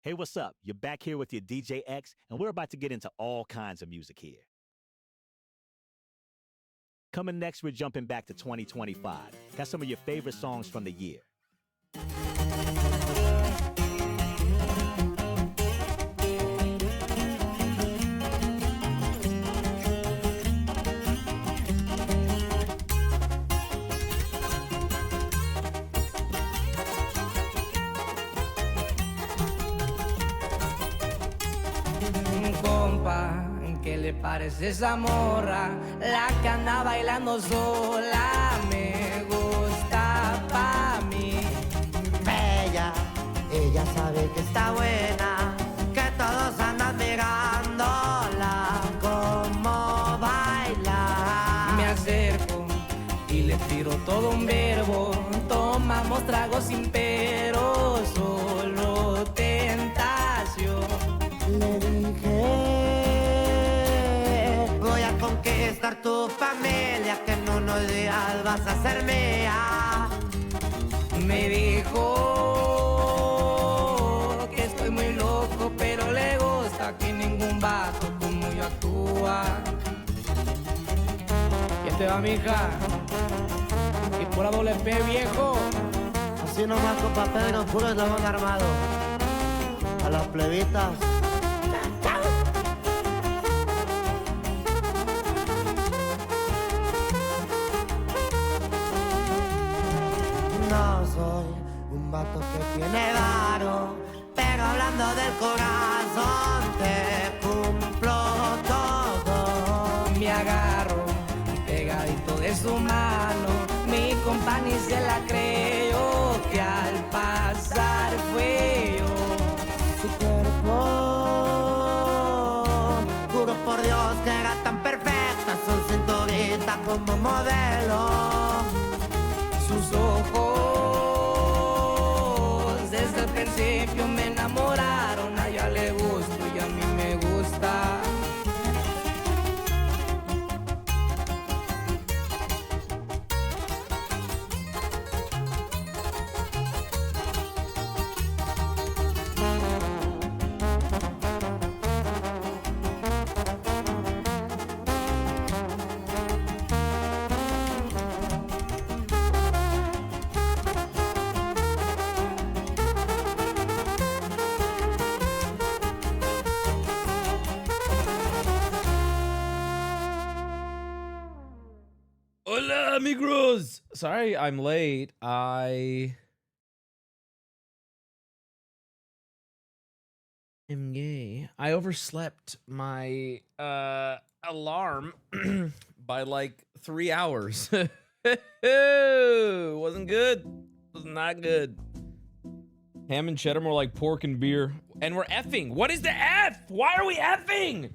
Hey, what's up? You're back here with your DJ X, and we're about to get into all kinds of music here. Coming next, we're jumping back to 2025. Got some of your favorite songs from the year. Compa, ¿qué le parece esa morra? La que anda bailando sola me gusta pa' mí. Bella, ella sabe que está buena, que todos andan mirándola como baila. Me acerco y le tiro todo un verbo. Tomamos tragos sin pero, solo tentación. Le dije, voy a conquistar tu familia, que en unos días vas a ser mía. Me dijo que estoy muy loco, pero le gusta que ningún vato como yo actúa. ¿Quién te va, mija? Y pura doble P, viejo. Así nomás con papel y puro eslabón armado. A las plebitas. No soy un vato que tiene varo, pero hablando del corazón te cumplo todo. Me agarro pegadito de su mano, mi compa ni se la creyó, que al pasar fue yo. Su cuerpo, juro por Dios que era tan perfecta, su cinturita como modelo. Sus ojos desde el principio me enamoraron, a ella le gusto y a mí me gusta. Hola, amigos! Sorry, I'm late. I am gay. I overslept my alarm by like 3 hours. Wasn't good. Was not good. Ham and cheddar more like pork and beer. And we're effing. What is the F? Why are we effing?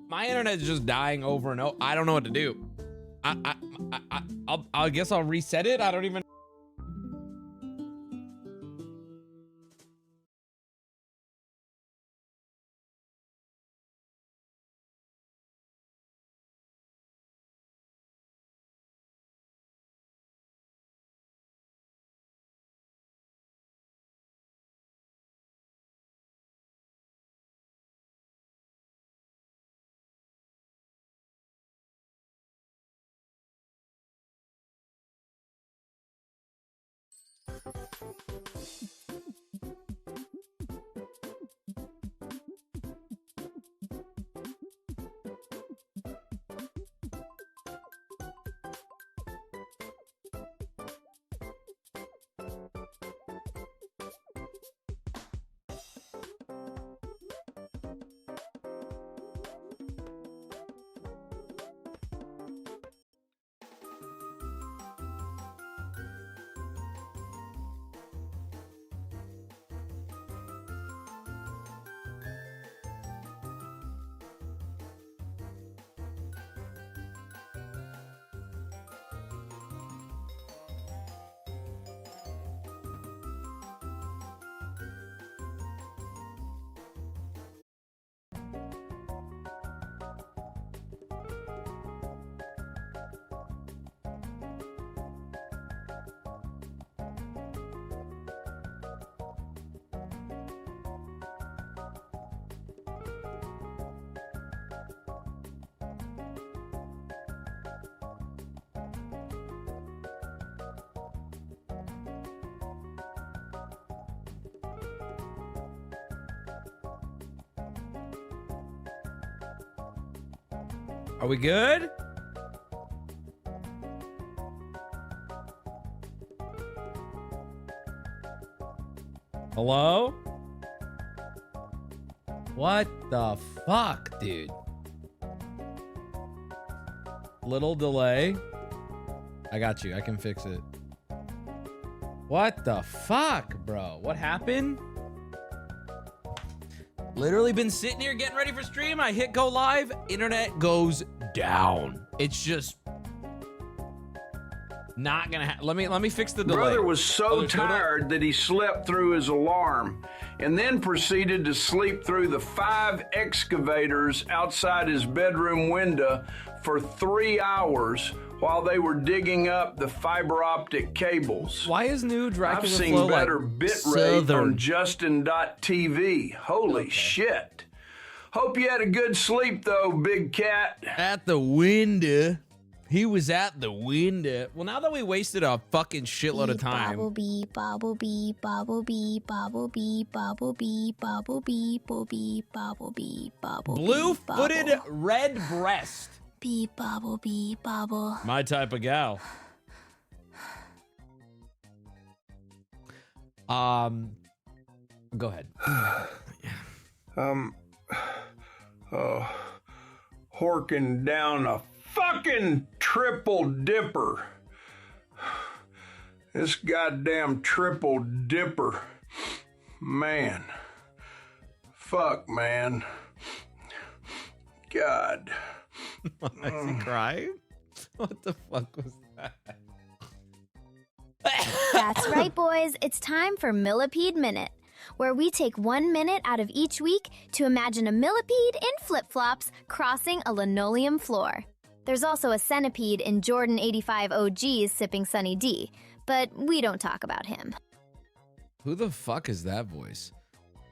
My internet is just dying over and over. I don't know what to do. I guess I'll reset it. I don't even. Are we good? Hello? What the fuck, dude? Little delay. I got you. I can fix it. What the fuck, bro? What happened? Literally been sitting here getting ready for stream. I hit go live. Internet goes down. It's just not gonna let me fix the delay. Brother was so tired that he slept through his alarm and then proceeded to sleep through the 5 excavators outside his bedroom window for 3 hours while they were digging up the fiber optic cables. Why is new Dracula I've seen Flow better like bit rate on Justin.tv. Holy shit. Hope you had a good sleep though, big cat. At the window. He was at the window. Well, now that we wasted a fucking shitload of time. Bobble bee, bobble bee, bobble bee, bobble bee, bobble bee, bobble bee, bobble bee, bobble bee, bobble. Blue-footed red breast. Bee, bobble bee, bobble. My type of gal. Go ahead. Horking down a fucking triple dipper. This goddamn triple dipper. Man. Fuck, man. God. Is he crying? What the fuck was that? That's right, boys. It's time for Millipede Minute, where we take 1 minute out of each week to imagine a millipede in flip-flops crossing a linoleum floor. There's also a centipede in Jordan 85 OG's sipping Sunny D, but we don't talk about him. Who the fuck is that voice?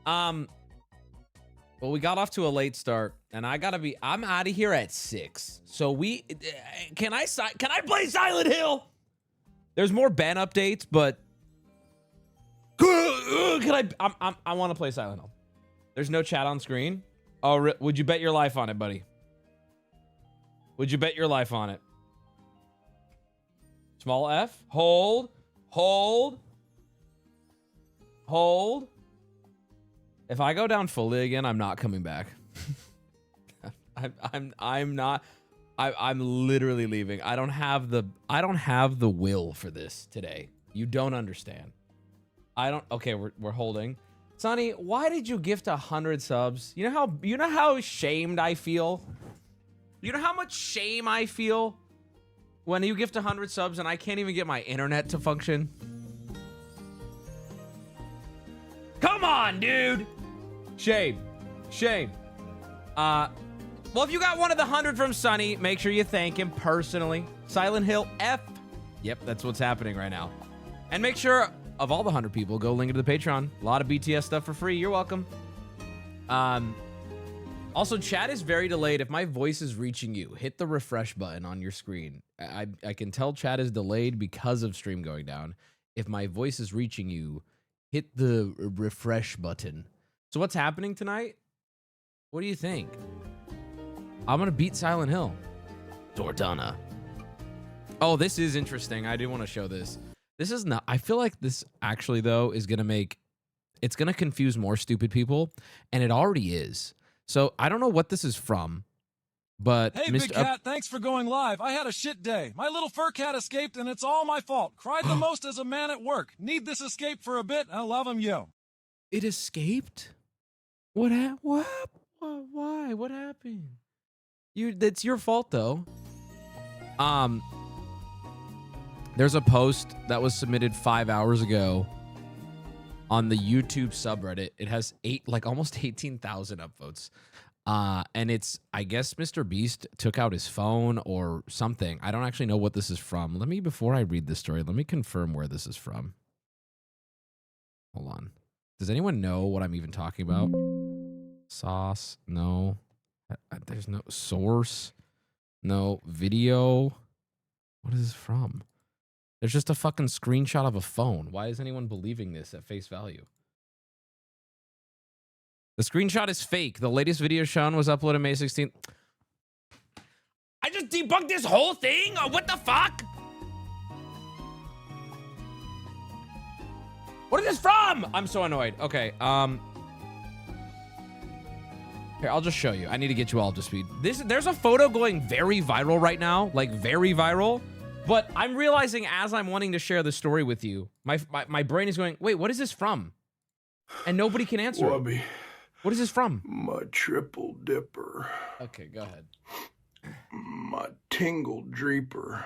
Well, we got off to a late start, and I'm out of here at 6. So can I play Silent Hill? There's more Ben updates, but I want to play Silent Hill. There's no chat on screen. Oh, would you bet your life on it, buddy? Would you bet your life on it? Small F. Hold. If I go down fully again, I'm not coming back. I'm literally leaving. I don't have the will for this today. You don't understand. Okay, we're holding. Sonny, why did you gift 100 subs? You know how shamed I feel? You know how much shame I feel when you gift 100 subs and I can't even get my internet to function? Come on, dude. Shame. Well, if you got one of the 100 from Sonny, make sure you thank him personally. Silent Hill F. Yep, that's what's happening right now. And make sure, of all the 100 people, go link to the Patreon. A lot of BTS stuff for free. You're welcome. Also, chat is very delayed. If my voice is reaching you, hit the refresh button on your screen. I can tell chat is delayed because of stream going down. If my voice is reaching you, hit the refresh button. So what's happening tonight? What do you think? I'm going to beat Silent Hill. Jordana. Oh, this is interesting. I do want to show this. This is not... I feel like this actually, though, is going to make... It's going to confuse more stupid people, and it already is. So I don't know what this is from, but... Hey, Big Cat, thanks for going live. I had a shit day. My little fur cat escaped, and it's all my fault. Cried the most as a man at work. Need this escape for a bit. I love him, yo. It escaped? What happened? Why? What happened? That's your fault, though. There's a post that was submitted 5 hours ago on the YouTube subreddit. It has almost 18,000 upvotes. And it's, I guess Mr. Beast took out his phone or something. I don't actually know what this is from. Before I read this story, let me confirm where this is from. Hold on. Does anyone know what I'm even talking about? Sauce? No. There's no source. No video. What is this from? There's just a fucking screenshot of a phone. Why is anyone believing this at face value? The screenshot is fake. The latest video shown was uploaded May 16th. I just debunked this whole thing? What the fuck? What is this from? I'm so annoyed. Okay, here, I'll just show you. I need to get you all up to speed. There's a photo going very viral right now, like very viral. But I'm realizing as I'm wanting to share the story with you, my brain is going, wait, what is this from? And nobody can answer Wubby. it. What is this from? My triple dipper. Okay, go ahead. My tingle dreeper.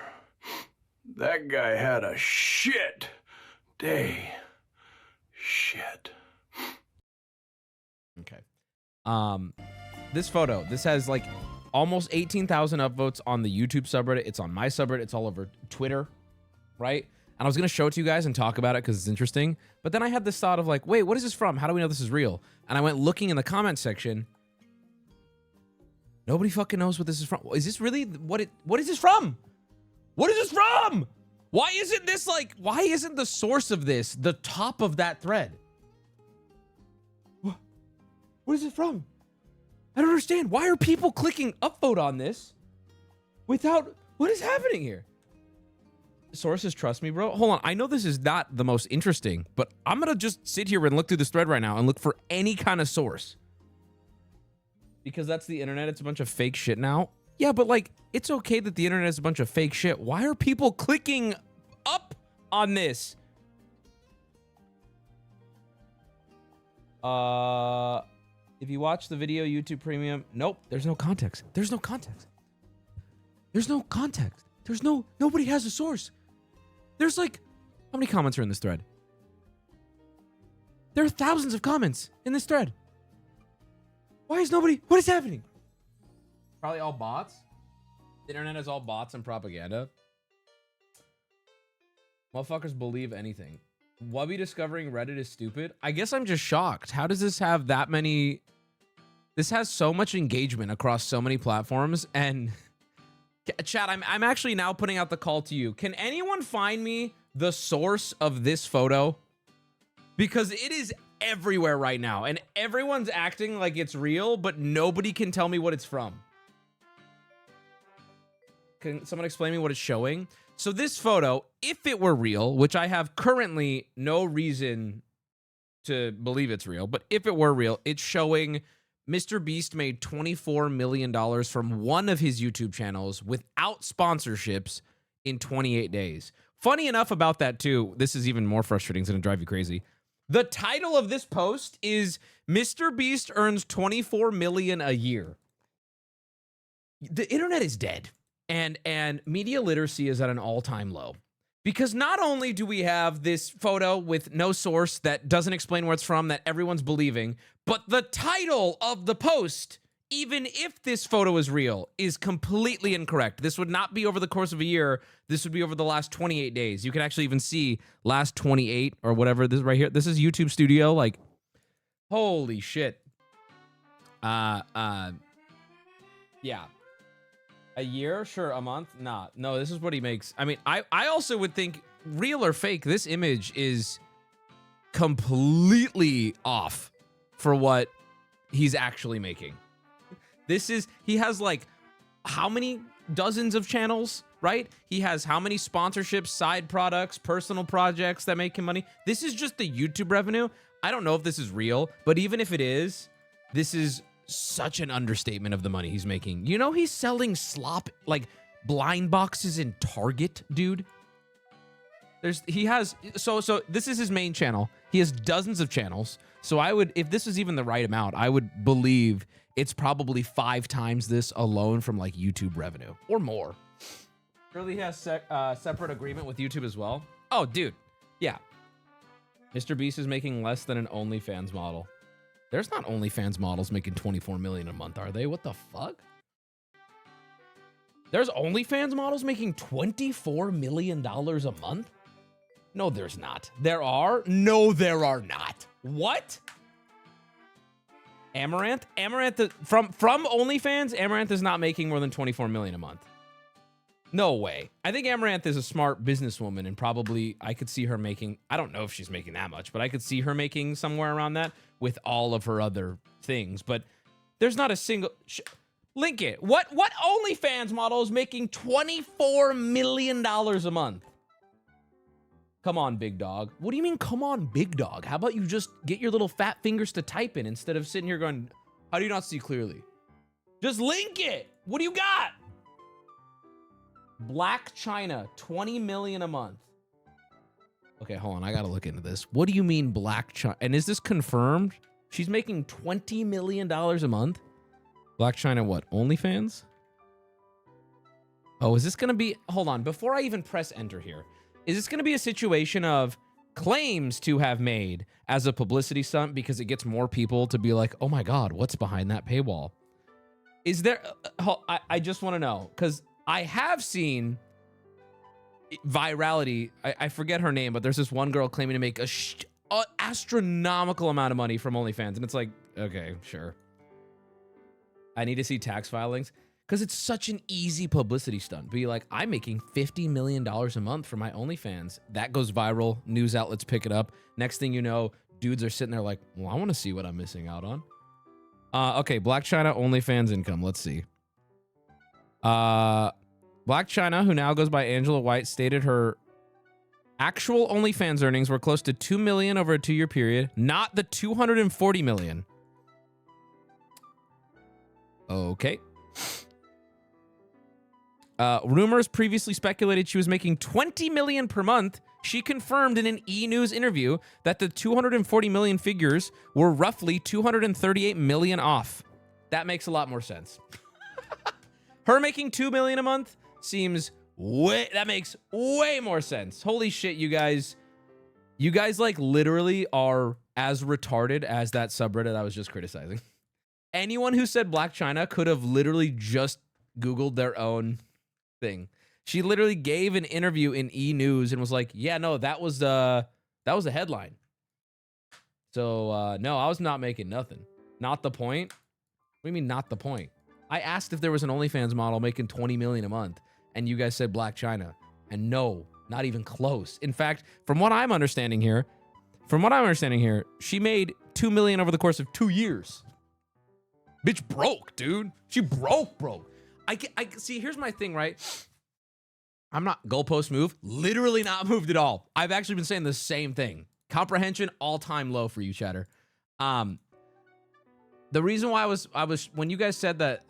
That guy had a shit day. Shit. Okay. This photo, this has like almost 18,000 upvotes on the YouTube subreddit. It's on my subreddit. It's all over Twitter, right? And I was going to show it to you guys and talk about it because it's interesting. But then I had this thought of like, wait, what is this from? How do we know this is real? And I went looking in the comment section. Nobody fucking knows what this is from. Is this really what is this from? What is this from? Why isn't this like, why isn't the source of this the top of that thread? What is it from? I don't understand. Why are people clicking upvote on this without, what is happening here? Sources, trust me, bro. Hold on. I know this is not the most interesting, but I'm going to just sit here and look through this thread right now and look for any kind of source. Because that's the internet. It's a bunch of fake shit now. Yeah, but like, it's okay that the internet is a bunch of fake shit. Why are people clicking up on this? If you watch the video, YouTube Premium, nope, there's no context. There's no context. There's no context. Nobody has a source. There's like, how many comments are in this thread? There are thousands of comments in this thread. Why is nobody, what is happening? Probably all bots. The internet is all bots and propaganda. Motherfuckers believe anything. Wubby discovering Reddit is stupid. I guess I'm just shocked. How does this have that many? This has so much engagement across so many platforms. And chat, I'm actually now putting out the call to you. Can anyone find me the source of this photo? Because it is everywhere right now. And everyone's acting like it's real, but nobody can tell me what it's from. Can someone explain me what it's showing? So this photo, if it were real, which I have currently no reason to believe it's real, but if it were real, it's showing Mr. Beast made $24 million from one of his YouTube channels without sponsorships in 28 days. Funny enough about that too, this is even more frustrating, it's gonna drive you crazy. The title of this post is Mr. Beast earns 24 million a year. The internet is dead. And media literacy is at an all-time low. Because not only do we have this photo with no source that doesn't explain where it's from, that everyone's believing, but the title of the post, even if this photo is real, is completely incorrect. This would not be over the course of a year. This would be over the last 28 days. You can actually even see last 28 or whatever. This right here. This is YouTube Studio. Like, holy shit. Yeah. A year? Sure. A month? Nah. No, this is what he makes. I mean, I also would think, real or fake, this image is completely off for what he's actually making. This is, he has like, how many dozens of channels, right? He has how many sponsorships, side products, personal projects that make him money? This is just the YouTube revenue. I don't know if this is real, but even if it is, this is such an understatement of the money he's making. You know, he's selling slop, like blind boxes in Target, dude. He has, so this is his main channel. He has dozens of channels. So I would, if this is even the right amount, I would believe it's probably 5 times this alone from like YouTube revenue or more. Surely he has separate agreement with YouTube as well. Oh, dude. Yeah. Mr. Beast is making less than an OnlyFans model. There's not OnlyFans models making 24 million a month, are they? What the fuck? There's OnlyFans models making $24 million a month? No, there's not. There are? No, there are not. What? Amaranth? Amaranth, from OnlyFans, Amaranth is not making more than 24 million a month. No way. I think Amaranth is a smart businesswoman, and probably I could see her making, I don't know if she's making that much, but I could see her making somewhere around that with all of her other things. But there's not a single... Link it. What OnlyFans model is making $24 million a month? Come on, big dog. What do you mean, come on, big dog? How about you just get your little fat fingers to type in instead of sitting here going, how do you not see clearly? Just link it. What do you got? Black China, 20 million a month. Okay, hold on. I got to look into this. What do you mean Black China? And is this confirmed? She's making $20 million a month? Black China what? OnlyFans? Oh, is this going to be... Hold on. Before I even press enter here, is this going to be a situation of claims to have made as a publicity stunt because it gets more people to be like, oh my God, what's behind that paywall? Is there... I just want to know, because I have seen virality. I forget her name, but there's this one girl claiming to make a astronomical amount of money from OnlyFans. And it's like, okay, sure. I need to see tax filings because it's such an easy publicity stunt. Be like, I'm making $50 million a month for my OnlyFans. That goes viral. News outlets pick it up. Next thing you know, dudes are sitting there like, well, I want to see what I'm missing out on. Okay, Black China OnlyFans income. Let's see. Black China, who now goes by Angela White, stated her actual OnlyFans earnings were close to $2 million over a 2-year period, not the $240 million. Okay. Rumors previously speculated she was making $20 million per month. She confirmed in an E! News interview that the $240 million figures were roughly $238 million off. That makes a lot more sense. Her making $2 million a month seems way... That makes way more sense. Holy shit, you guys. You guys, like, literally are as retarded as that subreddit I was just criticizing. Anyone who said Black China could have literally just Googled their own thing. She literally gave an interview in E! News and was like, yeah, no, that was a headline. So, no, I was not making nothing. Not the point. What do you mean, not the point? I asked if there was an OnlyFans model making $20 million a month, and you guys said Black China. And no, not even close. In fact, from what I'm understanding here, she made $2 million over the course of 2 years. Bitch broke, dude. She broke. I see, here's my thing, right? I'm not goalpost move. Literally not moved at all. I've actually been saying the same thing. Comprehension, all-time low for you, chatter. The reason why I was when you guys said that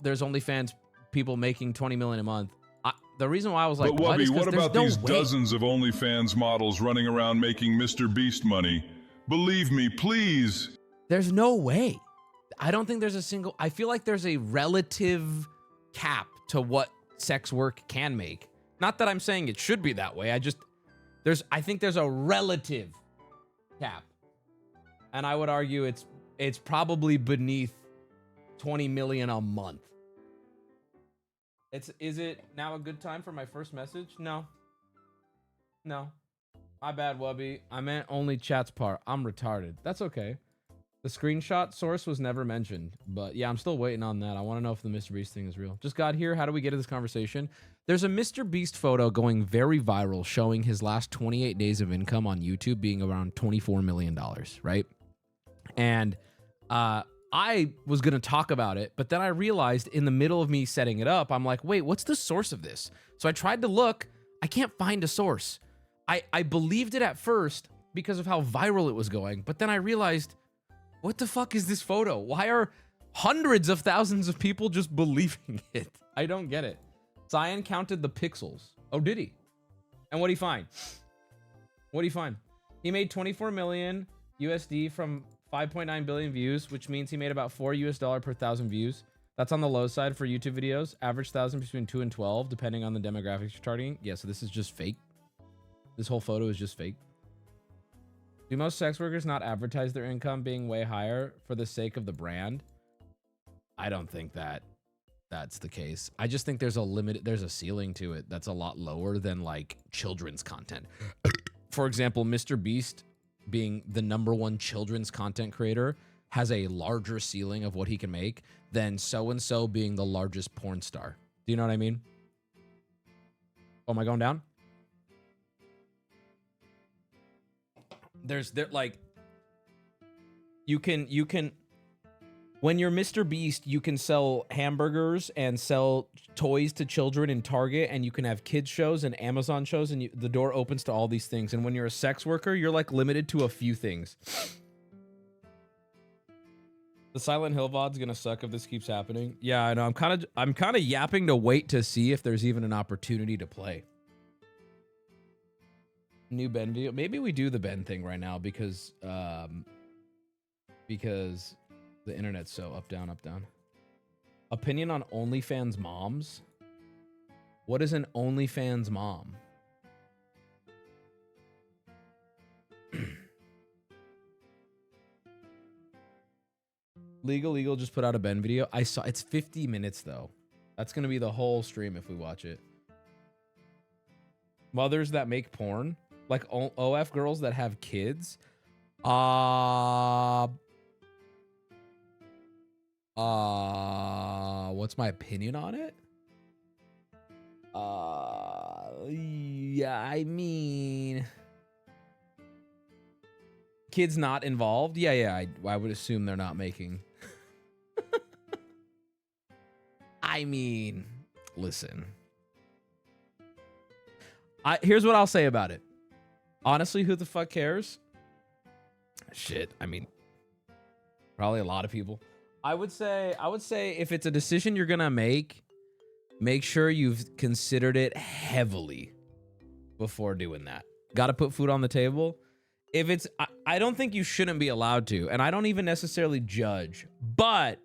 there's OnlyFans people making 20 million a month, the reason why I was like, but Wubby, what about these dozens of OnlyFans models running around making Mr. Beast money? Believe me, please. There's no way. I don't think there's a single... I feel like there's a relative cap to what sex work can make. Not that I'm saying it should be that way. I think there's a relative cap. And I would argue it's probably beneath 20 million a month. Is it now a good time for my first message? No. My bad, Wubby. I meant only chat's part. I'm retarded. That's okay. The screenshot source was never mentioned, but yeah, I'm still waiting on that. I want to know if the Mr. Beast thing is real. Just got here. How do we get to this conversation? There's a Mr. Beast photo going very viral showing his last 28 days of income on YouTube being around $24 million, right? And I was going to talk about it, but then I realized in the middle of me setting it up, I'm like, wait, what's the source of this? So I tried to look. I can't find a source. I believed it at first because of how viral it was going, but then I realized... What the fuck is this photo? Why are hundreds of thousands of people just believing it? I don't get it. Cyan counted the pixels. Oh, did he? And what did he find? He made 24 million USD from 5.9 billion views, which means he made about $4 per 1,000 views. That's on the low side for YouTube videos. Average 1,000 between 2 and 12, depending on the demographics you're targeting. Yeah, so this is just fake. This whole photo is just fake. Do most sex workers not advertise their income being way higher for the sake of the brand? I don't think that's the case. I just think there's a ceiling to it that's a lot lower than like children's content. For example, Mr. Beast being the #1 children's content creator has a larger ceiling of what he can make than so-and-so being the largest porn star. Do you know what I mean? Oh, am I going down? You can when you're Mr. Beast, you can sell hamburgers and sell toys to children in Target, and you can have kids shows and Amazon shows, and the door opens to all these things. And when you're a sex worker, you're like limited to a few things. The Silent Hill VOD's gonna suck if this keeps happening. Yeah, I know. I'm kind of yapping to wait to see if there's even an opportunity to play. New Ben video. Maybe we do the Ben thing right now because the internet's so up, down, up, down. Opinion on OnlyFans moms? What is an OnlyFans mom? Legal just put out a Ben video. I saw it's 50 minutes though. That's gonna be the whole stream if we watch it. Mothers that make porn, like OF girls that have kids. What's my opinion on it? Yeah, I mean, kids not involved. Yeah, I would assume they're not making. I mean, listen. Here's what I'll say about it. Honestly, who the fuck cares? Shit, I mean, probably a lot of people. I would say if it's a decision you're gonna make sure you've considered it heavily before doing that. Got to put food on the table. If it's, I don't think you shouldn't be allowed to, and I don't even necessarily judge, but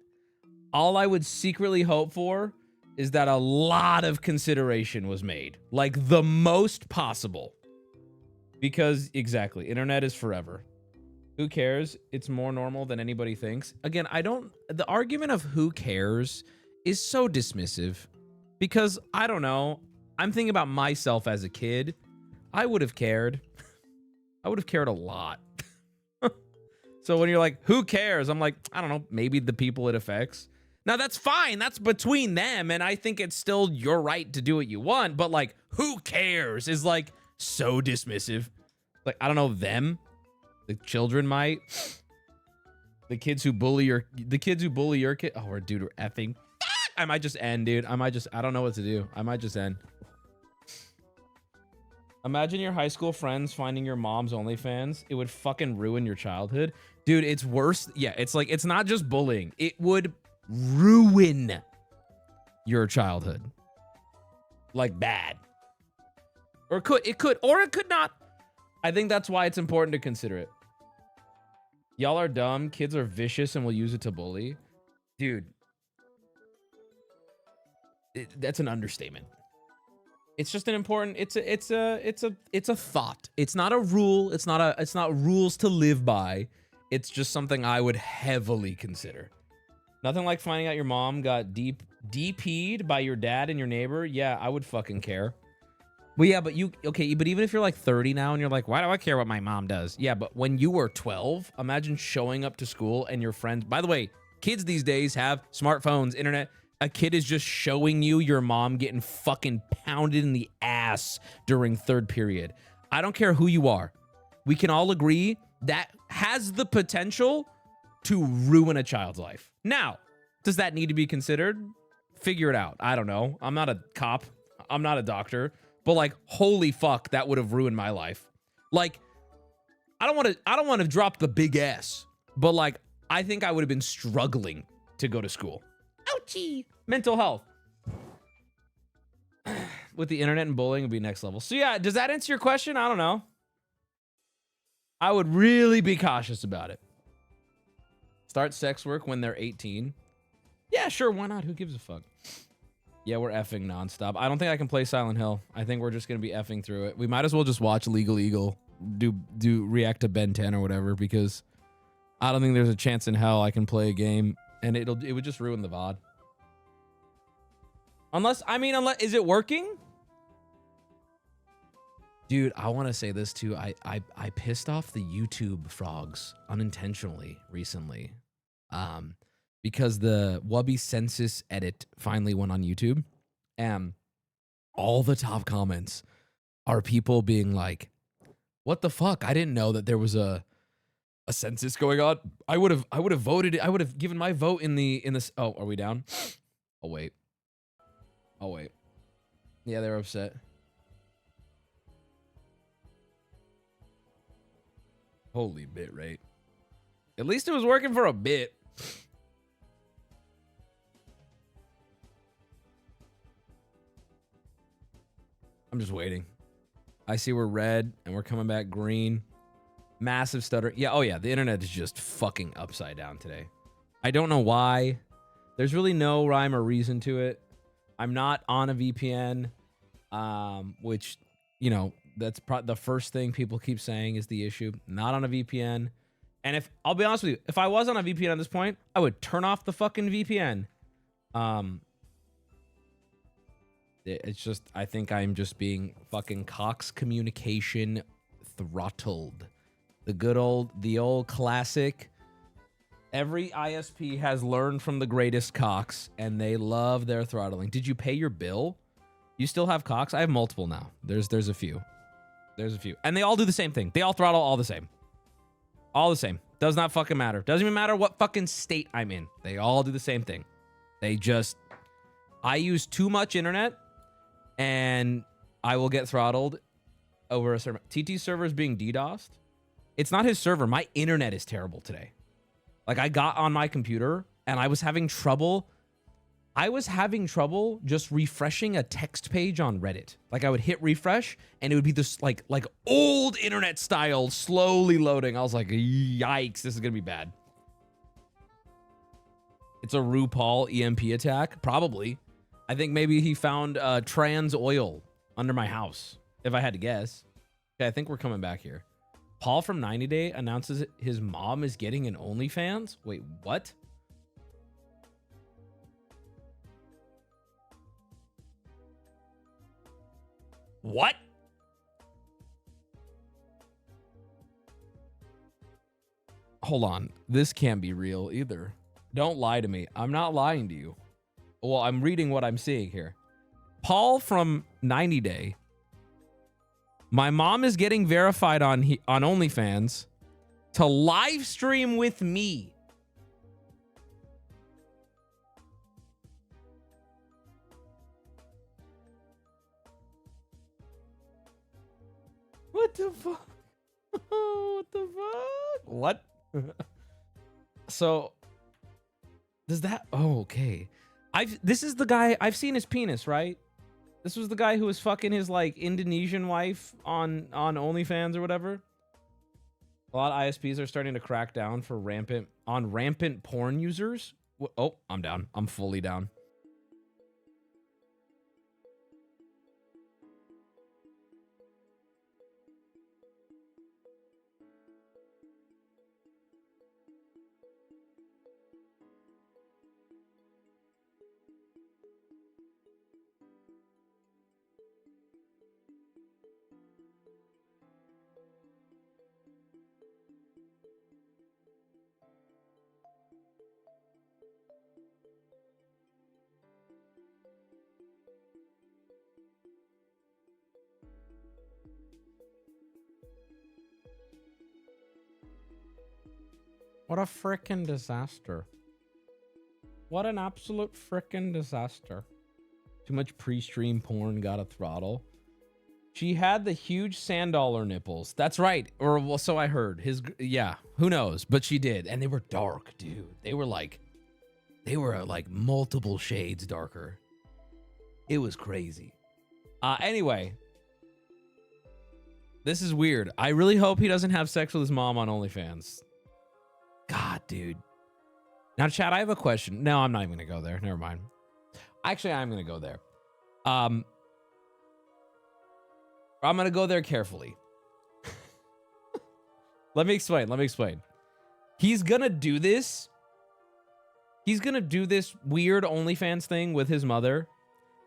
all I would secretly hope for is that a lot of consideration was made, like the most possible, because exactly, internet is forever. Who cares? It's more normal than anybody thinks. Again, the argument of who cares is so dismissive because I don't know. I'm thinking about myself as a kid. I would have cared. I would have cared a lot. So when you're like, who cares? I'm like, I don't know, maybe the people it affects. Now that's fine. That's between them. And I think it's still your right to do what you want. But like, who cares is like so dismissive. Like, I don't know, them. The children might. The kids who bully your kid. Oh, we're dude, we're effing. I might just end, dude. I don't know what to do. I might just end. Imagine your high school friends finding your mom's OnlyFans. It would fucking ruin your childhood. Dude, it's worse. Yeah, it's like, it's not just bullying. It would ruin your childhood. Like bad. Or it could not. I think that's why it's important to consider it. Y'all are dumb. Kids are vicious and will use it to bully. Dude. That's an understatement. It's just an important, it's a thought. It's not a rule. It's not rules to live by. It's just something I would heavily consider. Nothing like finding out your mom got DP'd by your dad and your neighbor. Yeah, I would fucking care. Well, yeah, but but even if you're like 30 now and you're like, why do I care what my mom does? Yeah, but when you were 12, imagine showing up to school and your friends, by the way, kids these days have smartphones, internet. A kid is just showing you your mom getting fucking pounded in the ass during third period. I don't care who you are. We can all agree that has the potential to ruin a child's life. Now, does that need to be considered? Figure it out. I don't know. I'm not a cop. I'm not a doctor. But like, holy fuck, that would have ruined my life. Like, I don't want to drop the big S, but like, I think I would have been struggling to go to school. Ouchie. Mental health. With the internet and bullying would be next level. So yeah, does that answer your question? I don't know. I would really be cautious about it. Start sex work when they're 18. Yeah, sure, why not? Who gives a fuck? Yeah, we're effing nonstop. I don't think I can play Silent Hill. I think we're just going to be effing through it. We might as well just watch Legal Eagle react to Ben 10 or whatever, because I don't think there's a chance in hell I can play a game and it would just ruin the VOD. Unless is it working? Dude, I want to say this too. I pissed off the YouTube frogs unintentionally recently. Because the Wubby census edit finally went on YouTube, and all the top comments are people being like, "What the fuck? I didn't know that there was a census going on. I would have voted it. I would have given my vote in this. Oh, are we down? Oh wait. Yeah, they're upset. Holy bit rate. At least it was working for a bit. I'm just waiting. I see we're red and we're coming back green. Massive stutter. Yeah, oh yeah, the internet is just fucking upside down today. I don't know why. There's really no rhyme or reason to it. I'm not on a VPN, which, you know, that's the first thing people keep saying is the issue. Not on a VPN. And if I'll be honest with you, if I was on a VPN at this point, I would turn off the fucking VPN. It's just, I think I'm just being fucking Cox communication throttled. The old classic. Every ISP has learned from the greatest Cox, and they love their throttling. Did you pay your bill? You still have Cox? I have multiple now. There's a few. There's a few. And they all do the same thing. They all throttle all the same. All the same. Does not fucking matter. Doesn't even matter what fucking state I'm in. They all do the same thing. I use too much internet, and I will get throttled over a server. TT server is being DDoSed. It's not his server. My internet is terrible today. Like, I got on my computer and I was having trouble. Just refreshing a text page on Reddit. Like, I would hit refresh and it would be this like old internet style slowly loading. I was like, yikes, this is gonna be bad. It's a RuPaul EMP attack, probably. I think maybe he found trans oil under my house, if I had to guess. Okay, I think we're coming back here. Paul from 90 Day announces his mom is getting an OnlyFans. Wait, what? What? Hold on. This can't be real either. Don't lie to me. I'm not lying to you. Well, I'm reading what I'm seeing here. Paul from 90 Day. My mom is getting verified on OnlyFans to live stream with me. What the fuck? What the fuck? What? So, does that... Oh, okay. This is the guy... I've seen his penis, right? This was the guy who was fucking his, like, Indonesian wife on OnlyFans or whatever. A lot of ISPs are starting to crack down for rampant porn users. Oh, I'm down. I'm fully down. What a frickin' disaster. What an absolute frickin' disaster. Too much pre-stream porn, got a throttle. She had the huge sand dollar nipples. That's right. Or, well, so I heard. Yeah, who knows? But she did. And they were dark, dude. They were like multiple shades darker. It was crazy. Anyway. This is weird. I really hope he doesn't have sex with his mom on OnlyFans. God, dude. Now, chat, I have a question. No, I'm not even going to go there. Never mind. Actually, I'm going to go there. I'm going to go there carefully. Let me explain. He's gonna do this. He's gonna do this weird OnlyFans thing with his mother.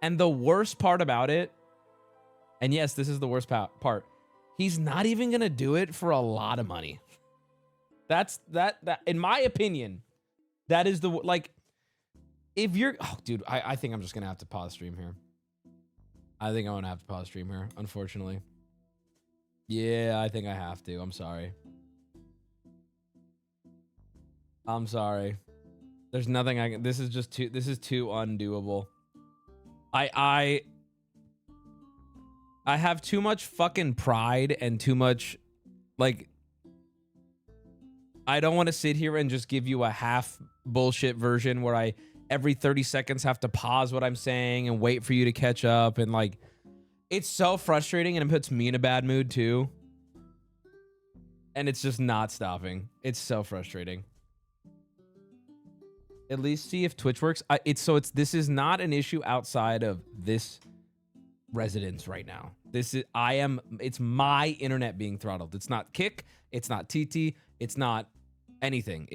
And the worst part about it, and yes, this is the worst part, he's not even gonna do it for a lot of money. That in my opinion, that is the, like, if you're, oh dude, I think I'm just gonna have to pause stream here. I think I'm gonna have to pause stream here, unfortunately. Yeah, I think I have to. I'm sorry. There's nothing I can, this is too undoable. I have too much fucking pride and too much, like, I don't want to sit here and just give you a half bullshit version where I every 30 seconds have to pause what I'm saying and wait for you to catch up, and like, it's so frustrating and it puts me in a bad mood too. And it's just not stopping. It's so frustrating. At least see if Twitch works. This is not an issue outside of this residence right now. It's my internet being throttled. It's not Kick. It's not TT. It's not anything.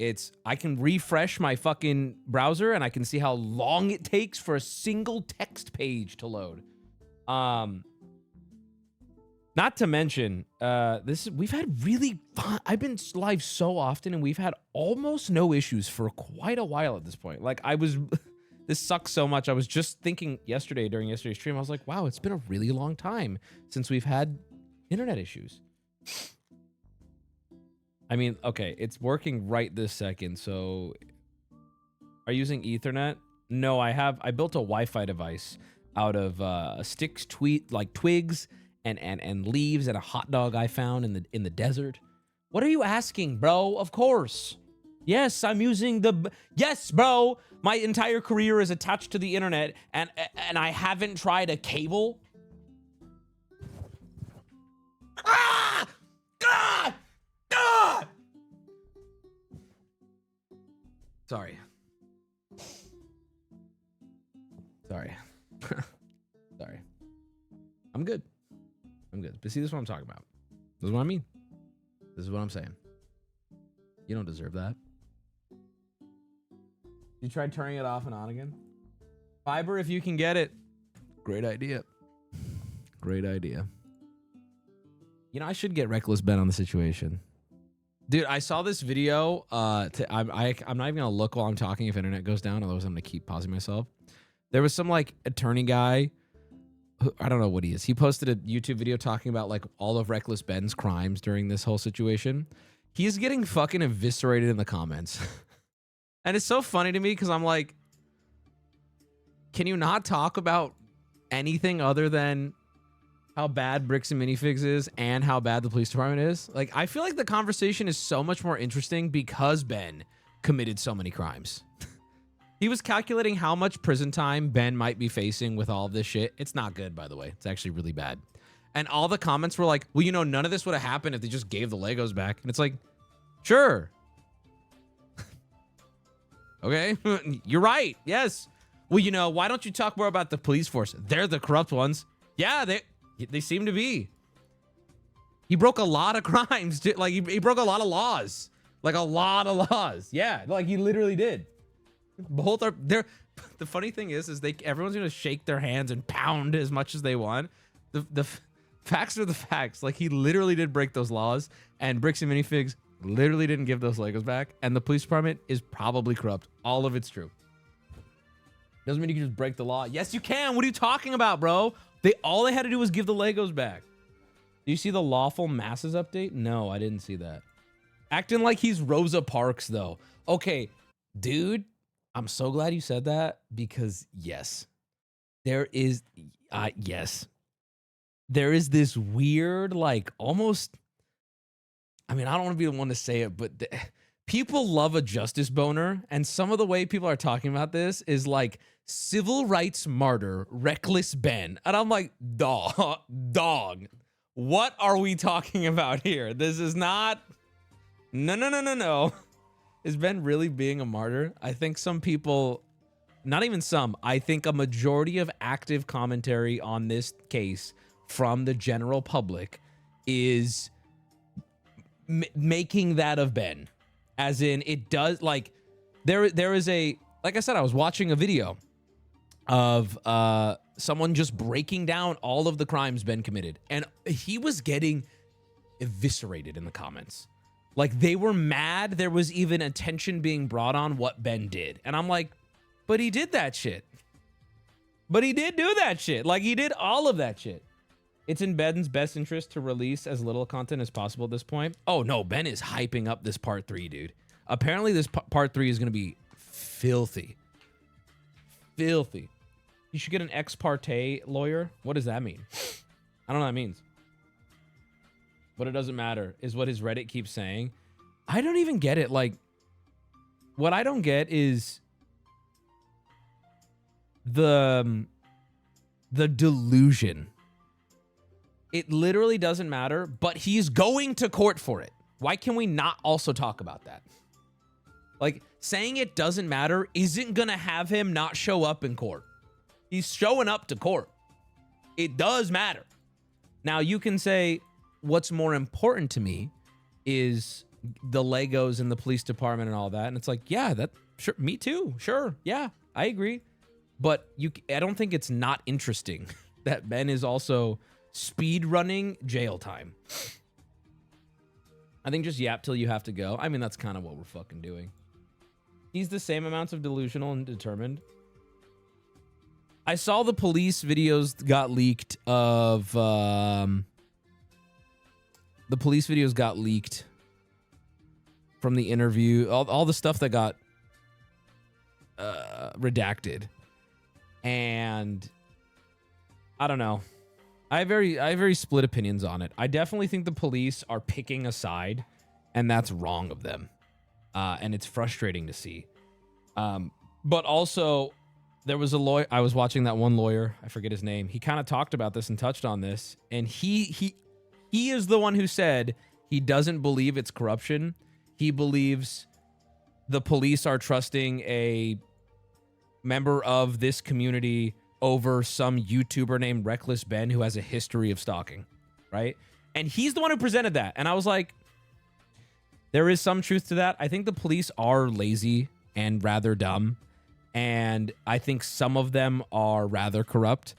I can refresh my fucking browser and I can see how long it takes for a single text page to load. Not to mention, we've had really fun. I've been live so often and we've had almost no issues for quite a while at this point. Like, this sucks so much. I was just thinking during yesterday's stream, I was like, wow, it's been a really long time since we've had internet issues. I mean, okay, it's working right this second. So are you using Ethernet? No, I built a Wi-Fi device out of sticks, twigs, and leaves and a hot dog I found in the desert. What are you asking, bro? Of course. Yes, I'm using yes, bro. My entire career is attached to the internet and I haven't tried a cable. Ah! God! God! Sorry. Sorry. I'm good. But see, this is what I'm talking about. This is what I mean. This is what I'm saying. You don't deserve that. You tried turning it off and on again? Fiber, if you can get it. Great idea. Great idea. You know, I should get Reckless Ben on the situation. Dude, I saw this video. I'm not even going to look while I'm talking if internet goes down. Otherwise, I'm going to keep pausing myself. There was some, like, attorney guy. I don't know what he is. He posted a YouTube video talking about like all of Reckless Ben's crimes during this whole situation. He's getting fucking eviscerated in the comments. And it's so funny to me because I'm like, can you not talk about anything other than how bad Bricks and Minifigs is and how bad the police department is? Like, I feel like the conversation is so much more interesting because Ben committed so many crimes. He was calculating how much prison time Ben might be facing with all of this shit. It's not good, by the way. It's actually really bad. And all the comments were like, well, you know, none of this would have happened if they just gave the Legos back. And it's like, sure. Okay, you're right. Yes. Well, you know, why don't you talk more about the police force? They're the corrupt ones. Yeah, they seem to be. He broke a lot of crimes. Like, he broke a lot of laws. Like, a lot of laws. Yeah, like, he literally did. Both are there. The funny thing is everyone's gonna shake their hands and pound as much as they want. The facts are the facts. Like, he literally did break those laws, and Bricks and Minifigs literally didn't give those Legos back, and the police department is probably corrupt. All of it's true. Doesn't mean you can just break the law. Yes, you can. What are you talking about, bro? All they had to do was give the Legos back. Do you see the Lawful Masses update? No, I didn't see that. Acting like he's Rosa Parks, though. Okay, dude. I'm so glad you said that because yes, there is this weird, like, almost, I mean, I don't want to be the one to say it, but people love a justice boner. And some of the way people are talking about this is like civil rights martyr, Reckless Ben. And I'm like, dog, what are we talking about here? This is not, no. Is Ben really being a martyr? I think some people, not even some, I think a majority of active commentary on this case from the general public is making that of Ben. As in, it does, like, there is a, like I said, I was watching a video of someone just breaking down all of the crimes Ben committed, and he was getting eviscerated in the comments. Like, they were mad there was even attention being brought on what Ben did. And I'm like, but he did that shit. But he did do that shit. Like, he did all of that shit. It's in Ben's best interest to release as little content as possible at this point. Oh, no, Ben is hyping up this part 3, dude. Apparently, this part 3 is going to be filthy. Filthy. You should get an ex parte lawyer. What does that mean? I don't know what that means. But it doesn't matter, is what his Reddit keeps saying. I don't even get it. Like, what I don't get is the delusion. It literally doesn't matter, but he's going to court for it. Why can we not also talk about that? Like, saying it doesn't matter isn't going to have him not show up in court. He's showing up to court. It does matter. Now, you can say, what's more important to me is the Legos in the police department and all that. And it's like, yeah, that sure, me too. Sure. Yeah, I agree. But I don't think it's not interesting that Ben is also speed running jail time. I think just yap till you have to go. I mean, that's kind of what we're fucking doing. He's the same amounts of delusional and determined. I saw the police videos got leaked of the police videos got leaked from the interview, all the stuff that got redacted. And I don't know. I have very split opinions on it. I definitely think the police are picking a side, and that's wrong of them. And it's frustrating to see. But also, there was a lawyer. I was watching that one lawyer. I forget his name. He kind of talked about this and touched on this. And he is the one who said he doesn't believe it's corruption. He believes the police are trusting a member of this community over some YouTuber named Reckless Ben who has a history of stalking, right? And he's the one who presented that. And I was like, there is some truth to that. I think the police are lazy and rather dumb. And I think some of them are rather corrupt.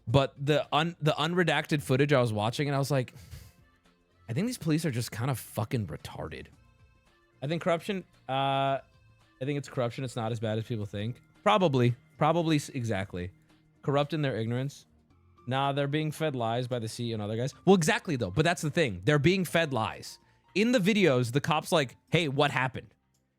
But the unredacted footage I was watching, and I was like, I think these police are just kind of fucking retarded. I think corruption, I think it's corruption. It's not as bad as people think. Probably, exactly. Corrupt in their ignorance. Nah, they're being fed lies by the CEO and other guys. Well, exactly, though. But that's the thing. They're being fed lies. In the videos, the cop's like, hey, what happened?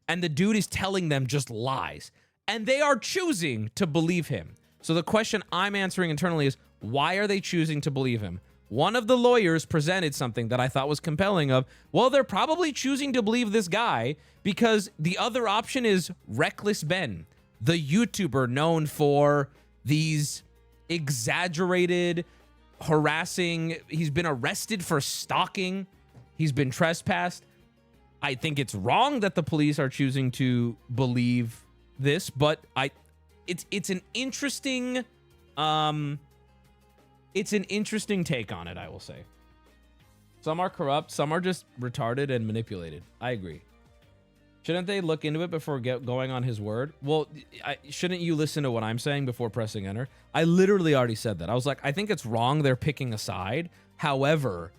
And the dude is telling them just lies. And they are choosing to believe him. So the question I'm answering internally is, why are they choosing to believe him? One of the lawyers presented something that I thought was compelling of, well, they're probably choosing to believe this guy because the other option is Reckless Ben, the YouTuber known for these exaggerated, harassing. He's been arrested for stalking. He's been trespassed. I think it's wrong that the police are choosing to believe this, but it's an interesting take on it, I will say. Some are corrupt, some are just retarded and manipulated. I agree. Shouldn't they look into it before going on his word? Well, shouldn't you listen to what I'm saying before pressing enter? I literally already said that. I was like, I think it's wrong they're picking a side. However,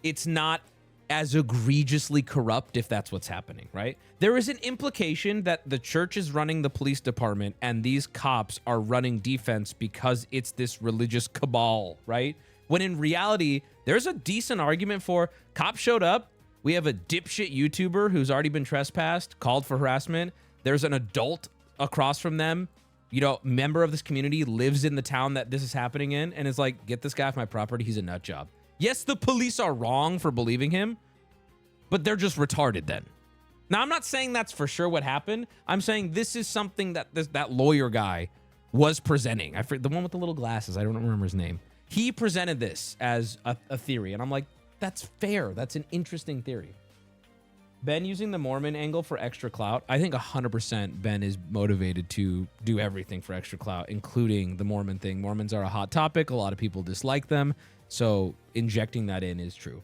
it's not as egregiously corrupt if that's what's happening, right? There is an implication that the church is running the police department and these cops are running defense because it's this religious cabal, right? When in reality, there's a decent argument for cops showed up. We have a dipshit YouTuber who's already been trespassed, called for harassment. There's an adult across from them, member of this community, lives in the town that this is happening in, and is like, get this guy off my property. He's a nut job. Yes, the police are wrong for believing him, but they're just retarded then. Now, I'm not saying that's for sure what happened. I'm saying this is something that that lawyer guy was presenting. I forget the one with the little glasses. I don't remember his name. He presented this as a theory, and I'm like, that's fair. That's an interesting theory. Ben using the Mormon angle for extra clout. I think 100% Ben is motivated to do everything for extra clout, including the Mormon thing. Mormons are a hot topic. A lot of people dislike them. So injecting that in is true.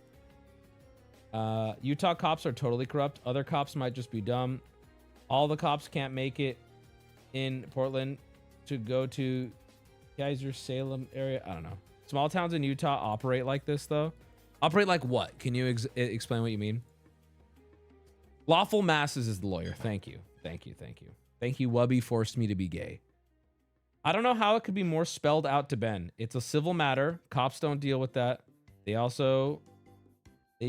Utah cops are totally corrupt. Other cops might just be dumb. All the cops can't make it in Portland to go to Geyser, Salem area. I don't know. Small towns in Utah operate like this, though. Operate like what? Can you explain what you mean? Lawful Masses is the lawyer. Thank you. Thank you. Thank you. Thank you, Wubby forced me to be gay. I don't know how it could be more spelled out to Ben. It's a civil matter. Cops don't deal with that. They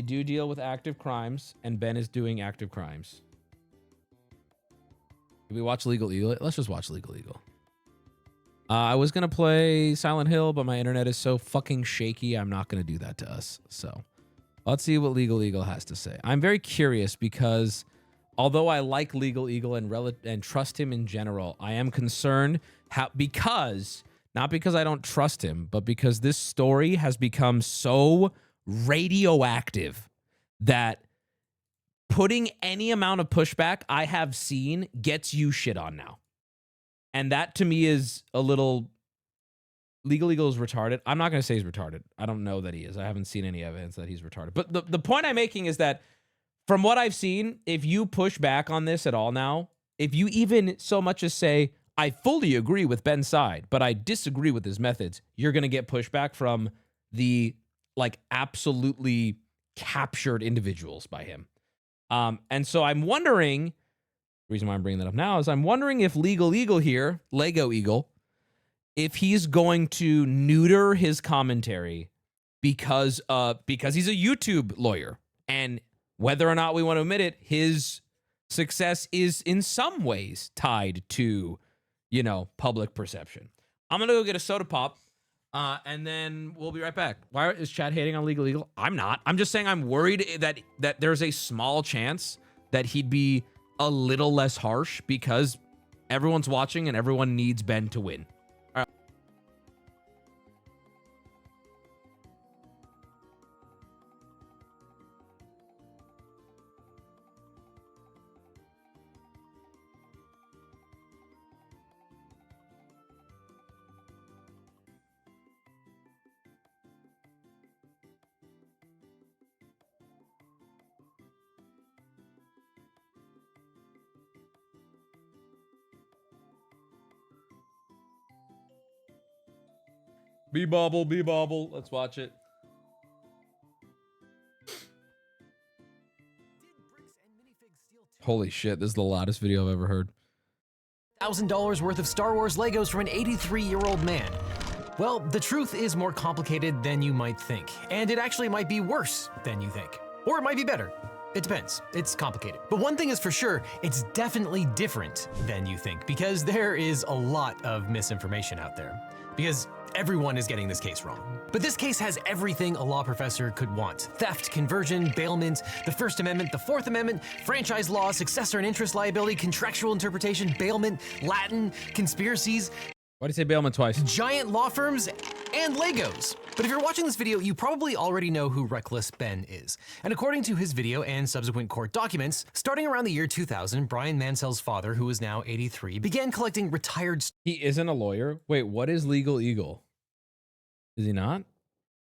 do deal with active crimes, and Ben is doing active crimes. Did we watch Legal Eagle? Let's just watch Legal Eagle. I was going to play Silent Hill, but my internet is so fucking shaky, I'm not going to do that to us. So let's see what Legal Eagle has to say. I'm very curious because although I like Legal Eagle and trust him in general, I am concerned not because I don't trust him, but because this story has become so radioactive that putting any amount of pushback I have seen gets you shit on now. And that to me is a little... Legal Eagle is retarded. I'm not going to say he's retarded. I don't know that he is. I haven't seen any evidence that he's retarded. But the point I'm making is that from what I've seen, if you push back on this at all now, if you even so much as say, I fully agree with Ben's side, but I disagree with his methods, you're going to get pushback from the like absolutely captured individuals by him. And so I'm wondering, the reason why I'm bringing that up now is I'm wondering if Legal Eagle here, Lego Eagle, if he's going to neuter his commentary because he's a YouTube lawyer, and whether or not we want to admit it, his success is in some ways tied to, you know, public perception. I'm going to go get a soda pop, and then we'll be right back. Why is Chad hating on Legal Eagle? I'm not. I'm just saying I'm worried that there's a small chance that he'd be a little less harsh because everyone's watching and everyone needs Ben to win. Be bobble. Let's watch it. Holy shit, this is the loudest video I've ever heard. $1,000 worth of Star Wars Legos from an 83-year-old man. Well, the truth is more complicated than you might think, and it actually might be worse than you think. Or it might be better. It depends. It's complicated. But one thing is for sure, it's definitely different than you think, because there is a lot of misinformation out there. Because everyone is getting this case wrong. But this case has everything a law professor could want. Theft, conversion, bailment, the First Amendment, the Fourth Amendment, franchise law, successor and interest liability, contractual interpretation, bailment, Latin, conspiracies. Why do you say bailment twice? Giant law firms, and Legos. But if you're watching this video, you probably already know who Reckless Ben is. And according to his video and subsequent court documents, starting around the year 2000, Brian Mansell's father, who is now 83, began collecting retired... He isn't a lawyer? Wait, what is Legal Eagle? Is he not?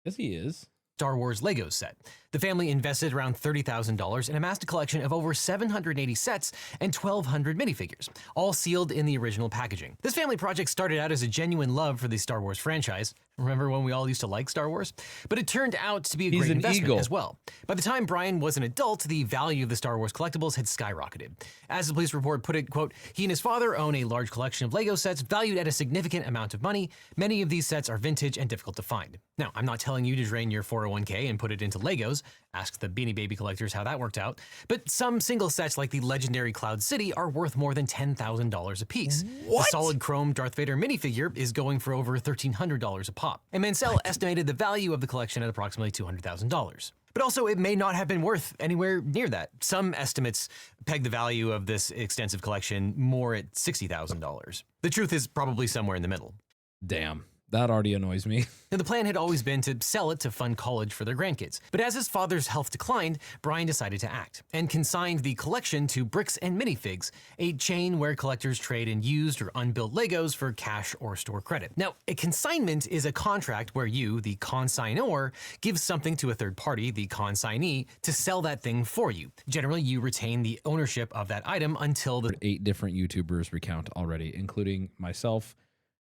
Yes, he is. Star Wars Legos set. The family invested around $30,000 and amassed a collection of over 780 sets and 1,200 minifigures, all sealed in the original packaging. This family project started out as a genuine love for the Star Wars franchise. Remember when we all used to like Star Wars? But it turned out to be a great investment as well. By the time Brian was an adult, the value of the Star Wars collectibles had skyrocketed. As the police report put it, quote, he and his father own a large collection of Lego sets valued at a significant amount of money. Many of these sets are vintage and difficult to find. Now, I'm not telling you to drain your 401k and put it into Legos. Ask the Beanie Baby collectors how that worked out. But some single sets like the legendary Cloud City are worth more than $10,000 a piece. What? The solid chrome Darth Vader minifigure is going for over $1,300 a pop. And Mansell estimated the value of the collection at approximately $200,000. But also, it may not have been worth anywhere near that. Some estimates peg the value of this extensive collection more at $60,000. The truth is probably somewhere in the middle. Damn. that already annoys me. Now, the plan had always been to sell it to fund college for their grandkids. But as his father's health declined, Brian decided to act and consigned the collection to Bricks and Minifigs, a chain where collectors trade in used or unbuilt Legos for cash or store credit. Now, a consignment is a contract where you, the consignor, gives something to a third party, the consignee, to sell that thing for you. Generally, you retain the ownership of that item until the 8 different YouTubers recount already, including myself.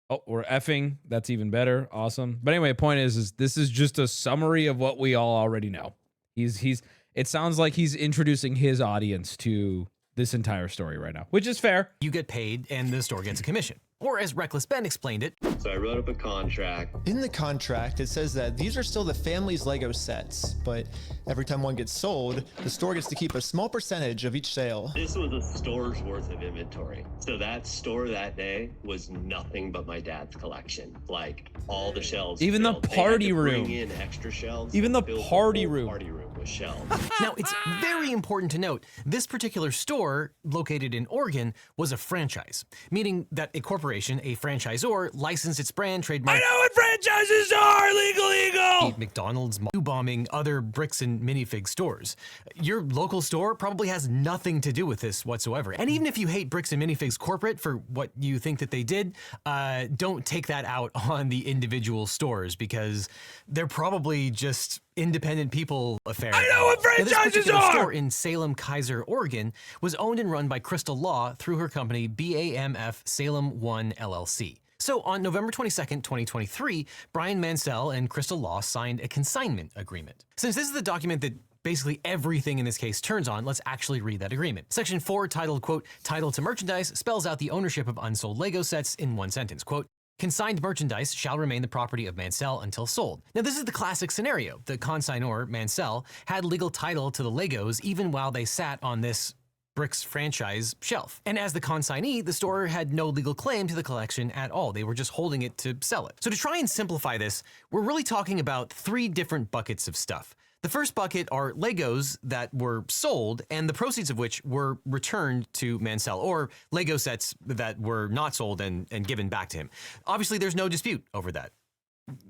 Oh, we're effing. That's even better. Awesome. But anyway, point is this is just a summary of what we all already know. It sounds like he's introducing his audience to this entire story right now, which is fair. You get paid and the store gets a commission. Or as Reckless Ben explained it, so I wrote up a contract. In the contract, it says that these are still the family's Lego sets, but every time one gets sold, the store gets to keep a small percentage of each sale. This was a store's worth of inventory. So that store that day was nothing but my dad's collection. Like all the shelves. Even the party room. Bring in extra shelves. Even the party room. Party room with shelves. Now, it's very important to note, this particular store, located in Oregon, was a franchise, meaning that a corporation, a franchisor, licensed its brand, trademark. I know what franchises are! Legal! McDonald's, bombing other Bricks and Minifig stores. Your local store probably has nothing to do with this whatsoever. And even if you hate Bricks and Minifigs corporate for what you think that they did, don't take that out on the individual stores because they're probably just independent people affair. I know what franchises now, this particular are! store in Salem, Keizer, Oregon was owned and run by Crystal Law through her company BAMF Salem 1 LLC. So on November 22nd, 2023, Brian Mansell and Crystal Law signed a consignment agreement. Since this is the document that basically everything in this case turns on, let's actually read that agreement. Section 4, titled, quote, title to merchandise, spells out the ownership of unsold Lego sets in one sentence, quote, consigned merchandise shall remain the property of Mansell until sold. Now, this is the classic scenario. The consignor, Mansell, had legal title to the Legos even while they sat on this Bricks franchise shelf. And as the consignee, the store had no legal claim to the collection at all. They were just holding it to sell it. So to try and simplify this, we're really talking about 3 different buckets of stuff. The first bucket are Legos that were sold and the proceeds of which were returned to Mansell, or Lego sets that were not sold and given back to him. Obviously, there's no dispute over that.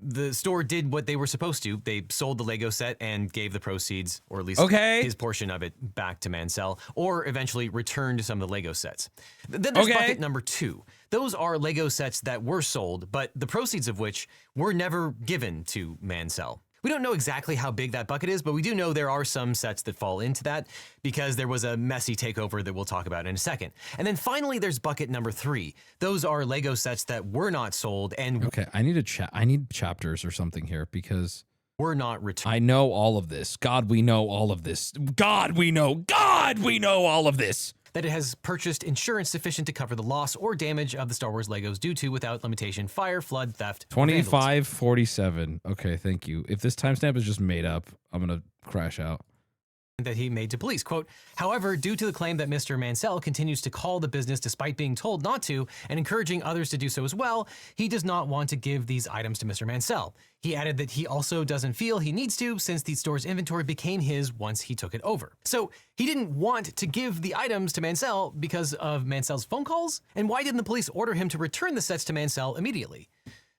The store did what they were supposed to. They sold the Lego set and gave the proceeds, or at least his portion of it, back to Mansell, or eventually returned some of the Lego sets. Then there's bucket number 2. Those are Lego sets that were sold, but the proceeds of which were never given to Mansell. We don't know exactly how big that bucket is, but we do know there are some sets that fall into that because there was a messy takeover that we'll talk about in a second. And then finally, there's bucket number 3. Those are Lego sets that were not sold and I need chapters or something here because were not returned. I know all of this. God, we know all of this. God, we know all of this. That it has purchased insurance sufficient to cover the loss or damage of the Star Wars Legos due to, without limitation, fire, flood, theft, 2547. Okay, thank you. If this timestamp is just made up, I'm gonna crash out. That he made to police. Quote, however, due to the claim that Mr. Mansell continues to call the business despite being told not to and encouraging others to do so as well, he does not want to give these items to Mr. Mansell. He added that he also doesn't feel he needs to since the store's inventory became his once he took it over. So he didn't want to give the items to Mansell because of Mansell's phone calls? And why didn't the police order him to return the sets to Mansell immediately?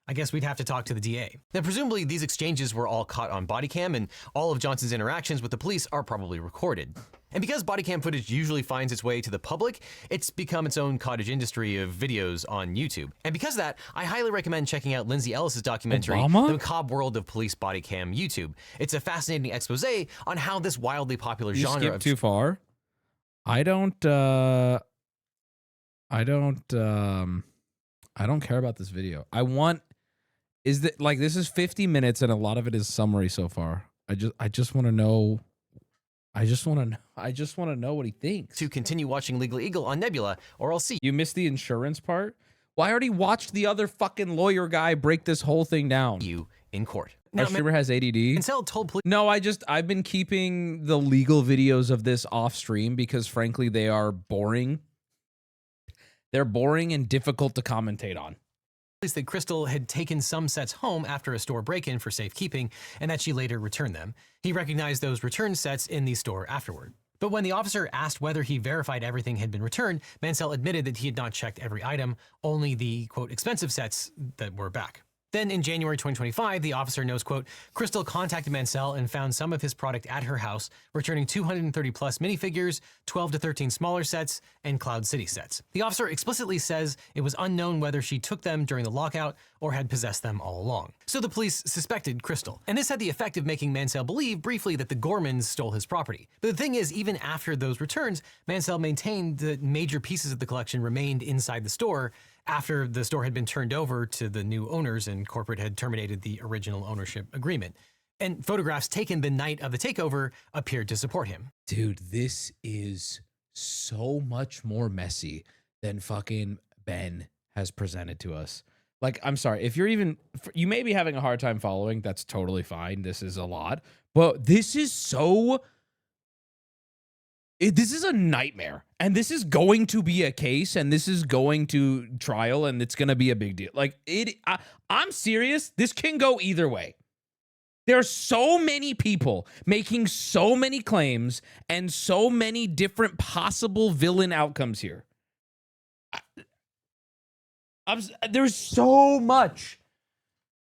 I guess we'd have to talk to the DA. Now, presumably these exchanges were all caught on body cam and all of Johnson's interactions with the police are probably recorded. And because body cam footage usually finds its way to the public, it's become its own cottage industry of videos on YouTube. And because of that, I highly recommend checking out Lindsay Ellis's documentary, The Macabre World of Police Body Cam YouTube. It's a fascinating expose on how this wildly popular genre skip too far. I don't care about this video. This is 50 minutes and a lot of it is summary so far. I just want to know. I just want to know what he thinks. To continue watching Legal Eagle on Nebula, or I'll see you missed the insurance part. Well, I already watched the other fucking lawyer guy break this whole thing down. You in court. Our streamer has ADD. Mansell told police. No, I've been keeping the legal videos of this off stream because frankly they are boring. They're boring and difficult to commentate on. That Crystal had taken some sets home after a store break-in for safekeeping and that she later returned them. He recognized those returned sets in the store afterward. But when the officer asked whether he verified everything had been returned, Mansell admitted that he had not checked every item, only the, quote, expensive sets that were back. Then in January 2025, the officer knows, quote, Crystal contacted Mansell and found some of his product at her house, returning 230 plus minifigures, 12 to 13 smaller sets, and Cloud City sets. The officer explicitly says it was unknown whether she took them during the lockout or had possessed them all along. So the police suspected Crystal. And this had the effect of making Mansell believe briefly that the Gormans stole his property. But the thing is, even after those returns, Mansell maintained that major pieces of the collection remained inside the store, after the store had been turned over to the new owners and corporate had terminated the original ownership agreement. And photographs taken the night of the takeover appeared to support him. Dude, this is so much more messy than fucking Ben has presented to us. Like, I'm sorry, if you may be having a hard time following, that's totally fine. This is a lot, but this is this is a nightmare, and this is going to be a case, and this is going to trial, and it's going to be a big deal. Like, I'm serious. This can go either way. There are so many people making so many claims and so many different possible villain outcomes here. There's so much.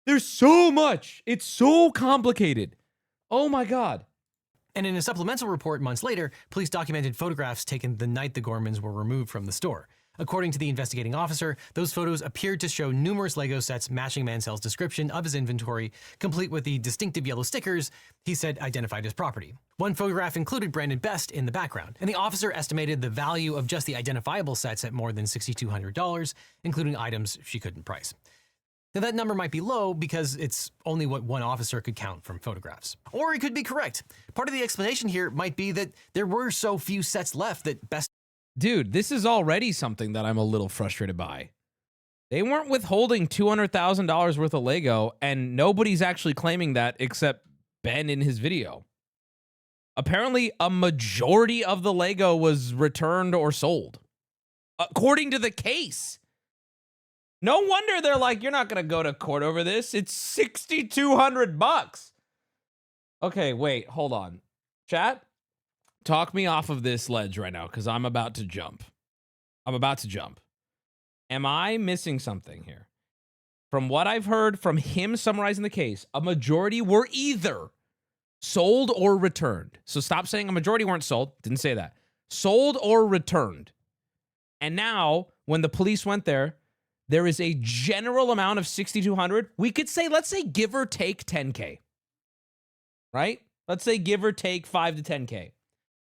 There's so much. It's so complicated. Oh my God. And in a supplemental report months later, police documented photographs taken the night the Gormans were removed from the store. According to the investigating officer, those photos appeared to show numerous Lego sets matching Mansell's description of his inventory, complete with the distinctive yellow stickers he said identified his property. One photograph included Brandon Best in the background, and the officer estimated the value of just the identifiable sets at more than $6,200, including items she couldn't price. Now, that number might be low because it's only what one officer could count from photographs. Or it could be correct. Part of the explanation here might be that there were so few sets left that Best... Dude, this is already something that I'm a little frustrated by. They weren't withholding $200,000 worth of Lego, and nobody's actually claiming that except Ben in his video. Apparently, a majority of the Lego was returned or sold, according to the case. No wonder they're like, you're not going to go to court over this. It's $6,200. Okay, wait, hold on. Chat, talk me off of this ledge right now because I'm about to jump. Am I missing something here? From what I've heard from him summarizing the case, a majority were either sold or returned. So stop saying a majority weren't sold. Didn't say that. Sold or returned. And now, when the police went there, there is a general amount of 6,200. We could say, let's say give or take 10K, right? Let's say give or take 5 to 10K.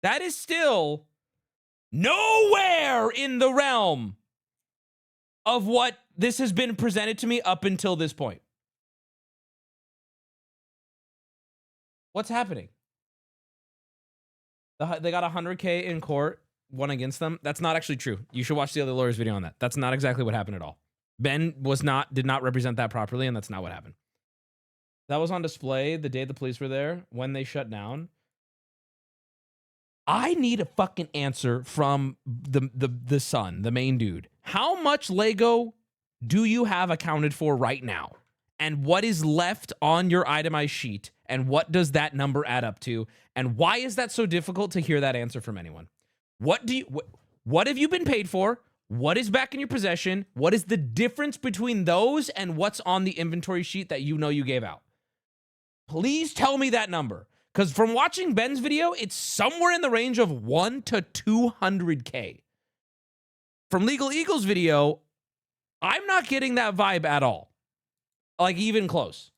That is still nowhere in the realm of what this has been presented to me up until this point. What's happening? They got 100K in court, one against them. That's not actually true. You should watch the other lawyer's video on that. That's not exactly what happened at all. Ben did not represent that properly, and that's not what happened. That was on display the day the police were there when they shut down. I need a fucking answer from the son, the main dude. How much Lego do you have accounted for right now? And what is left on your itemized sheet? And what does that number add up to? And why is that so difficult to hear that answer from anyone? What have you been paid for? What is back in your possession? What is the difference between those and what's on the inventory sheet that you know you gave out? Please tell me that number. Because from watching Ben's video, it's somewhere in the range of 1 to 200K. From Legal Eagle's video, I'm not getting that vibe at all. Like, even close.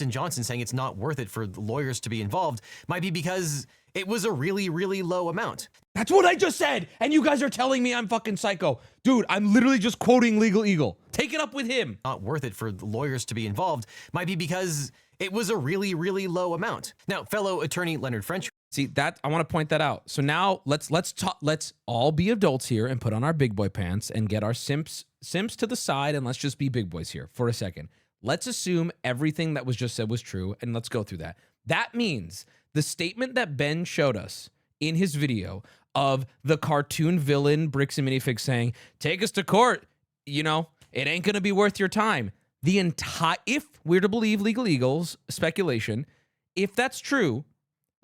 Johnson saying it's not worth it for the lawyers to be involved might be because it was a really, really low amount. That's what I just said, and you guys are telling me I'm fucking psycho. Dude, I'm literally just quoting Legal Eagle. Take it up with him. Not worth it for the lawyers to be involved might be because it was a really, really low amount. Now, fellow attorney Leonard French. See, that I want to point that out. So now let's talk. Let's all be adults here and put on our big boy pants and get our simps to the side, and let's just be big boys here for a second. Let's assume everything that was just said was true, and let's go through that. That means the statement that Ben showed us in his video of the cartoon villain Bricks and Minifigs saying, take us to court, you know, it ain't going to be worth your time. If we're to believe Legal Eagle's speculation, if that's true,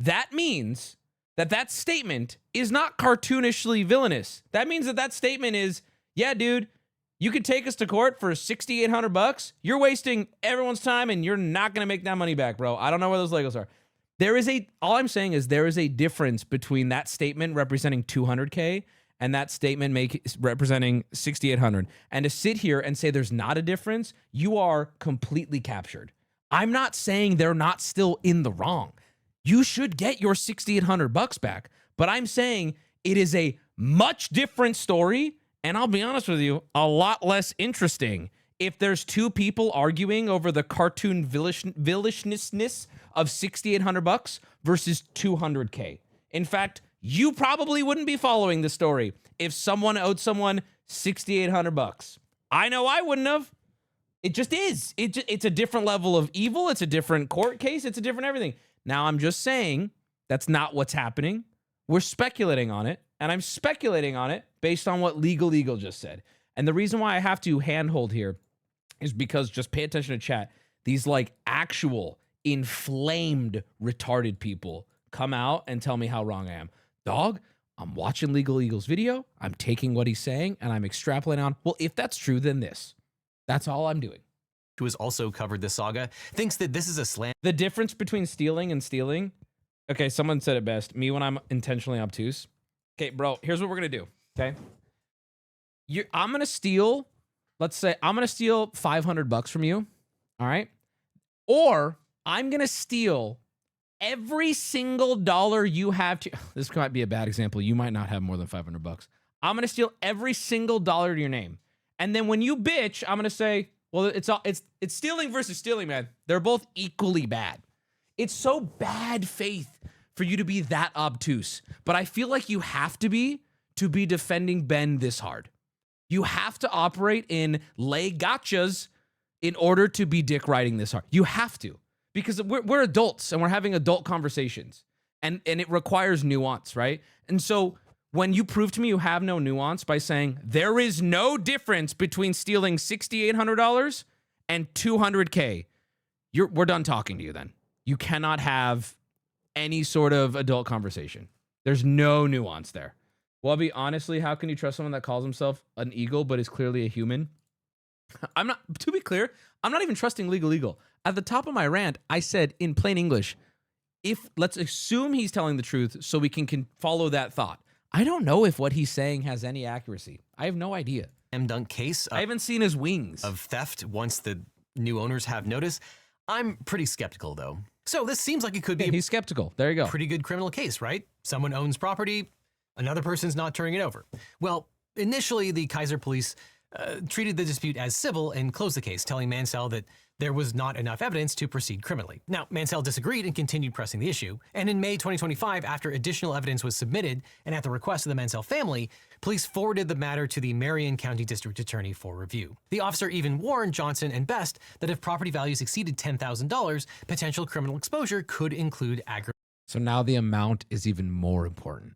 that means that statement is not cartoonishly villainous. That means that statement is, yeah, dude, You could take us to court for $6,800. You're wasting everyone's time and you're not going to make that money back, bro. I don't know where those Legos are. All I'm saying is there is a difference between that statement representing 200K and that statement representing 6,800. And to sit here and say there's not a difference, you are completely captured. I'm not saying they're not still in the wrong. You should get your $6,800 back, but I'm saying it is a much different story. And I'll be honest with you, a lot less interesting if there's two people arguing over the cartoon villishness of $6,800 versus 200K. In fact, you probably wouldn't be following the story if someone owed someone $6,800. I know I wouldn't have. It just is. It's a different level of evil. It's a different court case. It's a different everything. Now, I'm just saying that's not what's happening. We're speculating on it, and I'm speculating on it based on what Legal Eagle just said. And the reason why I have to handhold here is because, just pay attention to chat, these like actual inflamed, retarded people come out and tell me how wrong I am. Dog, I'm watching Legal Eagle's video, I'm taking what he's saying, and I'm extrapolating on, well, if that's true, then this. That's all I'm doing. Who has also covered the saga, thinks that this is a slam. The difference between stealing and stealing, okay, someone said it best, me when I'm intentionally obtuse. Okay, bro, here's what we're gonna do, okay? I'm gonna steal, let's say, I'm gonna steal $500 from you, all right? Or I'm gonna steal every single dollar you have to, this might be a bad example, you might not have more than $500. I'm gonna steal every single dollar to your name. And then when you bitch, I'm gonna say, well, it's stealing versus stealing, man. They're both equally bad. It's so bad faith for you to be that obtuse. But I feel like you have to be defending Ben this hard. You have to operate in lay gotchas in order to be dick riding this hard. You have to. Because we're adults and we're having adult conversations. And it requires nuance, right? And so when you prove to me you have no nuance by saying there is no difference between stealing $6,800 and 200K, we're done talking to you then. You cannot have any sort of adult conversation. There's no nuance there. Wubby, honestly, how can you trust someone that calls himself an eagle but is clearly a human? To be clear, I'm not even trusting Legal Eagle. At the top of my rant, I said in plain English, let's assume he's telling the truth so we can follow that thought. I don't know if what he's saying has any accuracy. I have no idea. Dunk case. I haven't seen his wings. Of theft once the new owners have notice. I'm pretty skeptical, though. So this seems like it could be he's skeptical. There you go. Pretty good criminal case, right? Someone owns property, another person's not turning it over. Well, initially, the Kaiser police treated the dispute as civil and closed the case, telling Mansell that there was not enough evidence to proceed criminally. Now, Mansell disagreed and continued pressing the issue. And in May 2025, after additional evidence was submitted and at the request of the Mansell family, police forwarded the matter to the Marion County District Attorney for review. The officer even warned Johnson and Best that if property values exceeded $10,000, potential criminal exposure could include aggravated. So now the amount is even more important.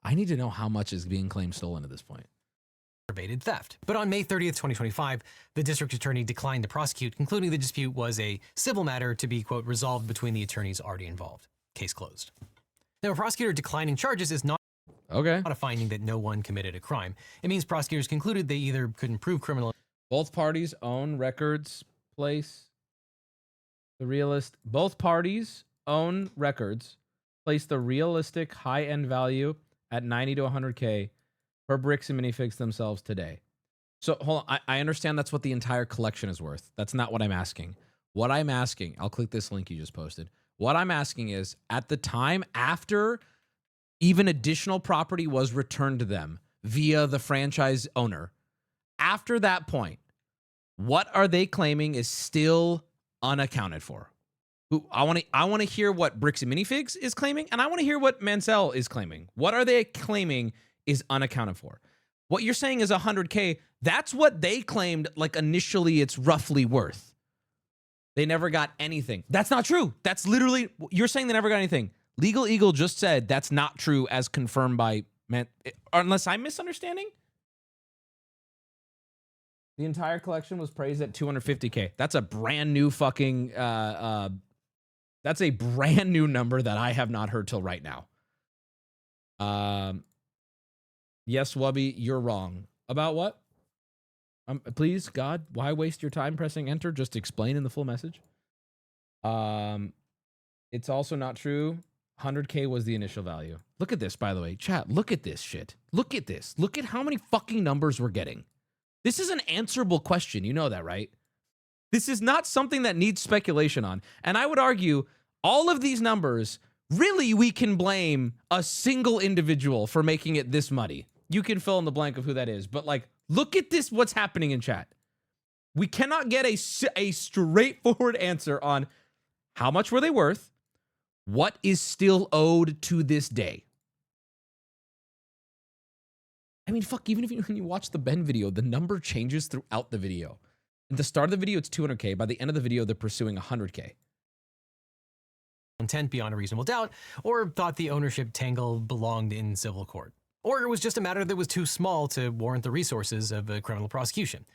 I need to know how much is being claimed stolen at this point. Aggravated theft. But on May 30th, 2025, the district attorney declined to prosecute, concluding the dispute was a civil matter to be, quote, resolved between the attorneys already involved. Case closed. Now, a prosecutor declining charges is not a finding that no one committed a crime. It means prosecutors concluded they either couldn't prove criminal. Both parties own records, place both parties own records, place the realistic high-end value at 90 to 100K per bricks and minifigs themselves today. So hold on, I understand that's what the entire collection is worth. That's not what I'm asking. What I'm asking, I'll click this link you just posted. What I'm asking is, at the time after even additional property was returned to them via the franchise owner, after that point, what are they claiming is still unaccounted for? I want to hear what Bricks and Minifigs is claiming, and I want to hear what Mansell is claiming. What are they claiming is unaccounted for? What you're saying is 100K. That's what they claimed, like, initially it's roughly worth. They never got anything. That's not true. That's literally, you're saying they never got anything. Legal Eagle just said that's not true as confirmed by, unless I'm misunderstanding. The entire collection was praised at 250K. That's a brand new fucking, that's a brand new number that I have not heard till right now. Yes, Wubby, you're wrong. About what? Please, God, why waste your time pressing enter? Just explain in the full message. It's also not true. 100K was the initial value. Look at this, by the way. Chat, look at this shit. Look at this. Look at how many fucking numbers we're getting. This is an answerable question. You know that, right? This is not something that needs speculation on. And I would argue all of these numbers, really, we can blame a single individual for making it this muddy. You can fill in the blank of who that is. But, like, look at this, what's happening in chat. We cannot get a straightforward answer on how much were they worth, what is still owed to this day. I mean, fuck, even if when you watch the Ben video, the number changes throughout the video. At the start of the video, it's 200K. By the end of the video, they're pursuing 100K. Intent beyond a reasonable doubt, or thought the ownership tangle belonged in civil court. Or it was just a matter that was too small to warrant the resources of a criminal prosecution.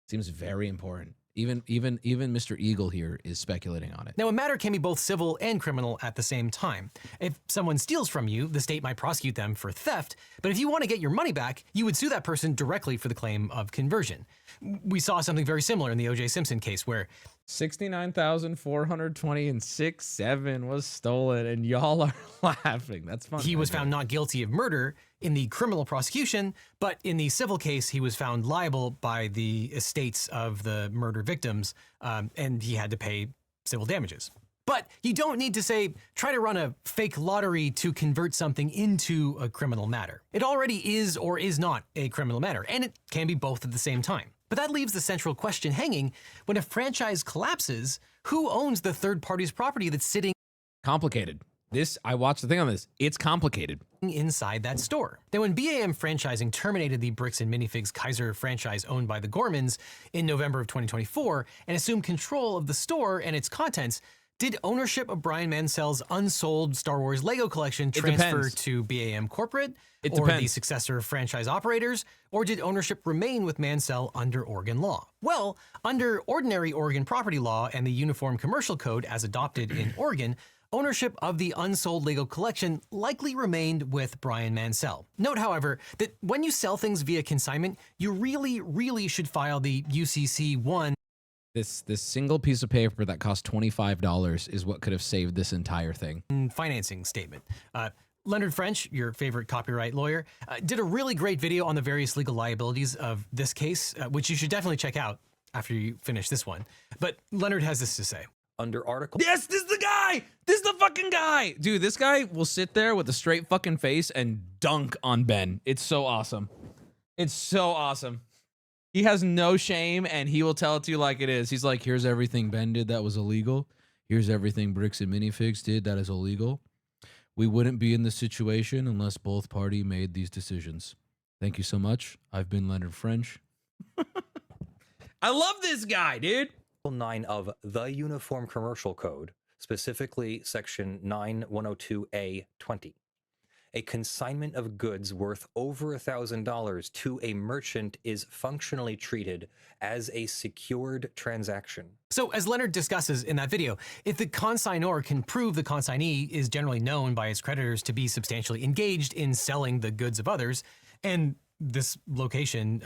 Seems very important. Even Mr. Eagle here is speculating on it. Now, a matter can be both civil and criminal at the same time. If someone steals from you, the state might prosecute them for theft, but if you want to get your money back, you would sue that person directly for the claim of conversion. We saw something very similar in the O.J. Simpson case where 69,420 and 6.7 was stolen, and y'all are laughing. That's funny. He was found not guilty of murder in the criminal prosecution, but in the civil case, he was found liable by the estates of the murder victims, and he had to pay civil damages. But you don't need to say, try to run a fake lottery to convert something into a criminal matter. It already is or is not a criminal matter, and it can be both at the same time. But that leaves the central question hanging. When a franchise collapses, who owns the third party's property that's sitting complicated? I watched the thing on this. It's complicated. Inside that store. Now, when BAM Franchising terminated the Bricks and Minifigs Kaiser franchise owned by the Gormans in November of 2024 and assumed control of the store and its contents, did ownership of Brian Mansell's unsold Star Wars Lego collection transfer to BAM Corporate or the successor franchise operators, or did ownership remain with Mansell under Oregon law? Well, under ordinary Oregon property law and the Uniform Commercial Code as adopted in Oregon, ownership of the unsold Lego collection likely remained with Brian Mansell. Note, however, that when you sell things via consignment, you really should file the UCC-1. This single piece of paper that cost $25 is what could have saved this entire thing. Financing statement. Leonard French, your favorite copyright lawyer, did a really great video on the various legal liabilities of this case, which you should definitely check out after you finish this one. But Leonard has this to say. Under article. Yes, this is the guy. This is the fucking guy. Dude, this guy will sit there with a straight fucking face and dunk on Ben. It's so awesome. It's so awesome. He has no shame, and he will tell it to you like it is. He's like, here's everything Ben did that was illegal. Here's everything Bricks and Minifigs did that is illegal. We wouldn't be in this situation unless both parties made these decisions. Thank you so much. I've been Leonard French. I love this guy, dude. 9 of the Uniform Commercial Code, specifically Section 9102A20. A consignment of goods worth over $1,000 to a merchant is functionally treated as a secured transaction. So, as Leonard discusses in that video, if the consignor can prove the consignee is generally known by his creditors to be substantially engaged in selling the goods of others, and this location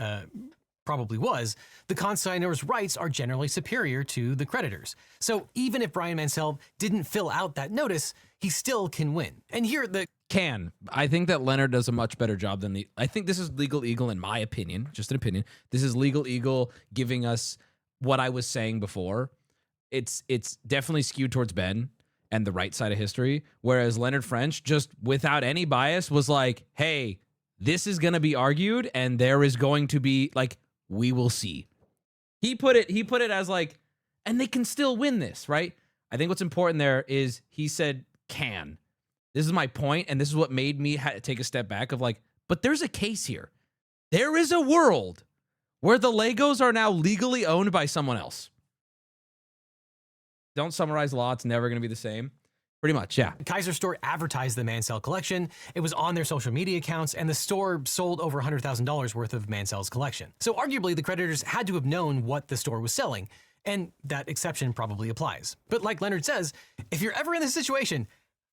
probably was, the consignor's rights are generally superior to the creditors. So even if Brian Mansell didn't fill out that notice, he still can win. And here I think that Leonard does a much better job than I think this is Legal Eagle, in my opinion, just an opinion. This is Legal Eagle giving us what I was saying before. It's definitely skewed towards Ben and the right side of history, whereas Leonard French, just without any bias, was like, hey, this is going to be argued, and there is going to be, like, we will see. He put it as like, and they can still win this, right? I think what's important there is he said can. This is my point, and this is what made me take a step back of like, but there's a case here. There is a world where the Legos are now legally owned by someone else. Don't summarize law. It's never going to be the same. Pretty much, yeah. Kaiser Store advertised the Mansell collection. It was on their social media accounts, and the store sold over $100,000 worth of Mansell's collection. So arguably, the creditors had to have known what the store was selling, and that exception probably applies. But like Leonard says, if you're ever in this situation,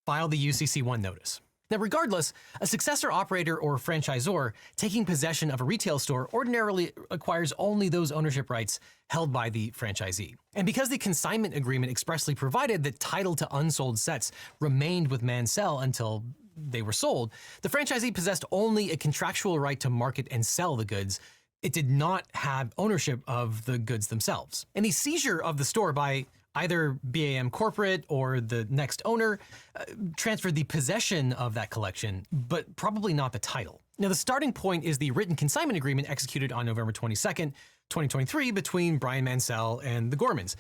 file the UCC-1 notice. Now, regardless, a successor operator or franchisor taking possession of a retail store ordinarily acquires only those ownership rights held by the franchisee. And because the consignment agreement expressly provided that title to unsold sets remained with Mansell until they were sold, the franchisee possessed only a contractual right to market and sell the goods. It did not have ownership of the goods themselves. And the seizure of the store by either BAM Corporate or the next owner transferred the possession of that collection, but probably not the title. Now, the starting point is the written consignment agreement executed on November 22nd, 2023 between Brian Mansell and the Gormans.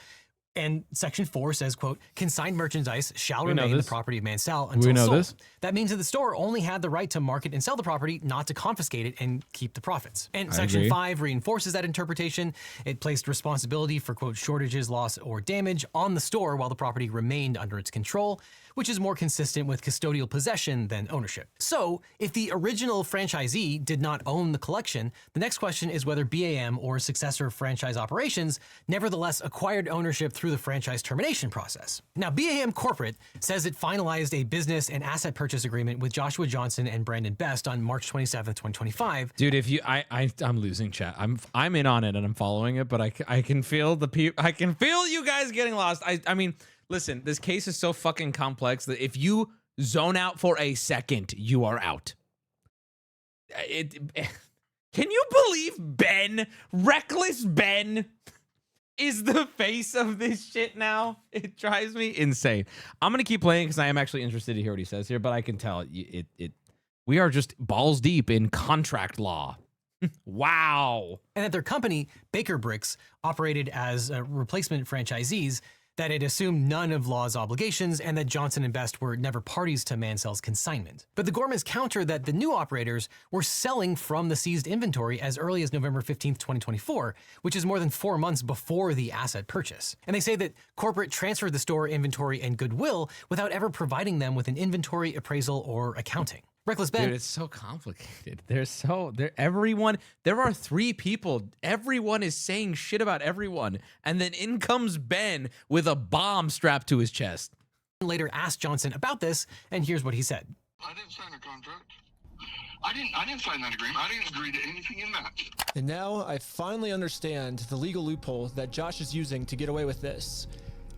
And Section 4 says, quote, consigned merchandise shall remain the property of Mansell until sold. That means that the store only had the right to market and sell the property, not to confiscate it and keep the profits. And Section 5 reinforces that interpretation. It placed responsibility for, quote, shortages, loss, or damage on the store while the property remained under its control, which is more consistent with custodial possession than ownership. So, if the original franchisee did not own the collection, the next question is whether BAM or successor franchise operations nevertheless acquired ownership through the franchise termination process. Now, BAM Corporate says it finalized a business and asset purchase agreement with Joshua Johnson and Brandon Best on March 27th, 2025. Dude, if you, I'm losing chat. I'm in on it and I'm following it, but I can feel I can feel you guys getting lost. I mean, listen, this case is so fucking complex that if you zone out for a second, you are out. Can you believe Ben, Reckless Ben, is the face of this shit now? It drives me insane. I'm going to keep playing because I am actually interested to hear what he says here, but I can tell we are just balls deep in contract law. Wow. And that their company, Baker Bricks, operated as replacement franchisees, that it assumed none of law's obligations, and that Johnson and Best were never parties to Mansell's consignment. But the Gormans counter that the new operators were selling from the seized inventory as early as November 15th, 2024, which is more than 4 months before the asset purchase. And they say that corporate transferred the store inventory and goodwill without ever providing them with an inventory appraisal or accounting. Reckless Ben. Dude, it's so complicated. There are 3 people. Everyone is saying shit about everyone. And then in comes Ben with a bomb strapped to his chest. Later asked Johnson about this, and here's what he said. I didn't sign a contract. I didn't sign that agreement. I didn't agree to anything in that. And now I finally understand the legal loophole that Josh is using to get away with this.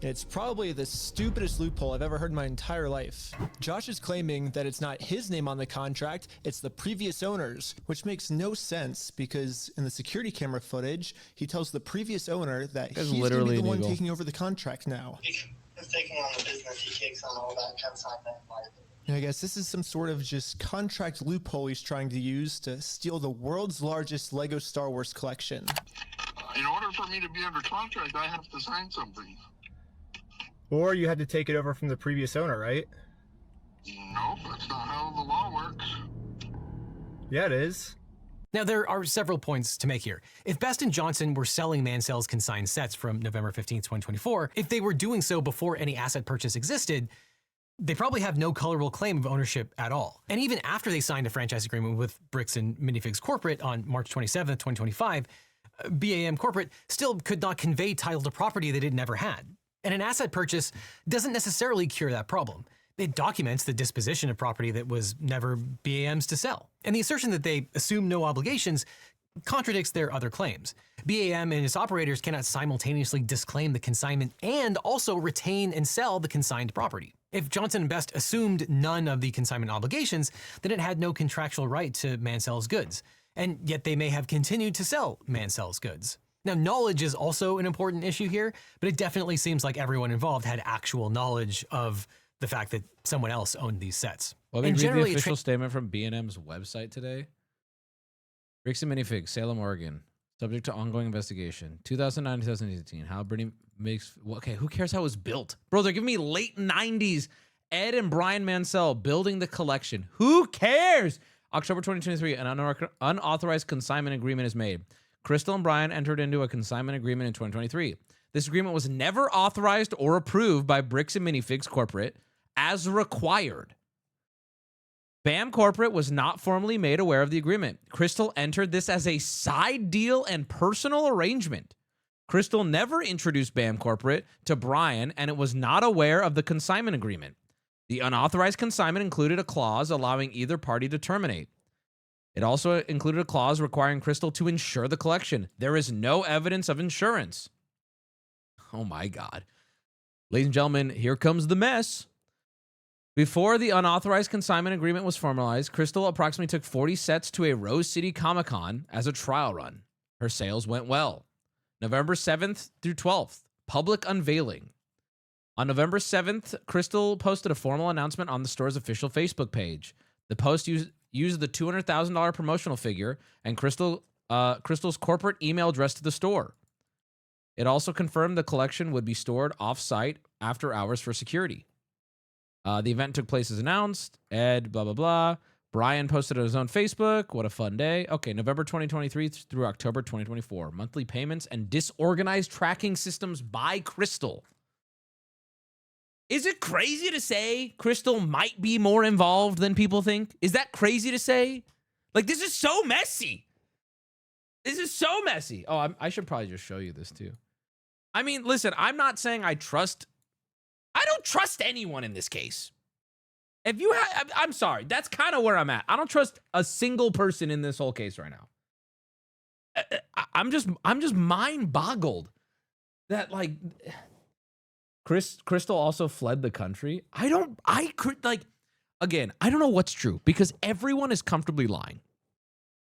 It's probably the stupidest loophole I've ever heard in my entire life. Josh is claiming that it's not his name on the contract, it's the previous owner's, which makes no sense because in the security camera footage, he tells the previous owner that he's going to be the one taking over the contract now. He's taking on the business, he takes on all that consignment liability. I guess this is some sort of just contract loophole he's trying to use to steal the world's largest Lego Star Wars collection. In order for me to be under contract, I have to sign something. Or you had to take it over from the previous owner, right? Nope, that's not how the law works. Yeah, it is. Now, there are several points to make here. If Best and Johnson were selling Mansell's consigned sets from November 15th, 2024, if they were doing so before any asset purchase existed, they probably have no colorable claim of ownership at all. And even after they signed a franchise agreement with Bricks and Minifigs Corporate on March 27th, 2025, BAM Corporate still could not convey title to property that it never had. And an asset purchase doesn't necessarily cure that problem. It documents the disposition of property that was never BAM's to sell. And the assertion that they assume no obligations contradicts their other claims. BAM and its operators cannot simultaneously disclaim the consignment and also retain and sell the consigned property. If Johnson and Best assumed none of the consignment obligations, then it had no contractual right to Mansell's goods. And yet they may have continued to sell Mansell's goods. Now, knowledge is also an important issue here, but it definitely seems like everyone involved had actual knowledge of the fact that someone else owned these sets. Well, we read the official statement from B&M's website today. Bricks and Minifigs, Salem, Oregon. Subject to ongoing investigation. 2009-2018. How Brittany makes... Okay, who cares how it was built? Bro, they're giving me late 90s. Ed and Brian Mansell building the collection. Who cares? October 2023, an unauthorized consignment agreement is made. Crystal and Brian entered into a consignment agreement in 2023. This agreement was never authorized or approved by Bricks and Minifigs Corporate as required. BAM Corporate was not formally made aware of the agreement. Crystal entered this as a side deal and personal arrangement. Crystal never introduced BAM Corporate to Brian, and it was not aware of the consignment agreement. The unauthorized consignment included a clause allowing either party to terminate. It also included a clause requiring Crystal to insure the collection. There is no evidence of insurance. Oh my God. Ladies and gentlemen, here comes the mess. Before the unauthorized consignment agreement was formalized, Crystal approximately took 40 sets to a Rose City Comic-Con as a trial run. Her sales went well. November 7th through 12th, public unveiling. On November 7th, Crystal posted a formal announcement on the store's official Facebook page. The post used the $200,000 promotional figure and Crystal's corporate email address to the store. It also confirmed the collection would be stored off-site after hours for security. The event took place as announced. Ed, blah, blah, blah. Brian posted on his own Facebook. What a fun day. Okay, November 2023 through October 2024. Monthly payments and disorganized tracking systems by Crystal. Is it crazy to say Crystal might be more involved than people think? Is that crazy to say? Like, this is so messy. This is so messy. Oh, I should probably just show you this too. I mean, listen, I'm not saying I don't trust anyone in this case. If you have, I'm sorry, that's kind of where I'm at. I don't trust a single person in this whole case right now. I'm just mind boggled that like Crystal also fled the country. I don't know what's true because everyone is comfortably lying,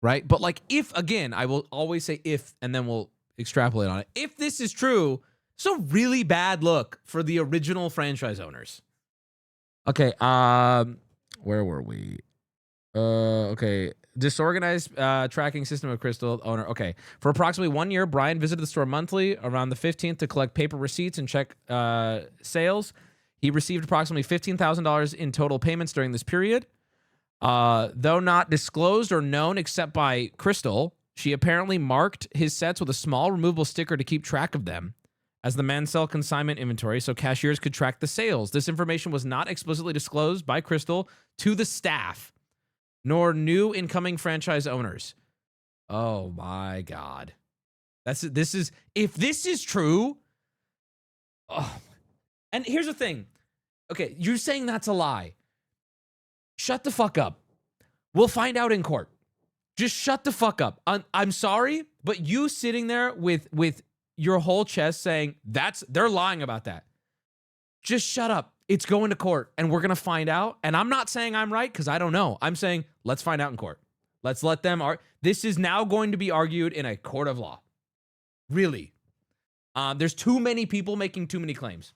right? But like, if, again, I will always say if, and then we'll extrapolate on it. If this is true, it's a really bad look for the original franchise owners. Okay, where were we? Okay, disorganized tracking system of Crystal owner. Okay, for approximately 1 year, Brian visited the store monthly around the 15th to collect paper receipts and check sales. He received approximately $15,000 in total payments during this period. Though not disclosed or known except by Crystal, she apparently marked his sets with a small removable sticker to keep track of them as the men sell consignment inventory so cashiers could track the sales. This information was not explicitly disclosed by Crystal to the staff, nor new incoming franchise owners. Oh my God. If this is true, oh. And here's the thing. Okay, you're saying that's a lie. Shut the fuck up. We'll find out in court. Just shut the fuck up. I'm sorry, but you sitting there with your whole chest saying they're lying about that. Just shut up. It's going to court and we're going to find out. And I'm not saying I'm right because I don't know. I'm saying let's find out in court. Let's let them this is now going to be argued in a court of law. Really. There's too many people making too many claims.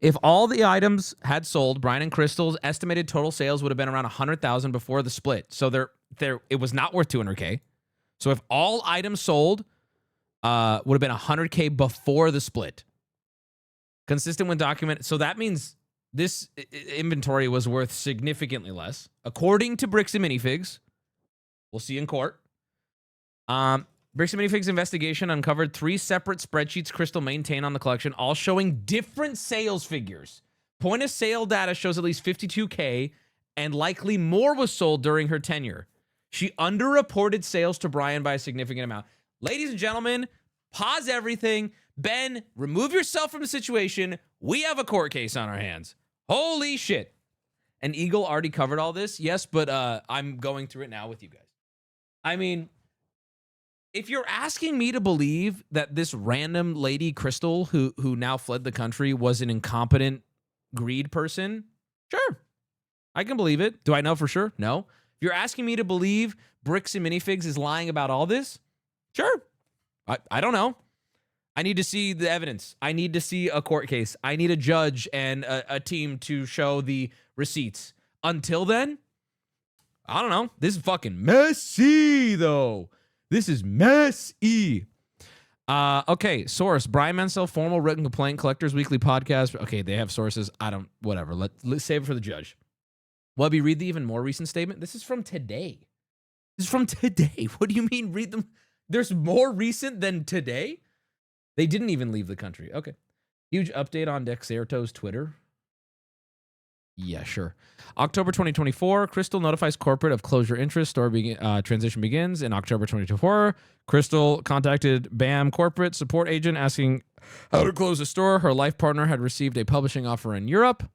If all the items had sold, Brian and Crystal's estimated total sales would have been around $100,000 before the split. So it was not worth $200K. So if all items sold, would have been $100K before the split. Consistent with document. So that means this inventory was worth significantly less. According to Bricks and Minifigs, we'll see in court. Bricks and Minifigs investigation uncovered 3 separate spreadsheets Crystal maintained on the collection, all showing different sales figures. Point of sale data shows at least $52K, and likely more was sold during her tenure. She underreported sales to Brian by a significant amount. Ladies and gentlemen, pause everything. Ben, remove yourself from the situation. We have a court case on our hands. Holy shit. And Eagle already covered all this. Yes, but I'm going through it now with you guys. I mean, if you're asking me to believe that this random lady, Crystal, who now fled the country, was an incompetent greed person, sure. I can believe it. Do I know for sure? No. If you're asking me to believe Bricks and Minifigs is lying about all this, sure. I don't know. I need to see the evidence. I need to see a court case. I need a judge and a team to show the receipts. Until then, I don't know. This is fucking messy, though. This is messy. Okay, source. Brian Mansell, formal written complaint, Collectors Weekly podcast. Okay, they have sources. Whatever. Let's save it for the judge. Wubby, read the even more recent statement. This is from today. What do you mean read them? There's more recent than today? They didn't even leave the country. Okay. Huge update on Dexerto's Twitter. Yeah, sure. October 2024, Crystal notifies corporate of closure interest. Store transition begins in October 2024. Crystal contacted BAM corporate support agent asking how to close the store. Her life partner had received a publishing offer in Europe.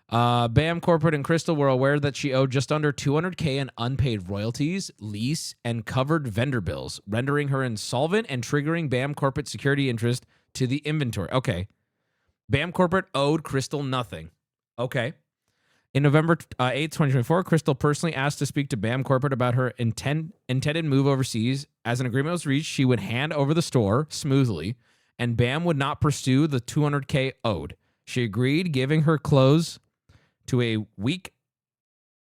BAM Corporate and Crystal were aware that she owed just under $200K in unpaid royalties, lease, and covered vendor bills, rendering her insolvent and triggering BAM Corporate security interest to the inventory. Okay. BAM Corporate owed Crystal nothing. Okay. In November 8th, 2024, Crystal personally asked to speak to BAM Corporate about her intended move overseas. As an agreement was reached, she would hand over the store smoothly, and BAM would not pursue the $200K owed. She agreed, giving her close to a week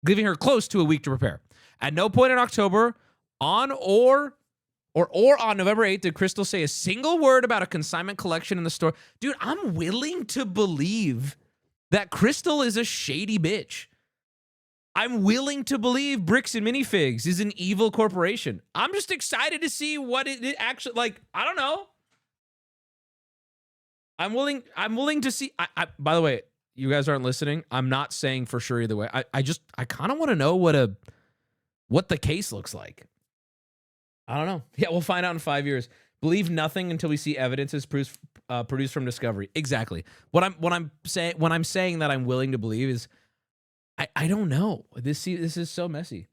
to prepare. At no point in October, on or on November 8th, did Crystal say a single word about a consignment collection in the store. Dude, I'm willing to believe that Crystal is a shady bitch. I'm willing to believe Bricks and Minifigs is an evil corporation. I'm just excited to see what it actually, like, I don't know. I'm willing to see. By the way, you guys aren't listening. I'm not saying for sure either way. I kind of want to know what the case looks like. I don't know. Yeah, we'll find out in 5 years. Believe nothing until we see evidence is produced from discovery. Exactly. What I'm saying that I'm willing to believe is I don't know. This is so messy.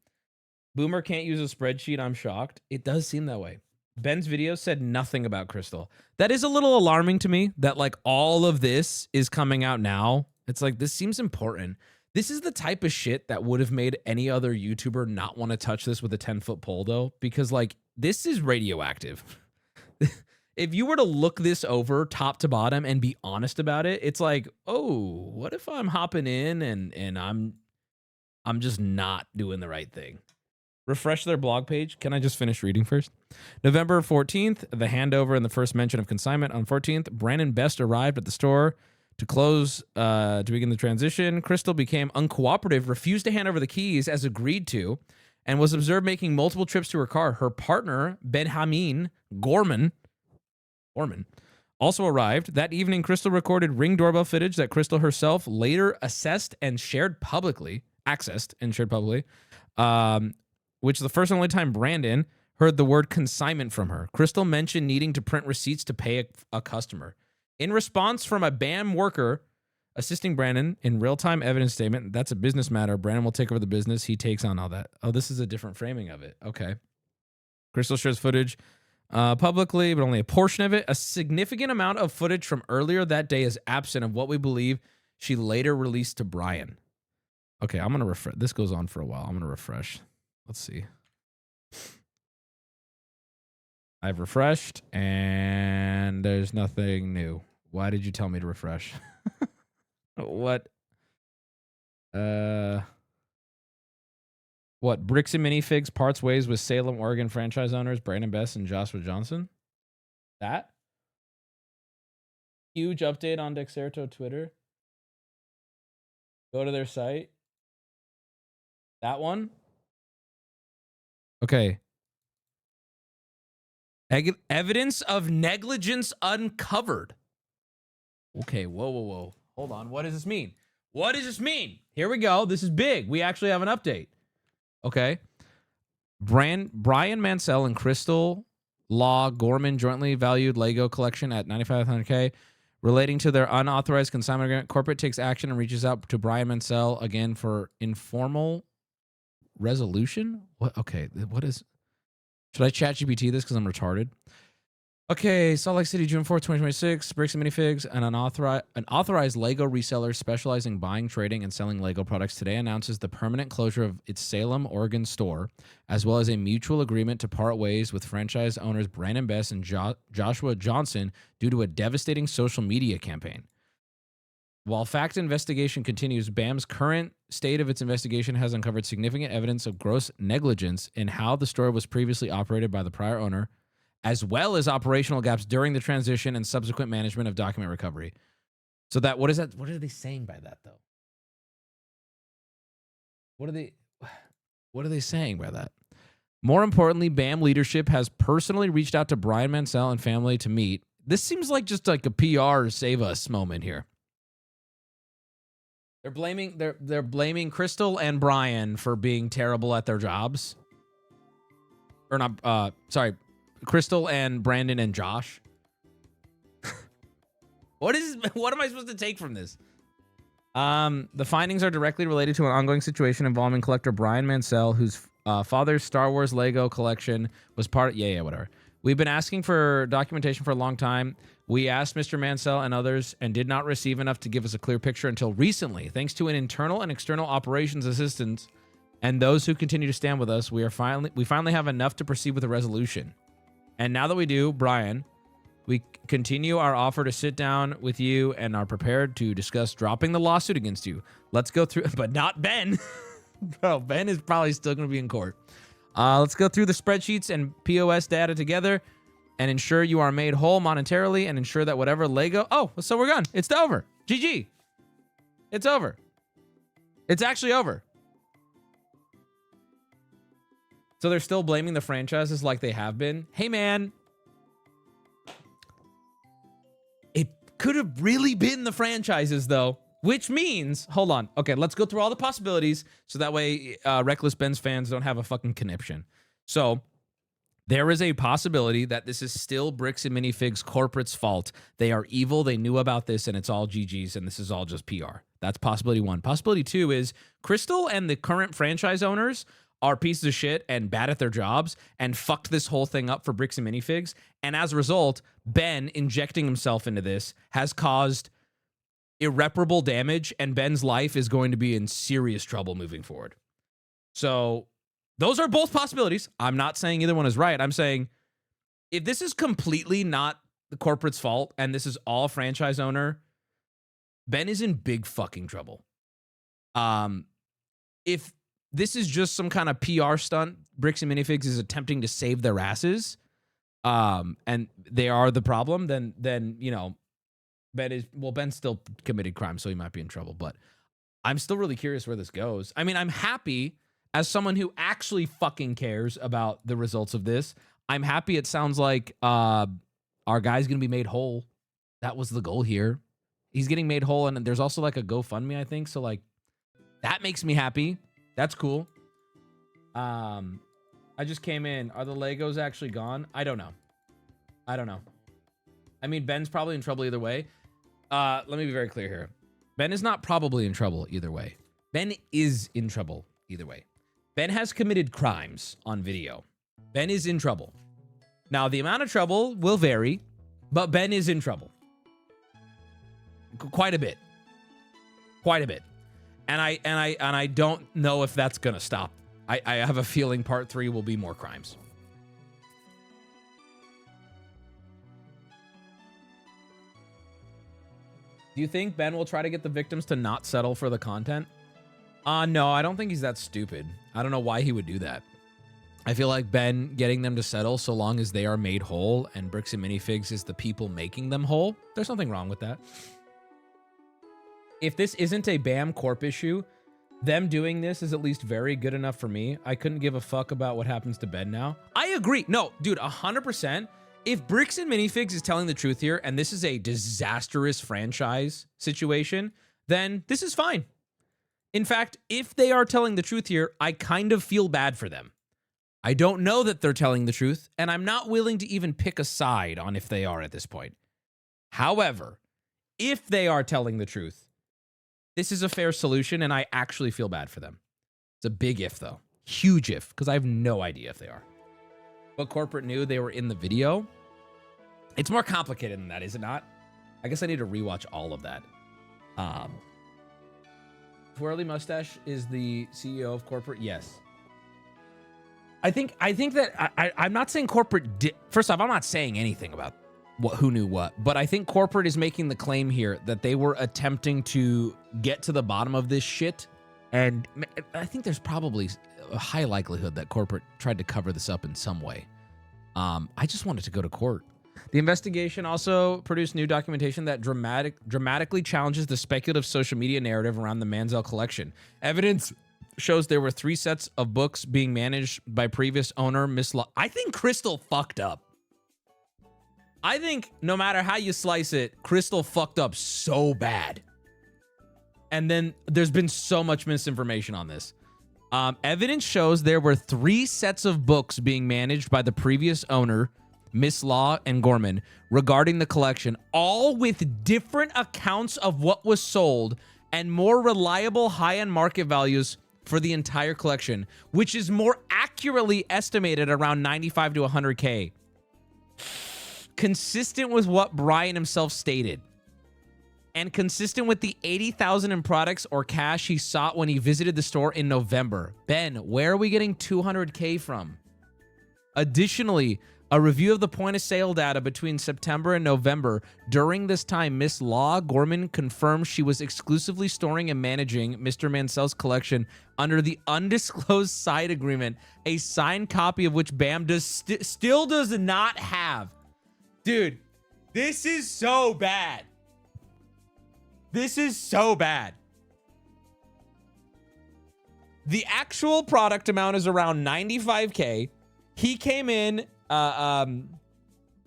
Boomer can't use a spreadsheet. I'm shocked. It does seem that way. Ben's video said nothing about Crystal. That is a little alarming to me that like all of this is coming out now. It's like, this seems important. This is the type of shit that would have made any other YouTuber not want to touch this with a 10-foot pole though, because like this is radioactive. If you were to look this over top to bottom and be honest about it, it's like, oh, what if I'm hopping in and I'm just not doing the right thing? Refresh their blog page. Can I just finish reading first? November 14th, the handover and the first mention of consignment. On 14th, Brandon Best arrived at the store to begin the transition. Crystal became uncooperative, refused to hand over the keys as agreed to, and was observed making multiple trips to her car. Her partner, Benjamin Gorman, also arrived. That evening, Crystal recorded Ring doorbell footage that Crystal herself later accessed and shared publicly, which is the first and only time Brandon heard the word consignment from her. Crystal mentioned needing to print receipts to pay a customer. In response from a BAM worker assisting Brandon in real-time evidence statement, that's a business matter. Brandon will take over the business. He takes on all that. Oh, this is a different framing of it. Okay. Crystal shares footage publicly, but only a portion of it. A significant amount of footage from earlier that day is absent of what we believe she later released to Brian. Okay, I'm going to refresh. This goes on for a while. I'm going to refresh. Let's see. I've refreshed, and there's nothing new. Why did you tell me to refresh? What? What? Bricks and Minifigs parts ways with Salem, Oregon franchise owners Brandon Best and Joshua Johnson. That? Huge update on Dexerto Twitter. Go to their site. That one? Okay. Evidence of negligence uncovered. Okay, whoa. Hold on. What does this mean? What does this mean? Here we go. This is big. We actually have an update. Okay. Brian Mansell and Crystal Law Gorman jointly valued Lego collection at $9,500K. Relating to their unauthorized consignment agreement, corporate takes action and reaches out to Brian Mansell again for informal resolution. What? Okay. What is... Should I chat GPT this because I'm retarded? Okay, Salt Lake City, June 4th, 2026. Bricks and Minifigs, an authorized Lego reseller specializing in buying, trading, and selling Lego products today announces the permanent closure of its Salem, Oregon store, as well as a mutual agreement to part ways with franchise owners Brandon Best and Joshua Johnson due to a devastating social media campaign. While fact investigation continues, BAM's current state of its investigation has uncovered significant evidence of gross negligence in how the store was previously operated by the prior owner, as well as operational gaps during the transition and subsequent management of document recovery. So that, what is that? What are they saying by that, though? What are they saying by that? More importantly, BAM leadership has personally reached out to Brian Mansell and family to meet. This seems like just like a PR save us moment here. They're blaming Crystal and Brian for being terrible at their jobs. Or not, sorry, Crystal and Brandon and Josh. What am I supposed to take from this? The findings are directly related to an ongoing situation involving collector Brian Mansell, whose father's Star Wars Lego collection was part of... Yeah, whatever. We've been asking for documentation for a long time. We asked Mr. Mansell and others and did not receive enough to give us a clear picture until recently. Thanks to an internal and external operations assistant and those who continue to stand with us, we finally have enough to proceed with a resolution. And now that we do, Brian, we continue our offer to sit down with you and are prepared to discuss dropping the lawsuit against you. Let's go through, but not Ben. Bro, Ben is probably still going to be in court. Let's go through the spreadsheets and POS data together and ensure you are made whole monetarily and ensure that whatever Lego... Oh, so we're done. It's over. GG. It's over. It's actually over. So they're still blaming the franchises like they have been. Hey, man. It could have really been the franchises, though. Which means, hold on. Okay, let's go through all the possibilities so that way Reckless Ben's fans don't have a fucking conniption. So there is a possibility that this is still Bricks and Minifigs corporate's fault. They are evil. They knew about this and it's all GG's and this is all just PR. That's possibility one. Possibility two is Crystal and the current franchise owners are pieces of shit and bad at their jobs and fucked this whole thing up for Bricks and Minifigs. And as a result, Ben injecting himself into this has caused irreparable damage, and Ben's life is going to be in serious trouble moving forward. So those are both possibilities. I'm not saying either one is right. I'm saying if this is completely not the corporate's fault and this is all franchise owner, Ben is in big fucking trouble. If this is just some kind of PR stunt, Bricks and Minifigs is attempting to save their asses, and they are the problem, then you know, Ben's still committed crime, so he might be in trouble. But I'm still really curious where this goes. I mean, I'm happy as someone who actually fucking cares about the results of this. I'm happy it sounds like our guy's going to be made whole. That was the goal here. He's getting made whole, and there's also like a GoFundMe, I think. So like that makes me happy. That's cool. I just came in. Are the Legos actually gone? I don't know. I mean, Ben's probably in trouble either way. Let me be very clear here. Ben is not probably in trouble either way. Ben is in trouble either way. Ben has committed crimes on video. Ben is in trouble. Now, the amount of trouble will vary, but Ben is in trouble. Quite a bit. And I don't know if that's gonna stop. I have a feeling part 3 will be more crimes. Do you think Ben will try to get the victims to not settle for the content? No, I don't think he's that stupid. I don't know why he would do that. I feel like Ben getting them to settle so long as they are made whole and Bricks and Minifigs is the people making them whole. There's nothing wrong with that. If this isn't a BAM Corp issue, them doing this is at least very good enough for me. I couldn't give a fuck about what happens to Ben now. I agree. No, dude, 100%. If Bricks and Minifigs is telling the truth here, and this is a disastrous franchise situation, then this is fine. In fact, if they are telling the truth here, I kind of feel bad for them. I don't know that they're telling the truth, and I'm not willing to even pick a side on if they are at this point. However, if they are telling the truth, this is a fair solution, and I actually feel bad for them. It's a big if, though. Huge if, because I have no idea if they are. But corporate knew they were in the video. It's more complicated than that, is it not? I guess I need to rewatch all of that. Twirly Mustache is the CEO of corporate. Yes. I think that I'm not saying corporate. First off, I'm not saying anything about who knew what, but I think corporate is making the claim here that they were attempting to get to the bottom of this shit. And I think there's probably a high likelihood that corporate tried to cover this up in some way. I just wanted to go to court. The investigation also produced new documentation that dramatically challenges the speculative social media narrative around the Mansell collection. Evidence shows there were 3 sets of books being managed by previous owner Miss Law. I think Crystal fucked up. I think no matter how you slice it, Crystal fucked up so bad. And then there's been so much misinformation on this. Evidence shows there were 3 sets of books being managed by the previous owner, Miss Law and Gorman, regarding the collection, all with different accounts of what was sold and more reliable high-end market values for the entire collection, which is more accurately estimated around 95 to 100K. Consistent with what Brian himself stated. And consistent with the 80,000 in products or cash he sought when he visited the store in November. Ben, where are we getting 200K from? Additionally, a review of the point of sale data between September and November. During this time, Miss Law Gorman confirmed she was exclusively storing and managing Mr. Mansell's collection under the undisclosed side agreement, a signed copy of which Bam still does not have. Dude, this is so bad. This is so bad. The actual product amount is around 95K. He came in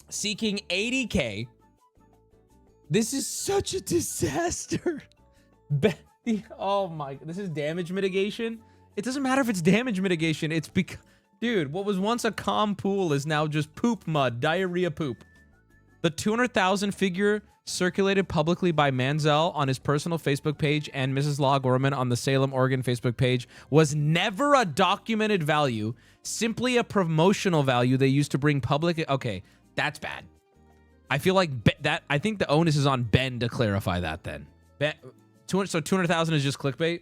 seeking 80K. This is such a disaster. Oh my, this is damage mitigation. It doesn't matter if it's damage mitigation. It's because, dude, what was once a calm pool is now just poop mud, diarrhea poop. The 200,000 figure circulated publicly by Mansell on his personal Facebook page and Mrs. Law Gorman on the Salem, Oregon Facebook page was never a documented value, simply a promotional value they used to bring public. Okay, that's bad. I feel like I think the onus is on Ben to clarify that then. Ben, so 200,000 is just clickbait?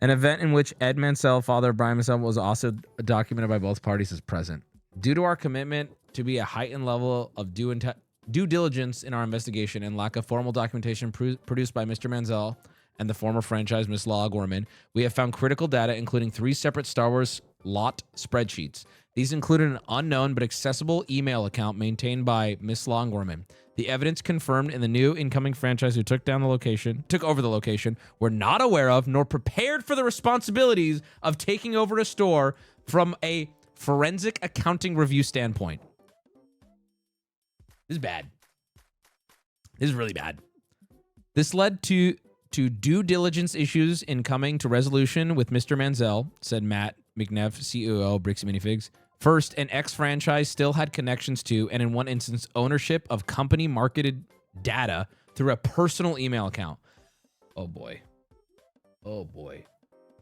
An event in which Ed Mansell, father of Brian Mansell, was also documented by both parties is present. Due to our commitment to be a heightened level of due diligence in our investigation and lack of formal documentation produced by Mr. Mansell and the former franchise Miss Law Gorman, we have found critical data, including 3 separate Star Wars lot spreadsheets. These included an unknown but accessible email account maintained by Miss Law Gorman. The evidence confirmed in the new incoming franchise who took over the location, were not aware of nor prepared for the responsibilities of taking over a store from a forensic accounting review standpoint. This is bad. This is really bad. This led to due diligence issues in coming to resolution with Mr. Mansell, said Matt McNeff, CEO of Brixie Minifigs. First, an ex-franchise still had connections to, and in one instance, ownership of company-marketed data through a personal email account. Oh, boy. Oh, boy.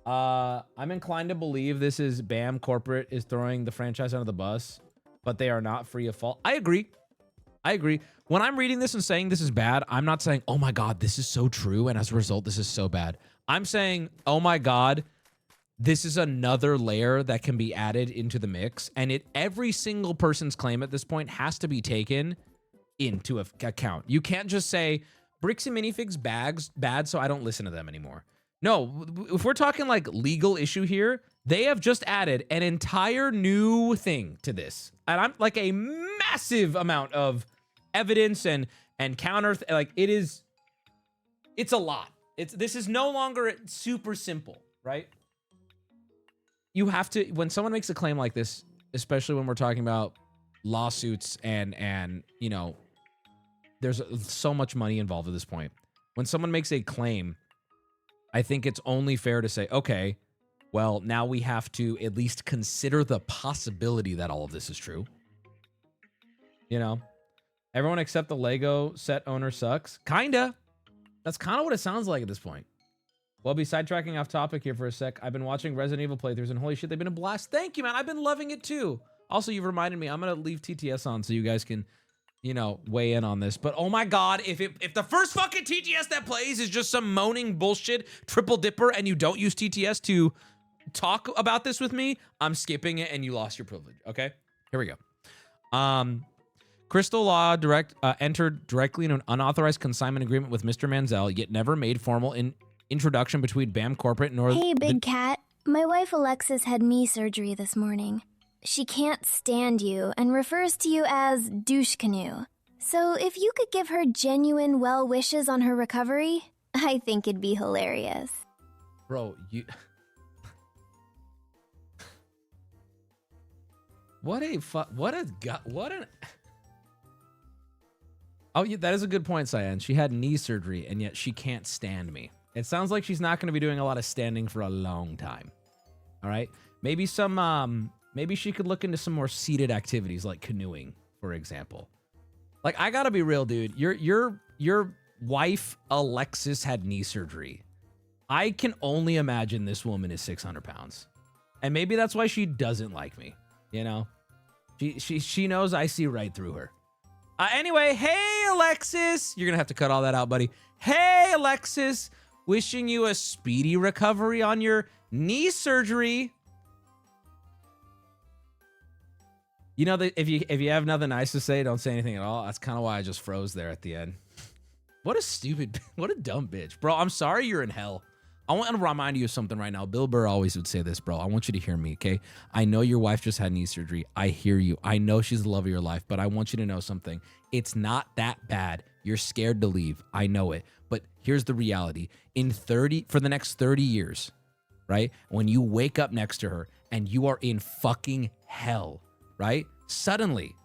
I'm inclined to believe this is BAM Corporate is throwing the franchise under the bus, but they are not free of fault. I agree. When I'm reading this and saying this is bad, I'm not saying, oh my God, this is so true, and as a result, this is so bad. I'm saying, oh my God, this is another layer that can be added into the mix, and every single person's claim at this point has to be taken into account. You can't just say, Bricks and Minifigs bad, so I don't listen to them anymore. No, if we're talking like legal issue here, they have just added an entire new thing to this. And I'm like a massive amount of evidence and counter, it's a lot. This is no longer super simple, right? You have to, when someone makes a claim like this, especially when we're talking about lawsuits and you know, there's so much money involved at this point. When someone makes a claim, I think it's only fair to say, okay, well, now we have to at least consider the possibility that all of this is true. You know, everyone except the Lego set owner sucks. Kinda. That's kind of what it sounds like at this point. Well, be sidetracking off topic here for a sec. I've been watching Resident Evil playthroughs and holy shit, they've been a blast. Thank you, man. I've been loving it too. Also, you've reminded me, I'm going to leave TTS on so you guys can, you know, weigh in on this. But oh my God, if the first fucking TTS that plays is just some moaning bullshit triple dipper and you don't use TTS to talk about this with me, I'm skipping it and you lost your privilege. Okay, here we go. Crystal Law entered directly in an unauthorized consignment agreement with Mr. Mansell, yet never made formal introduction between BAM Corporate nor... Hey, Big Cat. My wife Alexis had knee surgery this morning. She can't stand you and refers to you as douche canoe. So if you could give her genuine well wishes on her recovery, I think it'd be hilarious. Bro, you... What an... Oh, yeah, that is a good point, Cyan. She had knee surgery, and yet she can't stand me. It sounds like she's not going to be doing a lot of standing for a long time. All right? Maybe maybe she could look into some more seated activities, like canoeing, for example. Like, I gotta be real, dude. You're your wife, Alexis, had knee surgery. I can only imagine this woman is 600 pounds. And maybe that's why she doesn't like me. You know, she knows I see right through her. Anyway, hey, Alexis. You're going to have to cut all that out, buddy. Hey, Alexis. Wishing you a speedy recovery on your knee surgery. You know that if you have nothing nice to say, don't say anything at all. That's kind of why I just froze there at the end. What a dumb bitch. Bro, I'm sorry you're in hell. I want to remind you of something right now. Bill Burr always would say this, bro. I want you to hear me, okay? I know your wife just had knee surgery. I hear you. I know she's the love of your life, but I want you to know something. It's not that bad. You're scared to leave. I know it. But here's the reality. For the next 30 years, right? When you wake up next to her and you are in fucking hell, right? Suddenly,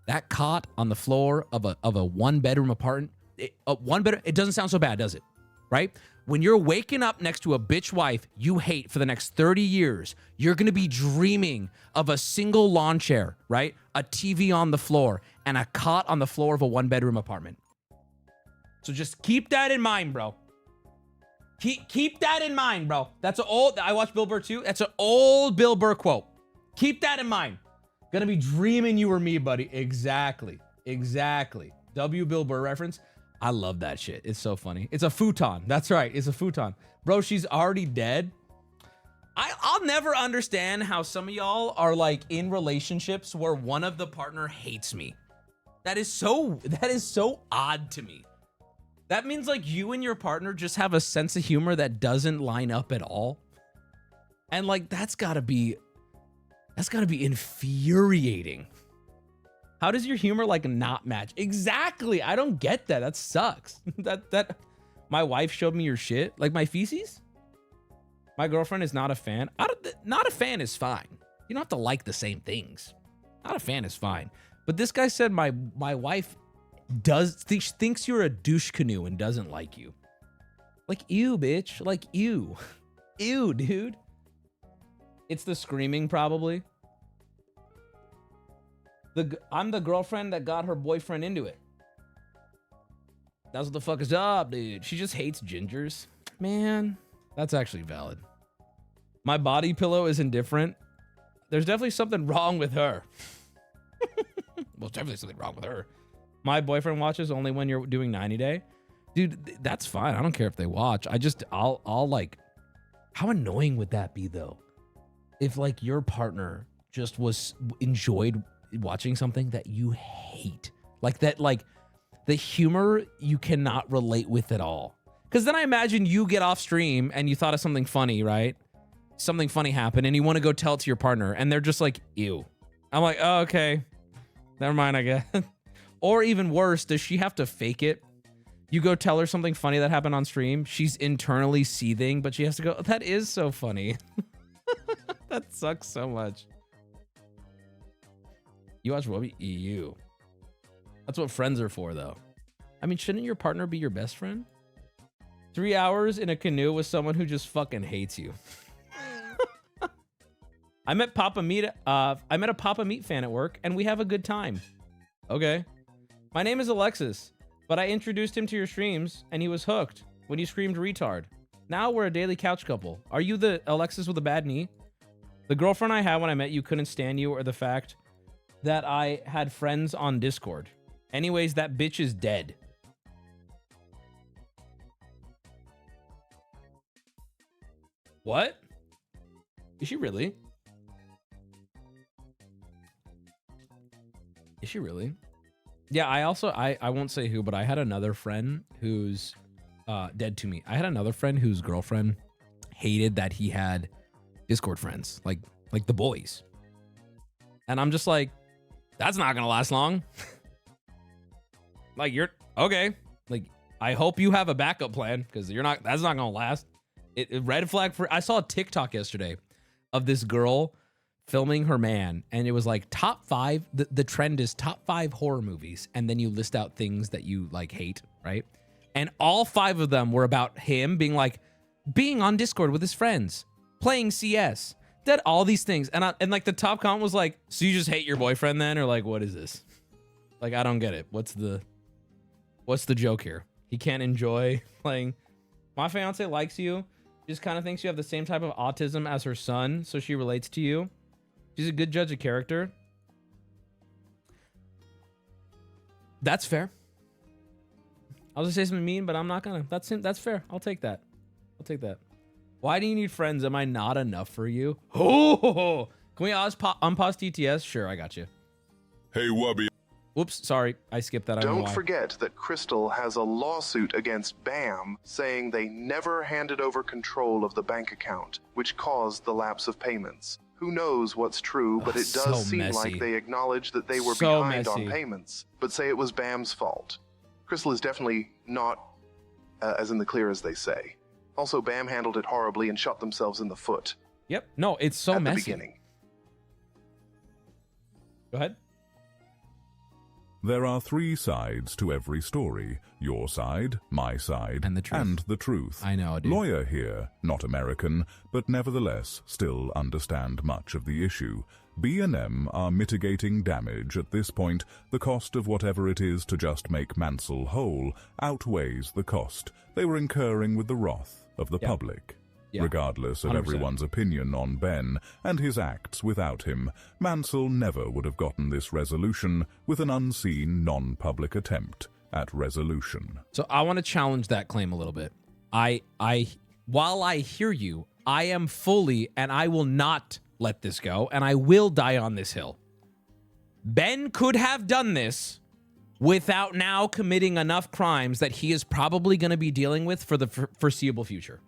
that cot on the floor of a one-bedroom apartment, it doesn't sound so bad, does it? Right? When you're waking up next to a bitch wife you hate for the next 30 years, you're going to be dreaming of a single lawn chair, right? A TV on the floor and a cot on the floor of a one-bedroom apartment. So just keep that in mind, bro. Keep that in mind, bro. That's an old, I watched Bill Burr too. That's an old Bill Burr quote. Keep that in mind. Gonna be dreaming you were me, buddy. Exactly. W. Bill Burr reference. I love that shit. It's so funny. It's a futon. That's right. It's a futon. Bro, she's already dead. I'll never understand how some of y'all are like in relationships where one of the partner hates me. That is so odd to me. That means like you and your partner just have a sense of humor that doesn't line up at all. And like that's gotta be infuriating. How does your humor like not match? Exactly. I don't get that. That sucks. that my wife showed me your shit. Like my feces? My girlfriend is not a fan. Not a fan is fine. You don't have to like the same things. Not a fan is fine. But this guy said my wife thinks you're a douche canoe and doesn't like you. Like ew, bitch. Like ew. Ew, dude. It's the screaming probably. I'm the girlfriend that got her boyfriend into it. That's what the fuck is up, dude. She just hates gingers. Man, that's actually valid. My body pillow is indifferent. There's definitely something wrong with her. Well, definitely something wrong with her. My boyfriend watches only when you're doing 90 day. Dude, that's fine. I don't care if they watch. I'll like, how annoying would that be though? If like your partner just enjoyed watching something that you hate, like that, like the humor you cannot relate with at all. Because then I imagine you get off stream and you thought of something funny, right? Something funny happened and you want to go tell it to your partner and they're just like, ew. I'm like, oh, okay. Never mind, I guess. Or even worse, does she have to fake it? You go tell her something funny that happened on stream. She's internally seething, but she has to go, that is so funny. That sucks so much. You watch Wubby? EU. That's what friends are for, though. I mean, shouldn't your partner be your best friend? 3 hours in a canoe with someone who just fucking hates you. I met a Papa Meat fan at work, and we have a good time. Okay. My name is Alexis, but I introduced him to your streams, and he was hooked when you screamed retard. Now we're a daily couch couple. Are you the Alexis with a bad knee? The girlfriend I had when I met you couldn't stand you, or the fact that I had friends on Discord. Anyways, that bitch is dead. What? Is she really? Is she really? Yeah, I won't say who, but I had another friend who's dead to me. I had another friend whose girlfriend hated that he had Discord friends, like the boys. And I'm just like, that's not gonna last long. Like, you're okay. Like, I hope you have a backup plan, because that's not gonna last. Red flag for, I saw a TikTok yesterday of this girl filming her man, and it was like top 5. The trend is top 5 horror movies, and then you list out things that you like hate, right? And all 5 of them were about him being on Discord with his friends, playing CS, did all these things. And like the top comment was like, so you just hate your boyfriend then? Or like, what is this? Like, I don't get it. What's the What's the joke here? He can't enjoy playing. My fiance likes you. She just kind of thinks you have the same type of autism as her son, so she relates to you. She's a good judge of character. That's fair. I was gonna say something mean, but I'm not gonna. That's fair. I'll take that. I'll take that. Why do you need friends? Am I not enough for you? Oh, can we unpause TTS? Sure, I got you. Hey, Wubby. Whoops, sorry. I skipped that. I don't know Don't why. forget that Crystal has a lawsuit against BAM saying they never handed over control of the bank account, which caused the lapse of payments. Who knows what's true, but it does so seem messy. like they acknowledge that they were So behind messy. on payments, but say it was BAM's fault. Crystal is definitely not as in the clear as they say. Also, BAM handled it horribly and shot themselves in the foot. Yep. No, it's so at messy. the beginning. Go ahead. There are 3 sides to every story. Your side, my side, and the truth. I know, dude. Lawyer here, not American, but nevertheless still understand much of the issue. B&M are mitigating damage at this point. The cost of whatever it is to just make Mansell whole outweighs the cost they were incurring with the wrath of the public. Yeah. Regardless of 100%. everyone's opinion on Ben and his acts without him, Mansell never would have gotten this resolution with an unseen, non-public attempt at resolution. So I want to challenge that claim a little bit. While I hear you, I am fully, and I will not let this go, and I will die on this hill. Ben could have done this without now committing enough crimes that he is probably going to be dealing with for the foreseeable future.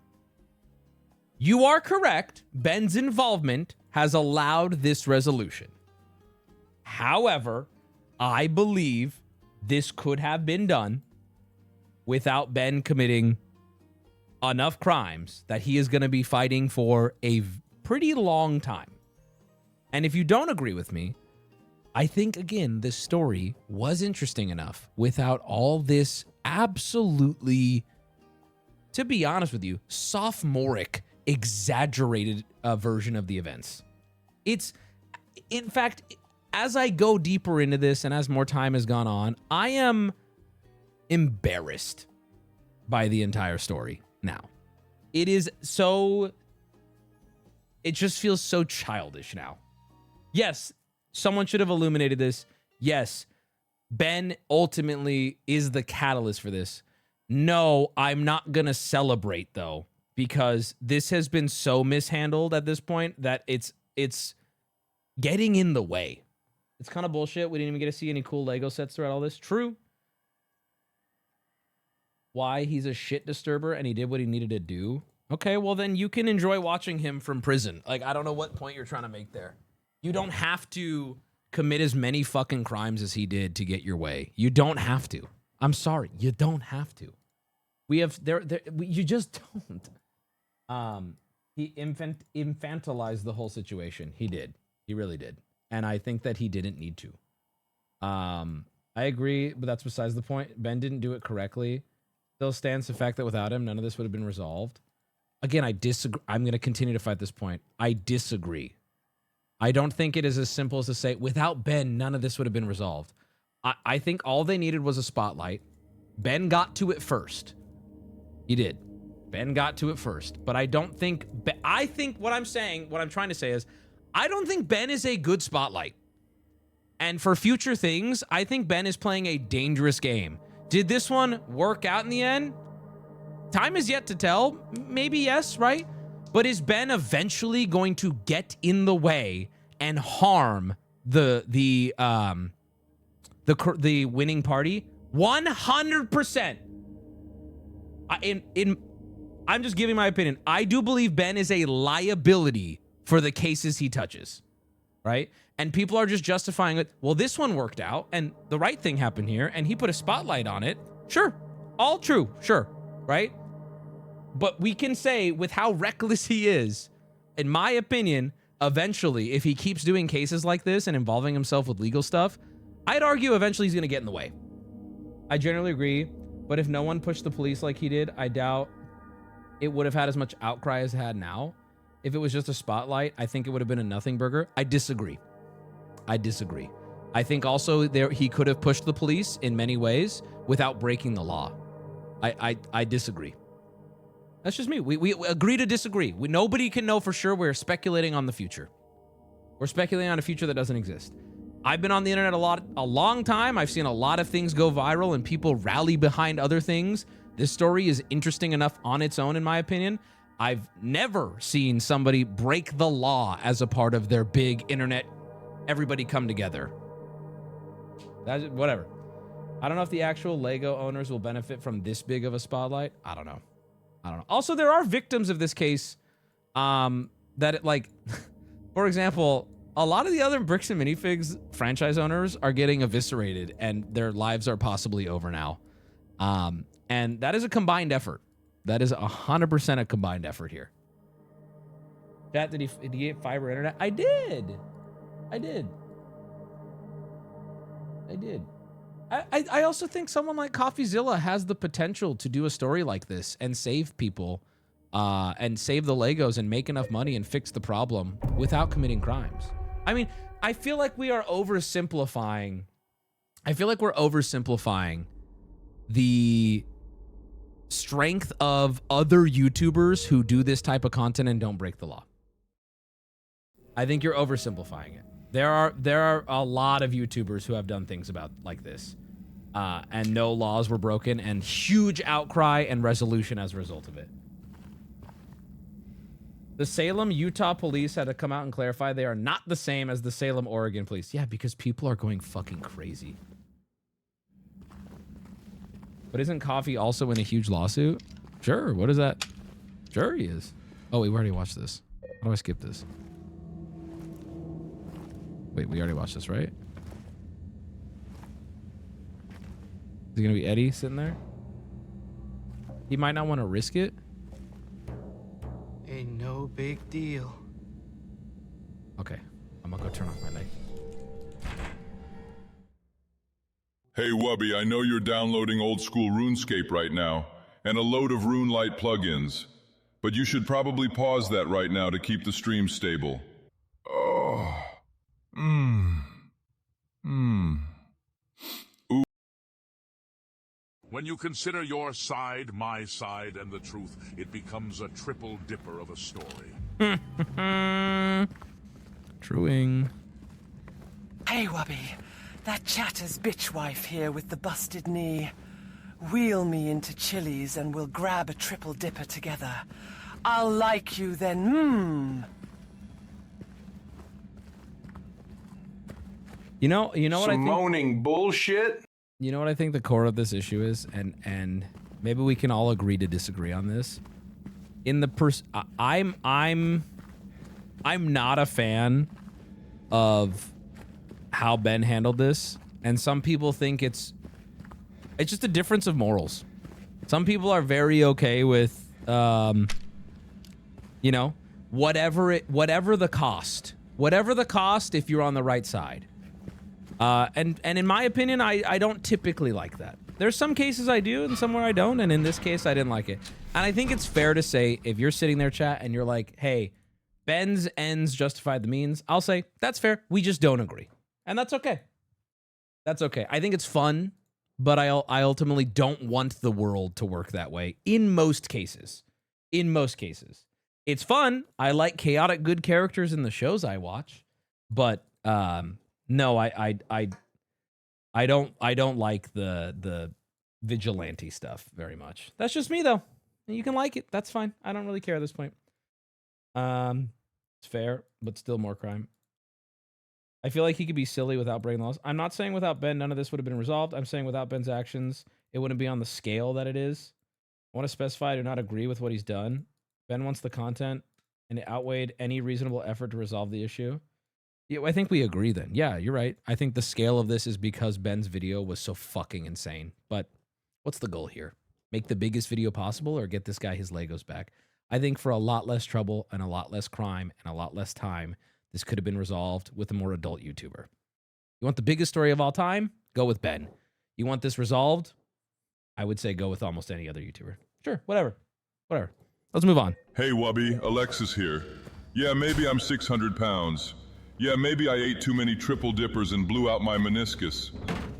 You are correct. Ben's involvement has allowed this resolution. However, I believe this could have been done without Ben committing enough crimes that he is going to be fighting for a pretty long time. And if you don't agree with me, I think, again, this story was interesting enough without all this absolutely, to be honest with you, sophomoric, exaggerated version of the events. It's, in fact, as I go deeper into this and as more time has gone on, I am embarrassed by the entire story now. It just feels so childish now. Yes, someone should have illuminated this. Yes, Ben ultimately is the catalyst for this. No, I'm not going to celebrate, though, because this has been so mishandled at this point that it's getting in the way. It's kind of bullshit. We didn't even get to see any cool Lego sets throughout all this. True. Why? He's a shit disturber and he did what he needed to do. Okay, well then you can enjoy watching him from prison. Like, I don't know what point you're trying to make there. You don't have to commit as many fucking crimes as he did to get your way. You don't have to. I'm sorry. You don't have to. You just don't. He infantilized the whole situation. He did. He really did. And I think that he didn't need to. I agree, but that's besides the point. Ben didn't do it correctly. Still stands the fact that without him, none of this would have been resolved. Again, I disagree. I'm going to continue to fight this point. I disagree. I don't think it is as simple as to say, without Ben, none of this would have been resolved. I think all they needed was a spotlight. Ben got to it first. He did. Ben got to it first. But I don't think... I think what I'm trying to say is, I don't think Ben is a good spotlight. And for future things, I think Ben is playing a dangerous game. Did this one work out in the end? Time is yet to tell. Maybe yes, right? But is Ben eventually going to get in the way and harm the winning party? 100%. I'm just giving my opinion. I do believe Ben is a liability for the cases he touches, right? And people are just justifying it. Well, this one worked out and the right thing happened here and he put a spotlight on it. Sure. All true. Sure. Right? But we can say with how reckless he is, in my opinion, eventually, if he keeps doing cases like this and involving himself with legal stuff, I'd argue eventually he's going to get in the way. I generally agree. But if no one pushed the police like he did, I doubt it would have had as much outcry as it had now. If it was just a spotlight, I think it would have been a nothing burger. I disagree. I think also he could have pushed the police in many ways without breaking the law. I disagree. That's just me. We agree to disagree. Nobody can know for sure. We're speculating on the future. We're speculating on a future that doesn't exist. I've been on the internet a long time. I've seen a lot of things go viral and people rally behind other things. This story is interesting enough on its own, in my opinion. I've never seen somebody break the law as a part of their big internet, everybody come together. That's whatever. I don't know if the actual Lego owners will benefit from this big of a spotlight. I don't know. Also, there are victims of this case for example, a lot of the other Bricks and Minifigs franchise owners are getting eviscerated and their lives are possibly over now. And that is a combined effort. That is 100% a combined effort here. Chat, did he get fiber internet? I did. I also think someone like CoffeeZilla has the potential to do a story like this and save people and save the Legos and make enough money and fix the problem without committing crimes. I mean, I feel like we are oversimplifying. The strength of other YouTubers who do this type of content and don't break the law. I think you're oversimplifying it. There are a lot of YouTubers who have done things like this, and no laws were broken, and huge outcry and resolution as a result of it. The Salem, Utah police had to come out and clarify they are not the same as the Salem, Oregon police. Yeah, because people are going fucking crazy. But isn't Coffee also in a huge lawsuit? Sure, what is that? Sure he is. Oh, we already watched this. How do I skip this? Wait, we already watched this, right? Is it gonna be Eddie sitting there? He might not want to risk it. Ain't no big deal. Okay, I'm gonna go turn off my light. Hey Wubby, I know you're downloading old school RuneScape right now, and a load of RuneLite plugins, but you should probably pause that right now to keep the stream stable. Oh. Ooh. When you consider your side, my side, and the truth, it becomes a triple dipper of a story. Truing. Hey, Wubby. That chatter's bitch wife here with the busted knee. Wheel me into Chili's and we'll grab a triple dipper together. I'll like you then, You know what I think? Moaning bullshit. You know what I think the core of this issue is, and maybe we can all agree to disagree on this. I'm not a fan of how Ben handled this, and some people think it's just a difference of morals. Some people are very okay with whatever the cost if you're on the right side. And in my opinion, I don't typically like that. There's some cases I do and somewhere I don't, and in this case I didn't like it. And I think it's fair to say, if you're sitting there, chat, and you're like, hey, Ben's ends justified the means, I'll say, that's fair, we just don't agree. And that's okay. That's okay. I think it's fun, but I ultimately don't want the world to work that way in most cases. It's fun. I like chaotic good characters in the shows I watch, but no, I don't like the vigilante stuff very much. That's just me though. You can like it. That's fine. I don't really care at this point. It's fair, but still more crime. I feel like he could be silly without breaking the laws. I'm not saying without Ben, none of this would have been resolved. I'm saying without Ben's actions, it wouldn't be on the scale that it is. I want to specify I do not agree with what he's done. Ben wants the content, and it outweighed any reasonable effort to resolve the issue. Yeah, I think we agree then. Yeah, you're right. I think the scale of this is because Ben's video was so fucking insane. But what's the goal here? Make the biggest video possible or get this guy his Legos back? I think for a lot less trouble and a lot less crime and a lot less time, this could have been resolved with a more adult YouTuber. You want the biggest story of all time? Go with Ben. You want this resolved? I would say go with almost any other YouTuber. Sure, whatever. Let's move on. Hey Wubby, Alexis here. Yeah, maybe I'm 600 pounds. Yeah, maybe I ate too many triple dippers and blew out my meniscus.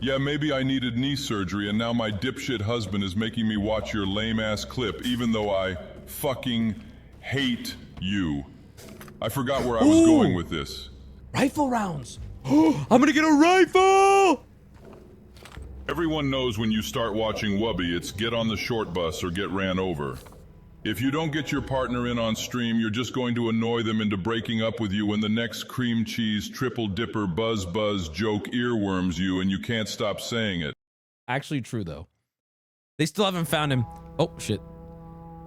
Yeah, maybe I needed knee surgery and now my dipshit husband is making me watch your lame-ass clip even though I fucking hate you. I forgot where I was going with this. Rifle rounds. I'm gonna get a rifle! Everyone knows when you start watching Wubby, it's get on the short bus or get ran over. If you don't get your partner in on stream, you're just going to annoy them into breaking up with you when the next cream cheese triple dipper buzz joke earworms you and you can't stop saying it. Actually true though. They still haven't found him. Oh shit.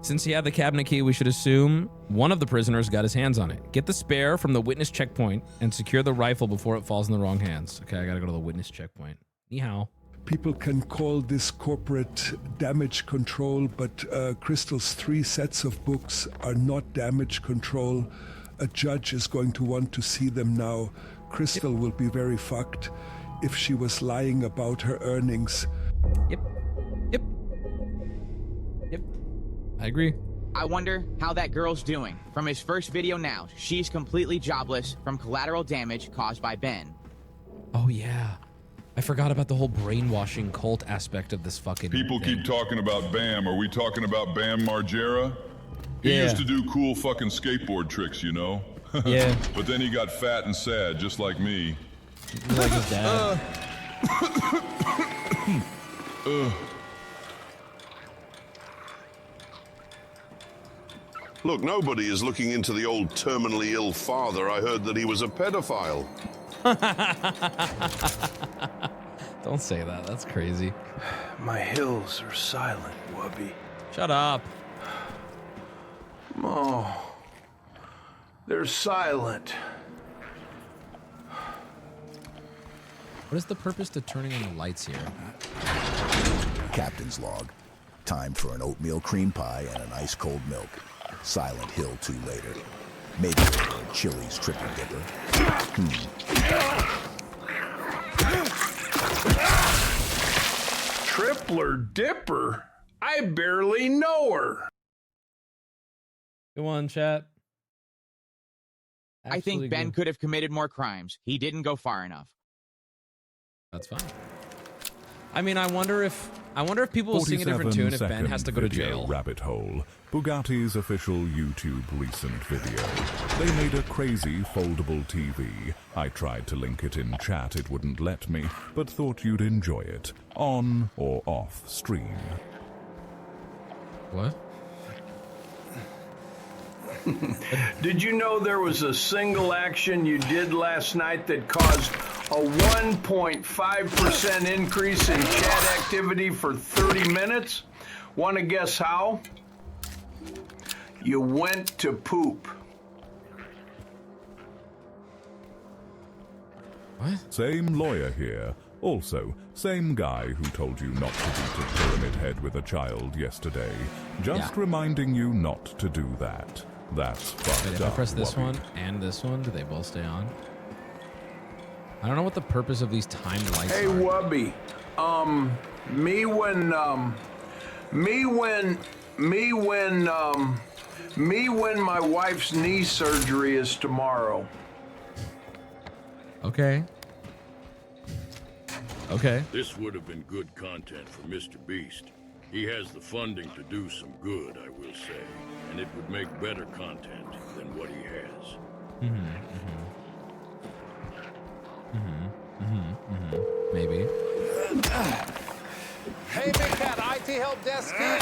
Since he had the cabinet key, we should assume one of the prisoners got his hands on it. Get the spare from the witness checkpoint and secure the rifle before it falls in the wrong hands. Okay, I gotta go to the witness checkpoint. Ni hao. People can call this corporate damage control, but Crystal's 3 sets of books are not damage control. A judge is going to want to see them now. Crystal will be very fucked if she was lying about her earnings. Yep. I agree. I wonder how that girl's doing. From his first video now, she's completely jobless from collateral damage caused by Ben. Oh yeah. I forgot about the whole brainwashing cult aspect of this fucking People thing. keep talking about Bam. Are we talking about Bam Margera? He used to do cool fucking skateboard tricks, you know? Yeah. But then he got fat and sad, just like me. Like his dad. Look, nobody is looking into the old terminally ill father. I heard that he was a pedophile. Don't say that. That's crazy. My hills are silent, Wubby. Shut up. Oh, they're silent. What is the purpose to turning on the lights here? Captain's log. Time for an oatmeal cream pie and an ice cold milk. Silent Hill 2 later. Maybe Chili's triple dipper. Tripler Dipper? I barely know her. Go on, chat. I think Ben could have committed more crimes. He didn't go far enough. That's fine. I mean, I wonder if people will sing a different tune if Ben has to go to jail. Rabbit hole. Bugatti's official YouTube recent video. They made a crazy foldable TV. I tried to link it in chat, it wouldn't let me, but thought you'd enjoy it. On or off stream. What? Did you know there was a single action you did last night that caused a 1.5% increase in chat activity for 30 minutes? Want to guess how? You went to poop. What? Same lawyer here. Also, same guy who told you not to beat a pyramid head with a child yesterday. Just reminding you not to do that. That's fucked Wait, if up, I press this Wubby. one and this one, do they both stay on? I don't know what the purpose of these timed lights Hey, are. Wubby. Me when my wife's knee surgery is tomorrow. Okay. Okay. This would have been good content for Mr. Beast. He has the funding to do some good, I will say, and it would make better content than what he has. Maybe. Hey, Big Cat, IT Help Desk here.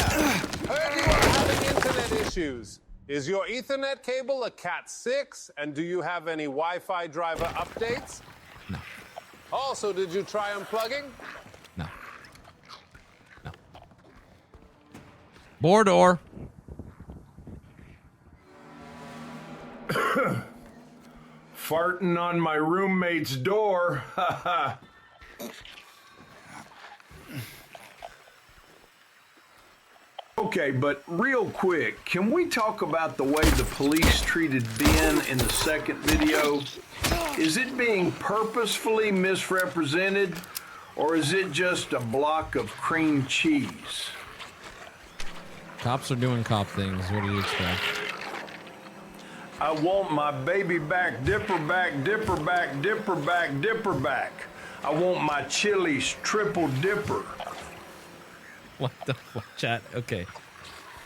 Heard you are having internet issues. Is your Ethernet cable a Cat 6? And do you have any Wi-Fi driver updates? No. Also, did you try unplugging? No. Bordor. Farting on my roommate's door. Haha. Okay, but real quick, can we talk about the way the police treated Ben in the second video? Is it being purposefully misrepresented, or is it just a block of cream cheese? Cops are doing cop things. What do you expect? I want my baby back, dipper back, dipper back, dipper back, dipper back. I want my Chili's triple dipper. What the fuck, chat? Okay.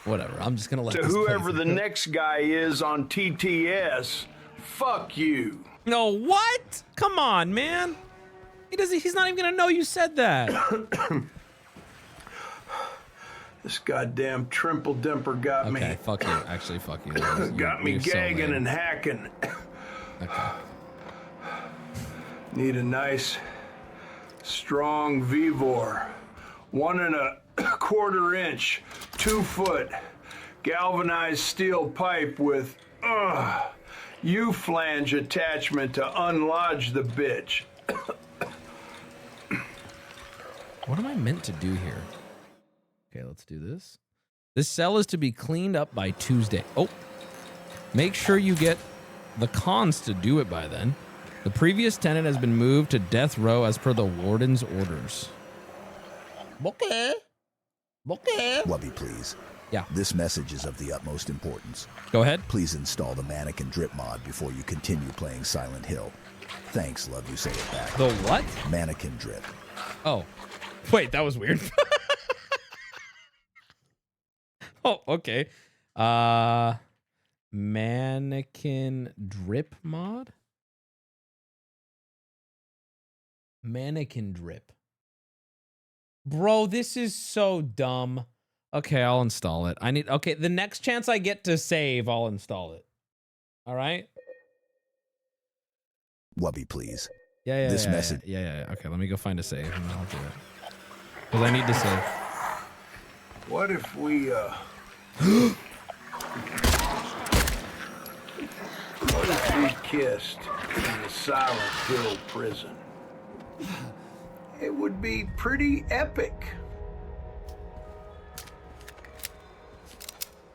Whatever. I'm just gonna let To this whoever play the through. next guy is on TTS, fuck you. No, what? Come on, man. He's not even gonna know you said that. This goddamn triple dimper got me. Okay, fuck you. Actually, fuck you. Got me You're so gagging lame. and hacking. Okay. Need a nice, strong Vivor. 1 1/4 inch, 2 foot, galvanized steel pipe with U-flange attachment to unlodge the bitch. What am I meant to do here? Okay, let's do this. This cell is to be cleaned up by Tuesday. Oh, make sure you get the cons to do it by then. The previous tenant has been moved to death row as per the warden's orders. Okay. Okay. Wubby, please. Yeah. This message is of the utmost importance. Go ahead. Please install the mannequin drip mod before you continue playing Silent Hill. Thanks, love you say it back. The what? Mannequin drip. Oh. Wait, that was weird. Oh, okay. Mannequin drip mod? Mannequin drip. Bro, this is so dumb. Okay, I'll install it. Okay, the next chance I get to save, I'll install it. All right? Wubby, please. Yeah. This message. Yeah. Okay, let me go find a save and I'll do it. Because I need to save. What if we, what if we kissed in the Silent Hill prison? It would be pretty epic.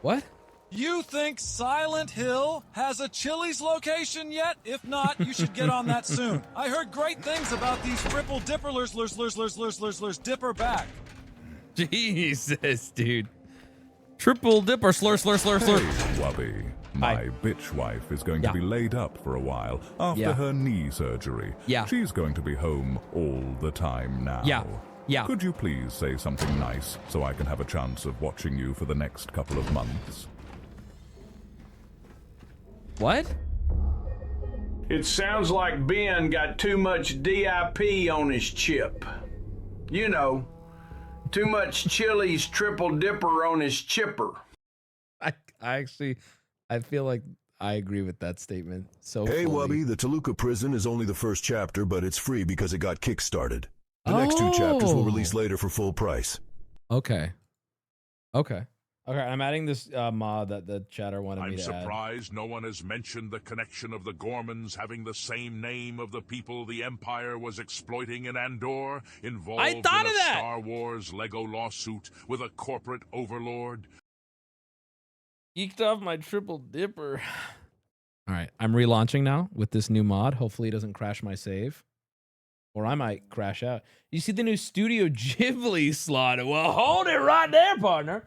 What? You think Silent Hill has a Chili's location yet? If not, you should get on that soon. I heard great things about these triple dipperlers, dipper back. Jesus, dude. Triple dipper, slur. Hey, Wubby. My bitch wife is going to be laid up for a while after her knee surgery. Yeah. She's going to be home all the time now. Yeah. Could you please say something nice so I can have a chance of watching you for the next couple of months? What? It sounds like Ben got too much DIP on his chip. You know, too much Chili's triple dipper on his chipper. I feel like I agree with that statement. So hey, fully. Wubby, the Toluca prison is only the first chapter, but it's free because it got kickstarted. The next 2 chapters will release later for full price. Okay, I'm adding this mod that the chatter wanted me I'm to add. surprised no one has mentioned the connection of the Gormans having the same name of the people the Empire was exploiting in Andor, involved in a Star Wars Lego lawsuit with a corporate overlord. Eked off my triple dipper. All right, I'm relaunching now with this new mod. Hopefully it doesn't crash my save. Or I might crash out. You see the new Studio Ghibli slot? Well, hold it right there, partner.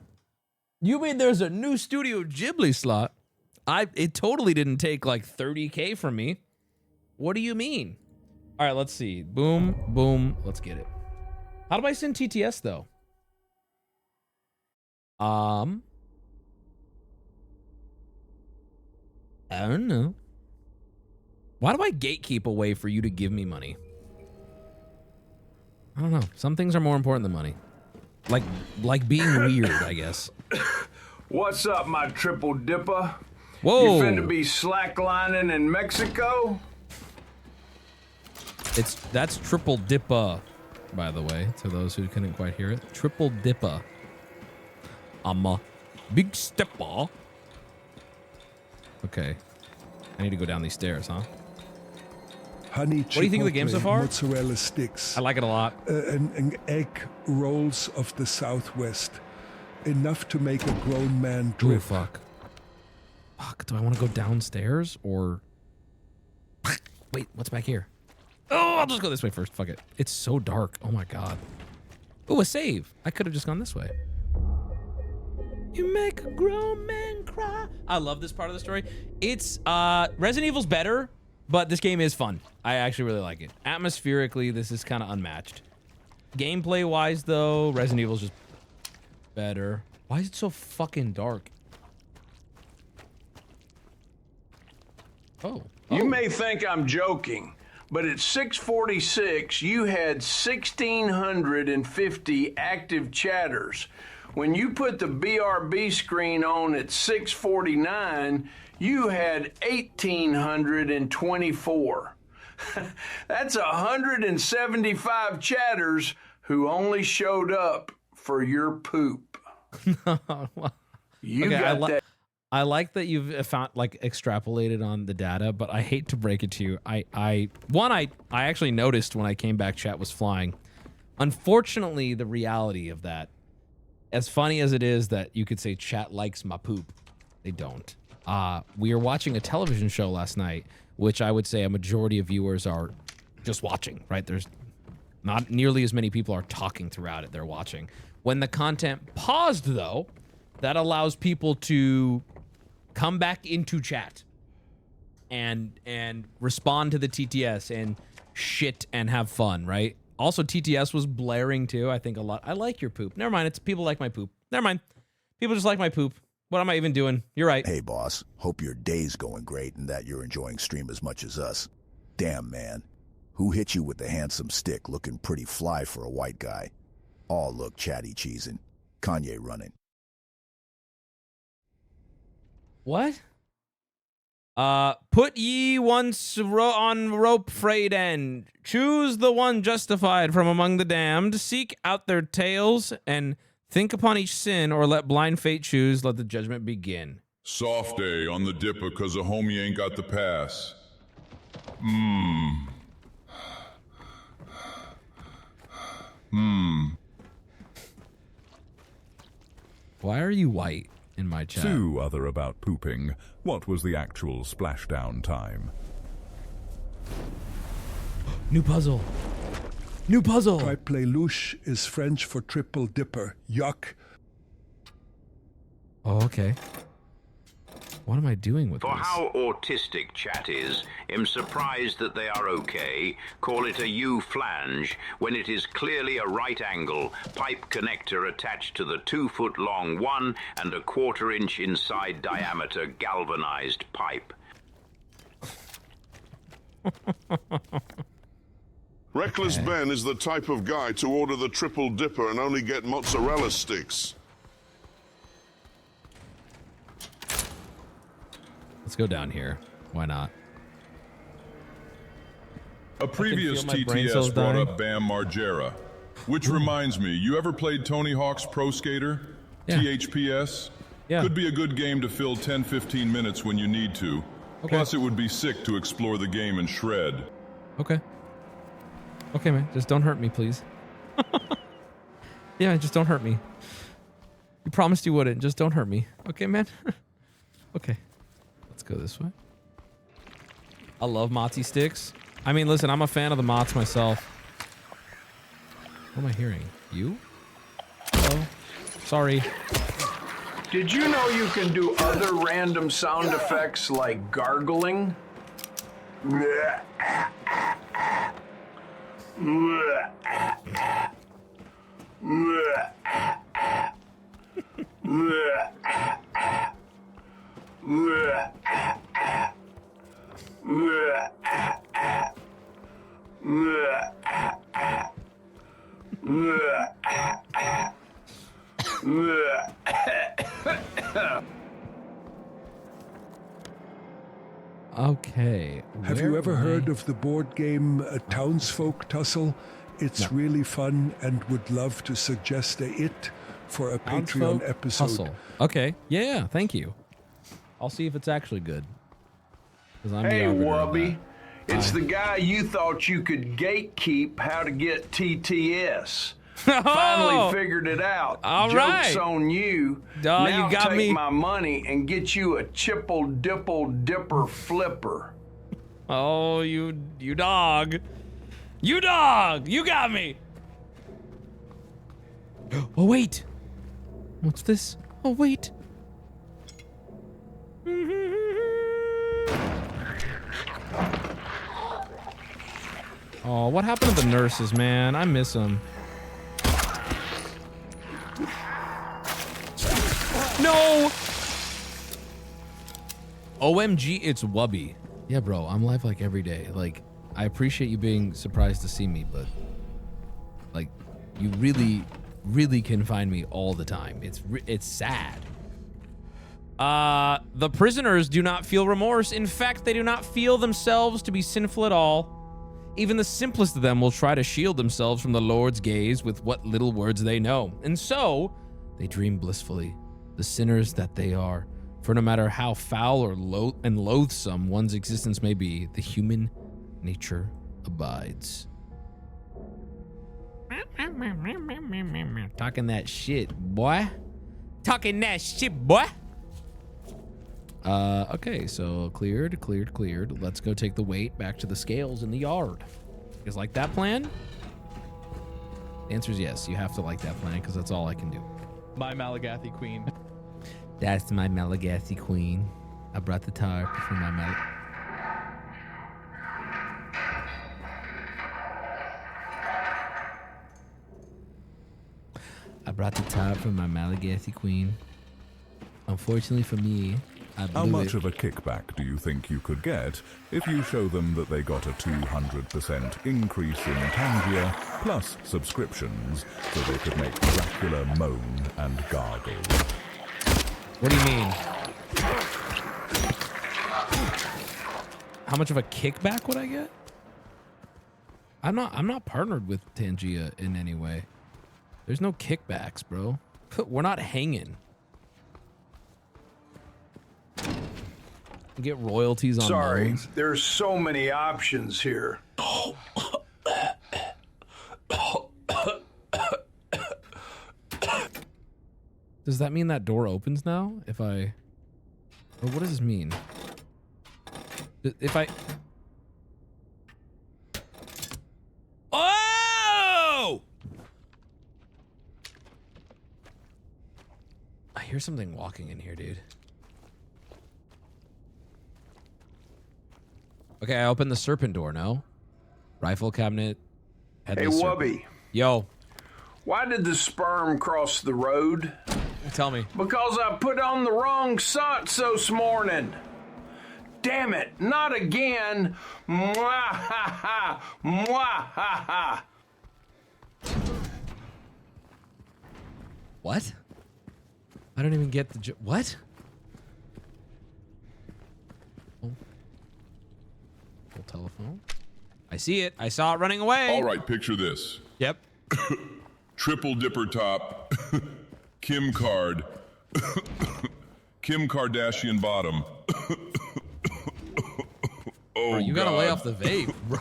You mean there's a new Studio Ghibli slot? It totally didn't take like 30K from me. What do you mean? All right, let's see. Boom, boom. Let's get it. How do I send TTS though? I don't know. Why do I gatekeep a way for you to give me money? I don't know. Some things are more important than money. Like being weird, I guess. What's up, my triple dipper? Whoa. You finna be slacklining in Mexico? That's triple dippa, by the way, to those who couldn't quite hear it. Triple dippa. I'm a big stepper. Okay. I need to go down these stairs, huh? Honey What do you think of the game so chipotle far? Mozzarella sticks. I like it a lot. And egg rolls of the Southwest. Enough to make a grown man drip. Ooh, fuck. Fuck, do I want to go downstairs or... Wait, what's back here? Oh, I'll just go this way first. Fuck it. It's so dark. Oh my god. Ooh, a save. I could have just gone this way. You make a grown man cry. I love this part of the story. It's Resident Evil's better, but this game is fun. I actually really like it. Atmospherically, this is kind of unmatched. Gameplay wise though, Resident Evil's just better. Why is it so fucking dark? Oh. You may think I'm joking, but at 6:46, you had 1,650 active chatters. When you put the BRB screen on at 6:49, you had 1,824. That's 175 chatters who only showed up for your poop. You got that. I like that you've found extrapolated on the data, but I hate to break it to you. I actually noticed when I came back, chat was flying. Unfortunately, the reality of that, as funny as it is that you could say chat likes my poop, they don't. We were watching a television show last night, which I would say a majority of viewers are just watching, right? There's not nearly as many people are talking throughout it. They're watching. When the content paused, though, that allows people to come back into chat and respond to the TTS and shit and have fun, right? Also, TTS was blaring too. I think a lot. I like your poop. Never mind. It's people like my poop. Never mind. People just like my poop. What am I even doing? You're right. Hey, boss. Hope your day's going great and that you're enjoying stream as much as us. Damn, man. Who hit you with the handsome stick looking pretty fly for a white guy? Oh, look, chatty cheesing. Kanye running. What? Put ye once on rope frayed end. Choose the one justified from among the damned. Seek out their tales and think upon each sin, or let blind fate choose. Let the judgment begin. Soft day on the dipper cause a homie ain't got the pass. Why are you white in my chat? To other about pooping, what was the actual splashdown time? New puzzle. New puzzle. Triplelouche is French for triple dipper. Yuck. Oh, okay. What am I doing with For this? how autistic chat is, am surprised that they are okay. Call it a U-flange when it is clearly a right angle pipe connector attached to the 2-foot-long 1 1/4 inch inside diameter galvanized pipe. Reckless Ben is the type of guy to order the triple dipper and only get mozzarella sticks. Let's go down here. Why not? A previous TTS brought up Bam Margera. Which reminds me, you ever played Tony Hawk's Pro Skater? Yeah. THPS? Yeah. Could be a good game to fill 10-15 minutes when you need to. Okay. Plus, it would be sick to explore the game in shred. Okay. Okay, man. Just don't hurt me, please. Yeah, just don't hurt me. You promised you wouldn't. Just don't hurt me. Okay, man? Okay. Let's go this way. I love Mozzie sticks. I mean, listen, I'm a fan of the Mots myself. What am I hearing? You? Hello? Sorry. Did you know you can do other random sound effects like gargling? Okay. Have you ever heard of the board game Townsfolk Tussle? It's really fun and would love to suggest it for a Patreon episode. Hustle. Okay. Yeah, thank you. I'll see if it's actually good. 'Cause I'm the Hey, arbiter of Wubby. that. It's Hi. the guy you thought you could gatekeep how to get TTS. Finally figured it out. All Joke's right. on you. Dawg, now you got take me. my money and get you a chipple dipple dipper flipper. Oh, you dog. You dog. You got me. Oh, wait. What's this? Oh, wait. Oh, what happened to the nurses, man? I miss them. No! OMG, it's Wubby. Yeah, bro, I'm live like every day. Like, I appreciate you being surprised to see me, but like, you really, really can find me all the time. It's sad. The prisoners do not feel remorse. In fact, they do not feel themselves to be sinful at all. Even the simplest of them will try to shield themselves from the Lord's gaze with what little words they know. And so, they dream blissfully, the sinners that they are. For no matter how foul or loathsome one's existence may be, the human nature abides. Talking that shit, boy. Talking that shit, boy. Okay, so cleared. Let's go take the weight back to the scales in the yard. You guys like that plan? The answer is yes. You have to like that plan because that's all I can do. My Malagasy queen. That's my Malagasy queen. I brought the tarp for my Malagasy queen. Unfortunately for me, how much of a kickback do you think you could get if you show them that they got a 200% increase in Tangia plus subscriptions so they could make Dracula moan and gargle? What do you mean? How much of a kickback would I get? I'm not partnered with Tangia in any way. There's no kickbacks, bro. We're not hanging. Get royalties on Sorry, loans. there's so many options here. Does that mean that door opens now? If I... Or what does this mean? If I... Oh! I hear something walking in here, dude. Okay, I opened the serpent door, no? Rifle cabinet. Hey, Wubby. Yo. Why did the sperm cross the road? Tell me. Because I put on the wrong socks this morning. Damn it, not again. Mwah ha ha. Mwah ha ha. What? I don't even get the what? Telephone. I see it. I saw it running away. All right, picture this. Yep. Triple dipper top. Kim card. Kim Kardashian bottom. Oh, bro, you gotta lay off the vape, bro.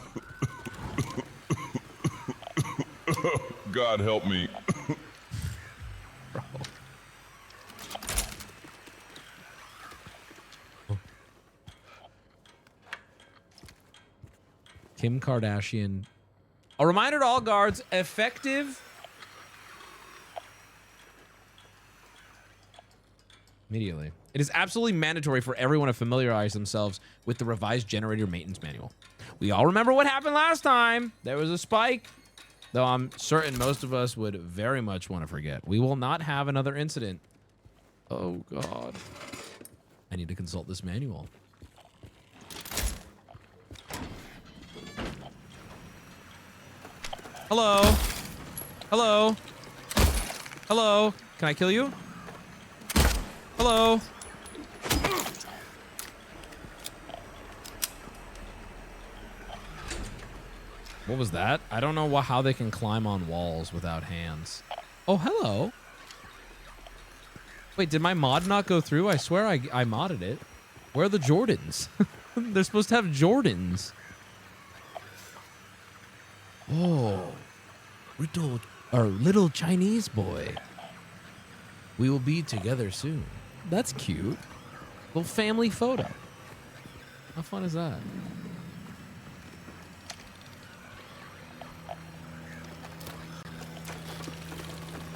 God help me. Bro. Kim Kardashian. A reminder to all guards, effective immediately. It is absolutely mandatory for everyone to familiarize themselves with the revised generator maintenance manual. We all remember what happened last time. There was a spike, though I'm certain most of us would very much want to forget. We will not have another incident. Oh, God. I need to consult this manual. Hello? Hello? Hello? Can I kill you? Hello? What was that? I don't know how they can climb on walls without hands. Oh, hello. Wait, did my mod not go through? I swear I modded it. Where are the Jordans? They're supposed to have Jordans. Oh, little Chinese boy. We will be together soon. That's cute. Little family photo. How fun is that?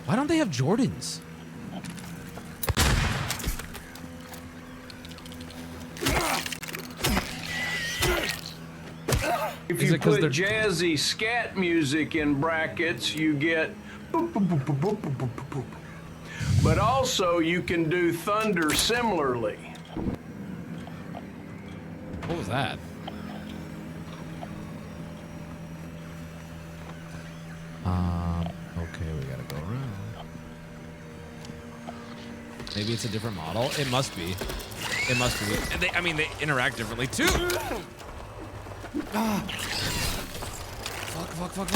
Why don't they have Jordans? If you put jazzy scat music in brackets, you get boop, boop, boop, boop, boop, boop, boop, boop. But also you can do thunder similarly. What was that? Okay, we gotta go around. Maybe it's a different model. It must be. It must be. And I mean, they interact differently too. Ah. Fuck.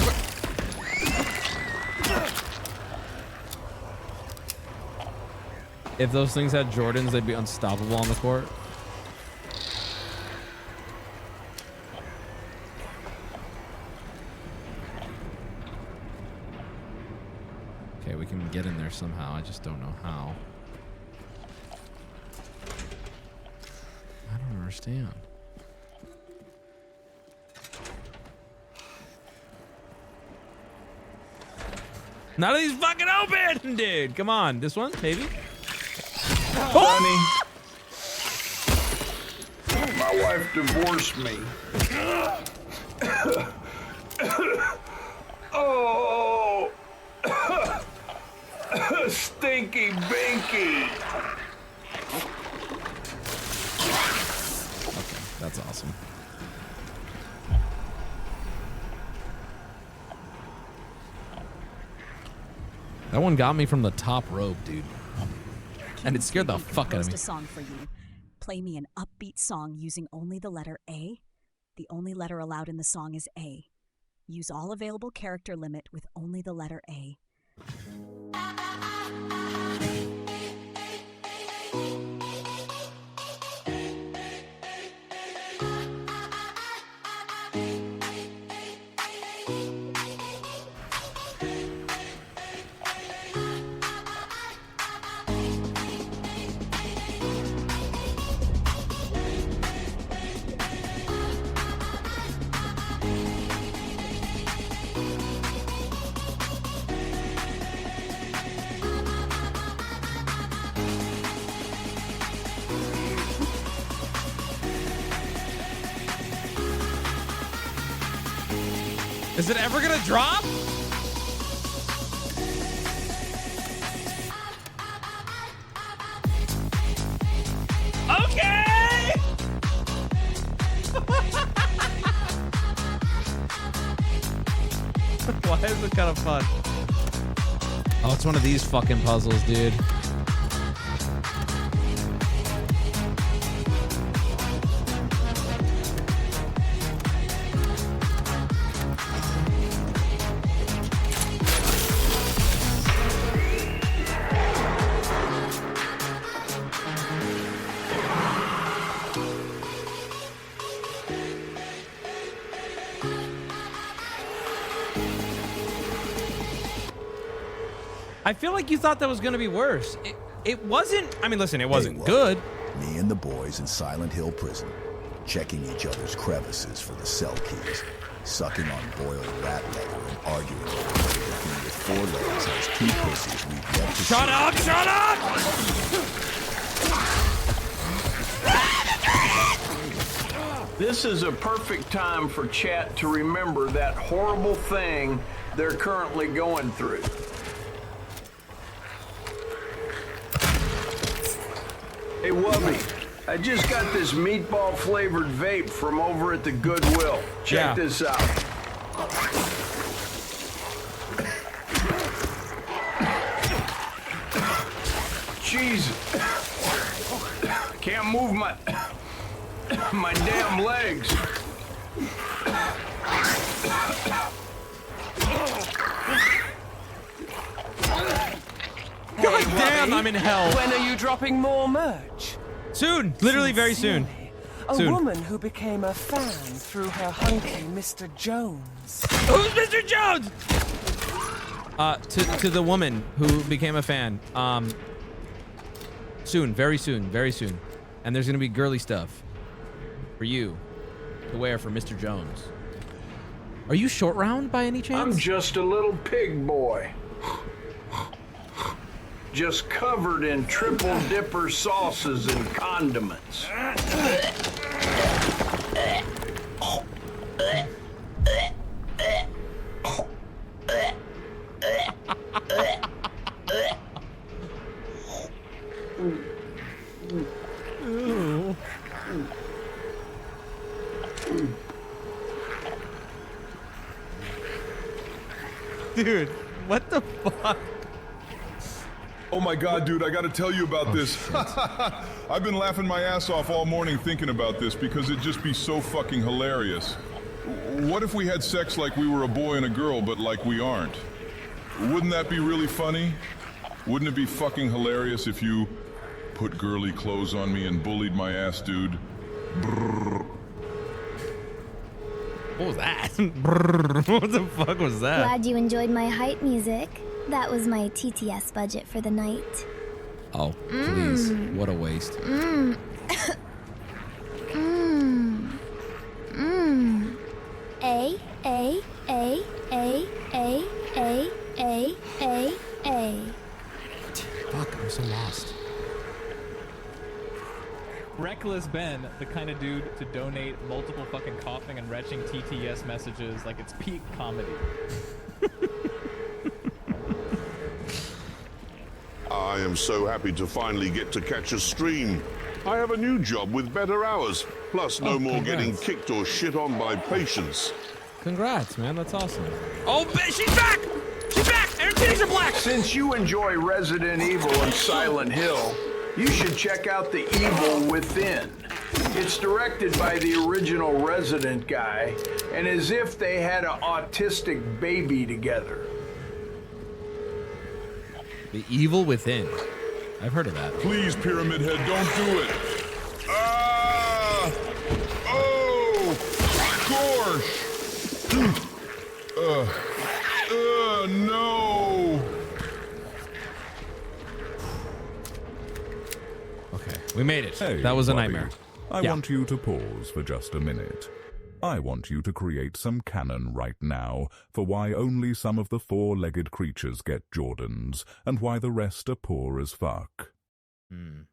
If those things had Jordans, they'd be unstoppable on the court. Okay, we can get in there somehow. I just don't know how. I don't understand. None of these fucking open, dude. Come on, this one, maybe. Honey, my wife divorced me. Oh, stinky binky. Okay, that's awesome. That one got me from the top rope, dude. And it scared the fuck out of me. A song for you. Play me an upbeat song using only the letter A. The only letter allowed in the song is A. Use all available character limit with only the letter A. Is it ever gonna drop? Okay! Why is it kind of fun? Oh, it's one of these fucking puzzles, dude. I feel like you thought that was going to be worse. It wasn't. I mean, listen, it wasn't good. Me and the boys in Silent Hill prison, checking each other's crevices for the cell keys, sucking on boiled rat leather and arguing over whether the thing with 4 legs has 2 pussies we've yet to see. Shut up! Shut up! This is a perfect time for chat to remember that horrible thing they're currently going through. Hey, Wubby, I just got this meatball flavored vape from over at the Goodwill. Check this out. Jesus. Can't move my damn legs. God damn, I'm in hell. When are you dropping more merch? Soon. Literally very soon. A Soon. woman who became a fan through her hunky Mr. Jones. Who's Mr. Jones? To the woman who became a fan. Soon, very soon. And there's gonna be girly stuff for you to wear for Mr. Jones. Are you short round by any chance? I'm just a little pig boy. Just covered in triple dipper sauces and condiments. Ew. Dude, what the fuck? Oh my god, dude, I gotta tell you about this. I've been laughing my ass off all morning thinking about this because it'd just be so fucking hilarious. What if we had sex like we were a boy and a girl, but like we aren't? Wouldn't that be really funny? Wouldn't it be fucking hilarious if you put girly clothes on me and bullied my ass, dude? Brrr. What was that? What the fuck was that? Glad you enjoyed my hype music. That was my TTS budget for the night. Oh, please. What a waste. A. Fuck, I'm so lost. Reckless Ben, the kind of dude to donate multiple fucking coughing and retching TTS messages like it's peak comedy. I am so happy to finally get to catch a stream. I have a new job with better hours, plus no more getting kicked or shit on by patients. Congrats, man. That's awesome. Oh, she's back! She's back! And her titties are black! Since you enjoy Resident Evil and Silent Hill, you should check out The Evil Within. It's directed by the original Resident guy, and as if they had an autistic baby together. The Evil Within. I've heard of that. Please, Pyramid Head, don't do it. Ah! Oh! Gosh! No! Okay, we made it. Hey, that was a Wubby, nightmare. I want you to pause for just a minute. I want you to create some canon right now for why only some of the four-legged creatures get Jordans and why the rest are poor as fuck. Okay.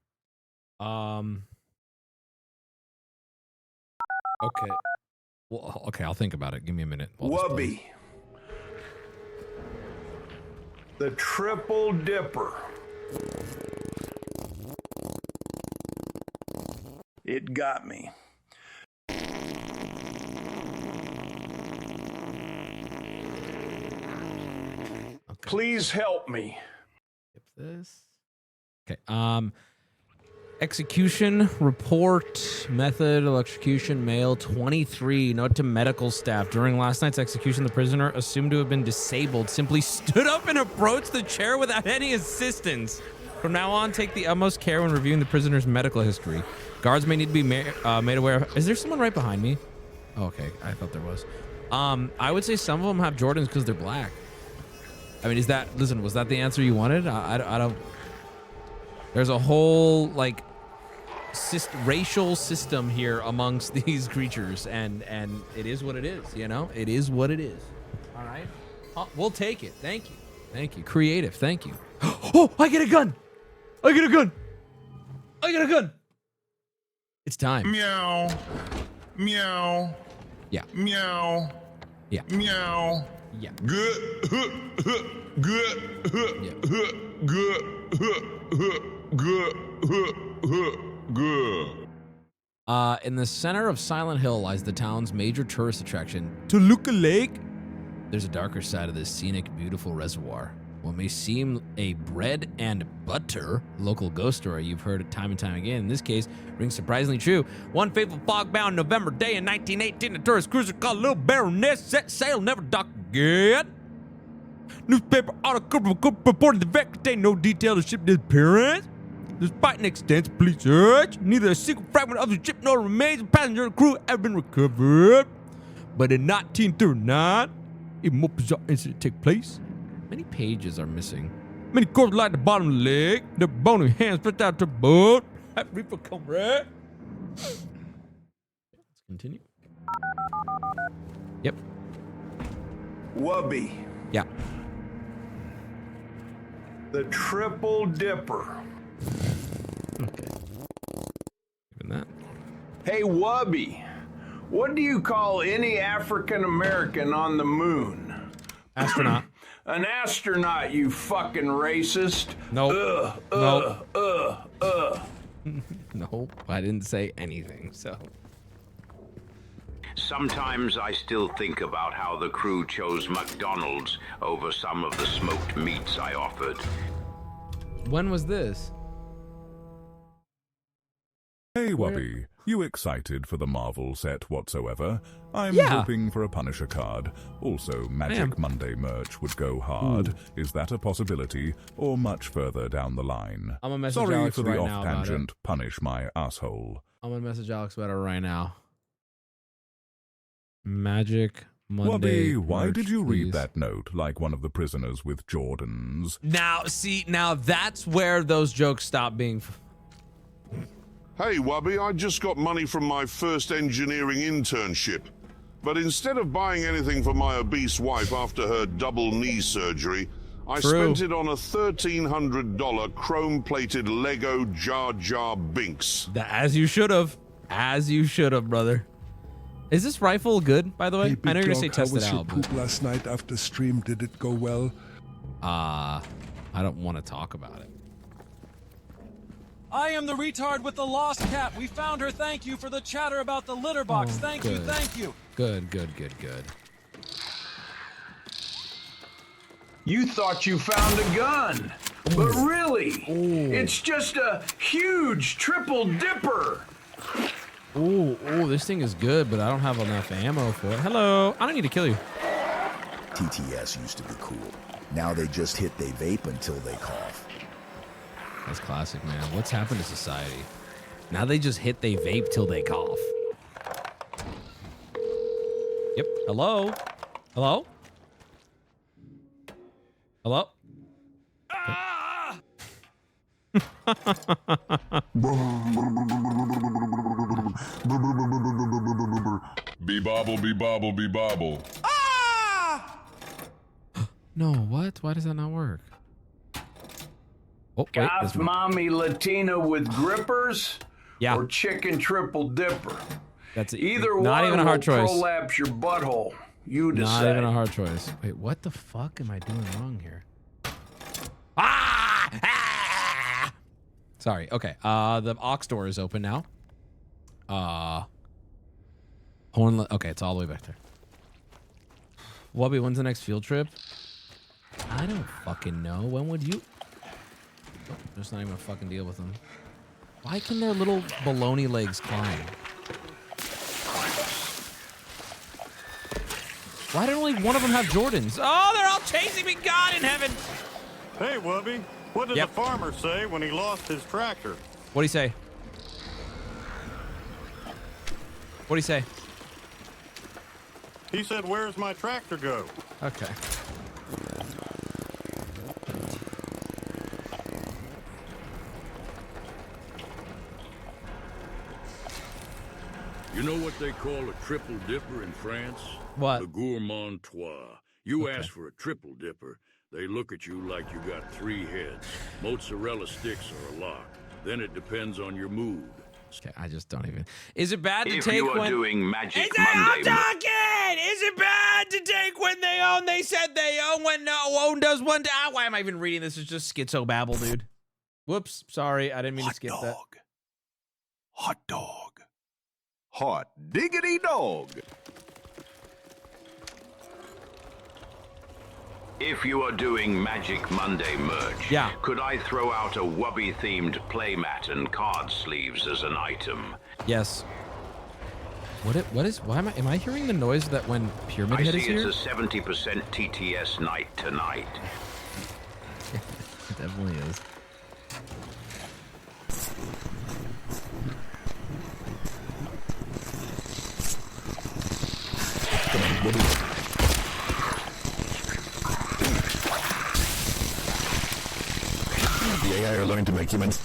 Well, okay, I'll think about it. Give me a minute. Wubby. The Triple Dipper. It got me. Please help me. This. Okay. Execution report method electrocution male 23. Note to medical staff: during last night's execution, the prisoner, assumed to have been disabled, simply stood up and approached the chair without any assistance. From now on, take the utmost care when reviewing the prisoner's medical history. Guards may need to be made aware of. Is there someone right behind me? Oh, okay, I thought there was. I would say some of them have Jordans because they're black. I mean, is that, listen, was that the answer you wanted? I don't, there's a whole, like, racial system here amongst these creatures, and it is what it is, you know? It is what it is. All right? We'll take it. Thank you. Thank you. Creative. Thank you. Oh, I get a gun. I get a gun. I get a gun. It's time. Meow. Meow. Yeah. Meow. Yeah. Meow. Yeah. Good. Good. Good. In the center of Silent Hill lies the town's major tourist attraction, Toluca Lake. There's a darker side of this scenic, beautiful reservoir. What may seem a bread and butter local ghost story you've heard time and time again, in this case, rings surprisingly true. One fateful fog-bound November day in 1918, a tourist cruiser called Little Baroness set sail, never docked again. Newspaper article reported the wreck contained no detail of the ship's disappearance. Despite an extensive police search, neither a single fragment of the ship nor remains of passenger and crew have been recovered. But in 1939, a more bizarre incident took place. Many pages are missing. Many corpses lie at the bottom of the lake, their bony hands stretched out to the boat. That reefer come right. Let's continue. Yep. Wubby. Yeah. The Triple Dipper. Okay. Even that. Hey, Wubby. What do you call any African American on the moon? Astronaut. An astronaut, you fucking racist. Nope. Nope. No, I didn't say anything, so. Sometimes I still think about how the crew chose McDonald's over some of the smoked meats I offered. When was this? Hey, Wubby. You excited for the Marvel set whatsoever? I'm Yeah. hoping for a Punisher card. Also, Magic Monday merch would go hard. Is that a possibility, or much further down the line? I'm gonna message Sorry Alex for the right now about off-tangent. Punish my asshole. I'm gonna message Alex about it right now. Magic Monday. Wubby, why merch, did you please. read that note like one of the prisoners with Jordans? Now, see, now that's where those jokes stop being. Hey, Wubby, I just got money from my first engineering internship. But instead of buying anything for my obese wife after her double knee surgery, I spent it on a $1,300 chrome-plated Lego Jar Jar Binks. As you should have. As you should have, brother. Is this rifle good, by the way? Hey, I know you're Big gonna say Dog, test how it was your out. poop last night after stream? Did it go well? I don't want to talk about it. I am the retard with the lost cat. We found her. Thank you for the chatter about the litter box. Oh, Thank you, good. thank you. Good, good, good, good. You thought you found a gun, but really, it's just a huge triple dipper. Ooh, this thing is good, but I don't have enough ammo for it. Hello, I don't need to kill you. TTS used to be cool. Now they just hit they vape until they cough. That's classic, man. What's happened to society? Now they just hit they vape till they cough. Yep. Hello? Hello? Hello? Be bobble, be bobble, be bobble. No, what? Why does that not work? Oh, wait, Goth this one. mommy Latina with grippers, Yeah. or chicken triple dipper. That's Either not one even a hard will choice. prolapse your butthole. You Not decide. even a hard choice. Wait, what the fuck am I doing wrong here? Sorry. Okay. The aux door is open now. Okay, it's all the way back there. Wubby, when's the next field trip? I don't fucking know. When would you? There's not even a fucking deal with them. Why can their little baloney legs climb? Why did only one of them have Jordans? Oh, they're all chasing me. God in heaven. Hey, Wubby, what did Yep. the farmer say when he lost his tractor? What'd he say? What'd he say? He said, "Where's my tractor go?" Okay. You know what they call a triple dipper in France? What? The gourmandois. You ask for a triple dipper, they look at you like you got 3 heads. Mozzarella sticks are a lock. Then it depends on your mood. Okay, I just don't even. Is it bad to If take you are when? doing Magic Is it, I'm Monday, talking! Is it bad to take when they own? They said they own when no own does one. Why am I even reading this? It's just schizo babble, dude. Whoops. Sorry, I didn't mean to skip that. Hot dog. Hot diggity dog. if you are doing Magic Monday merch, could I throw out a Wubby-themed playmat and card sleeves as an item? Yes. Why am I hearing the noise that when Pyramid I Head see is here? it's a 70% TTS night tonight. It definitely is. The AI are learning to make humans.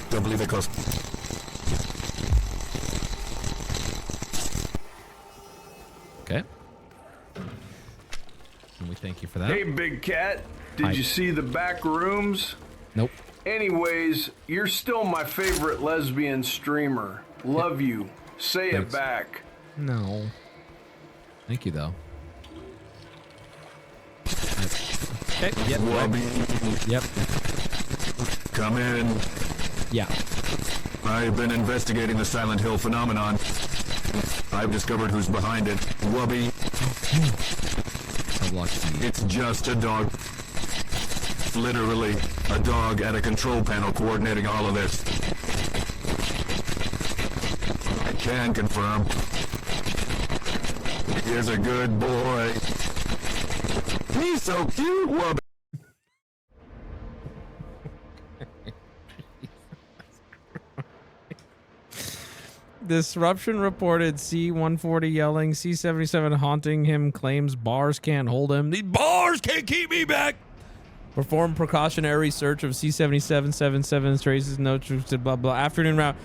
Don't believe it, close. Okay. And we thank you for that. Hey, Big Cat. Did Hi. you see the back rooms? Nope. Anyways, you're still my favorite lesbian streamer. Love you. Say Thanks. it back. No. Thank you, though. Okay. Yep. Wubby. Yep. Come in. Yeah. I've been investigating the Silent Hill phenomenon. I've discovered who's behind it. Wubby. It's just a dog. Literally, a dog at a control panel coordinating all of this. I can confirm. Here's a good boy. He's so cute, Wubby. Disruption reported C-140 yelling, C-77 haunting him, claims bars can't hold him. These bars can't keep me back. Perform precautionary search of C-77-77 traces no truth to blah blah. Afternoon route.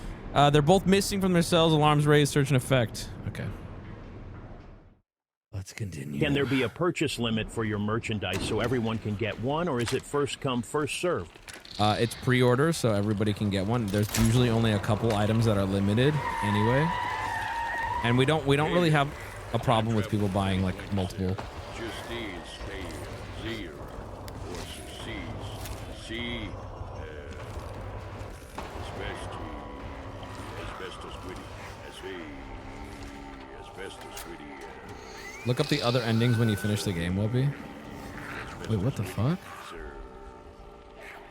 They're both missing from their cells. Alarms raised. Search in effect. Okay. Let's continue. Can there be a purchase limit for your merchandise so everyone can get one, or is it first come, first served? It's pre-order, so everybody can get one. There's usually only a couple items that are limited anyway, and we don't really have a problem with people buying like multiple. Look up the other endings when you finish the game, Wubby. Wait, what the fuck?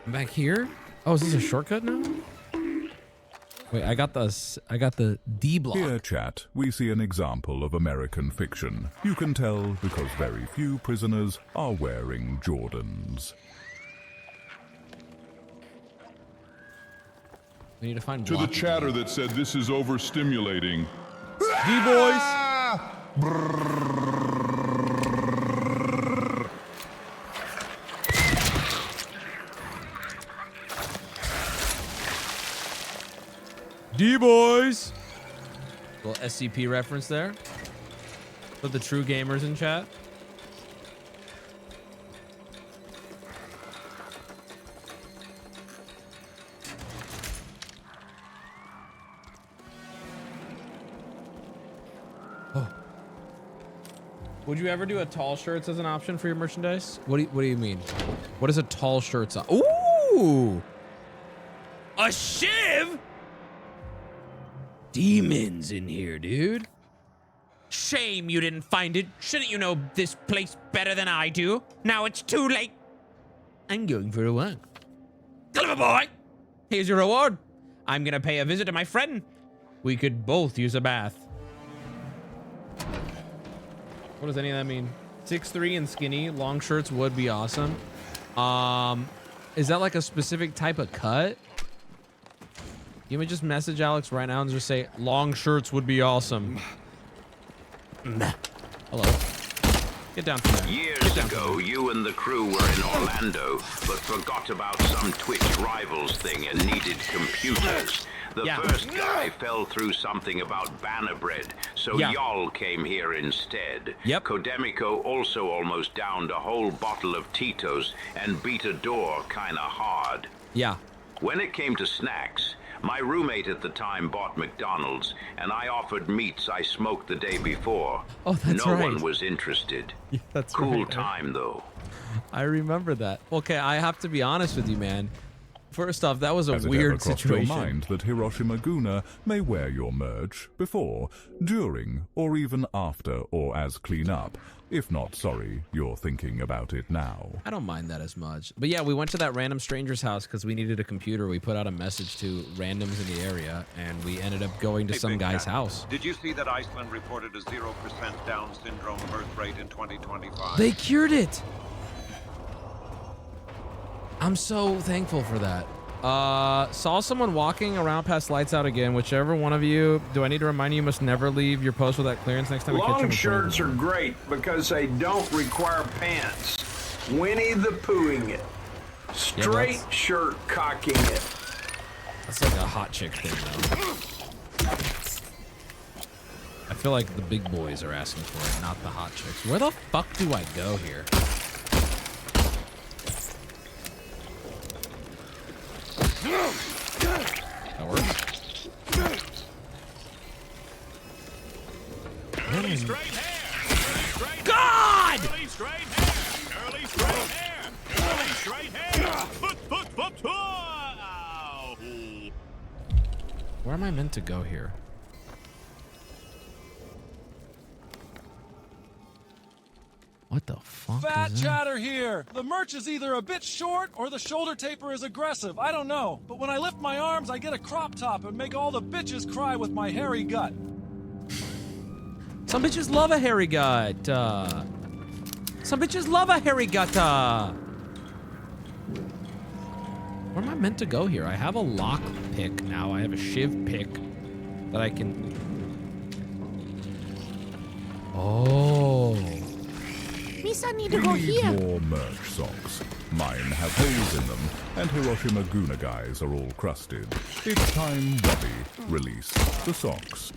I'm back here? Oh, is this a shortcut now? Wait, I got the D block. Here, chat, we see an example of American fiction. You can tell because very few prisoners are wearing Jordans. We need to find To the chatter that said this is overstimulating. D-boys! D-boys! Little SCP reference there. For the true gamers in chat. Would you ever do a tall shirts as an option for your merchandise? What do you mean? What is a tall shirts? Ooh! A shiv? Demons in here, dude. Shame you didn't find it. Shouldn't you know this place better than I do? Now it's too late. I'm going for a walk. Clever boy. Here's your reward. I'm gonna pay a visit to my friend. We could both use a bath. What does any of that mean? 6'3" and skinny. Long shirts would be awesome. Is that like a specific type of cut? You may just message Alex right now and just say, long shirts would be awesome. Hello. Get down from there. Years ago, you and the crew were in Orlando, but forgot about some Twitch rivals thing and needed computers. The first guy fell through something about banner bread, so y'all came here instead. Kodemico also almost downed a whole bottle of Tito's and beat a door kinda hard. When it came to snacks, my roommate at the time bought McDonald's, and I offered meats I smoked the day before. Oh, that's no right. one was interested. That's cool right. time, though. I remember that. Okay, I have to be honest with you, man. First off, that was a weird situation. Your mind that Hiroshima Guna may wear your merch before, during, or even after or as cleanup. If not, sorry, you're thinking about it now. I don't mind that as much. But yeah, we went to that random stranger's house because we needed a computer. We put out a message to randoms in the area, and we ended up going to some guy's house. Did you see that Iceland reported a 0% Down syndrome birth rate in 2025? They cured it! I'm so thankful for that. Saw someone walking around past lights out again. Whichever one of you, do I need to remind you, you must never leave your post without clearance next time we catch you? Long shirts are great because they don't require pants. Winnie the Poohing it. Straight shirt cocking it. That's like a hot chick thing, though. I feel like the big boys are asking for it, not the hot chicks. Where the fuck do I go here? That works. Curly straight hair. God! Curly straight hair. Curly straight hair. Where am I meant to go here? What the fuck Fat is that? chatter here! The merch is either a bit short or the shoulder taper is aggressive. I don't know. But when I lift my arms, I get a crop top and make all the bitches cry with my hairy gut. Some bitches love a hairy gut. Some bitches love a hairy gut. Where am I meant to go here? I have a lock pick now. I have a shiv pick that I can... Oh. Misa need to go here. More merch socks. Mine have holes in them, and Hiroshima Guna guys are all crusted. It's time, Wubby, release the socks.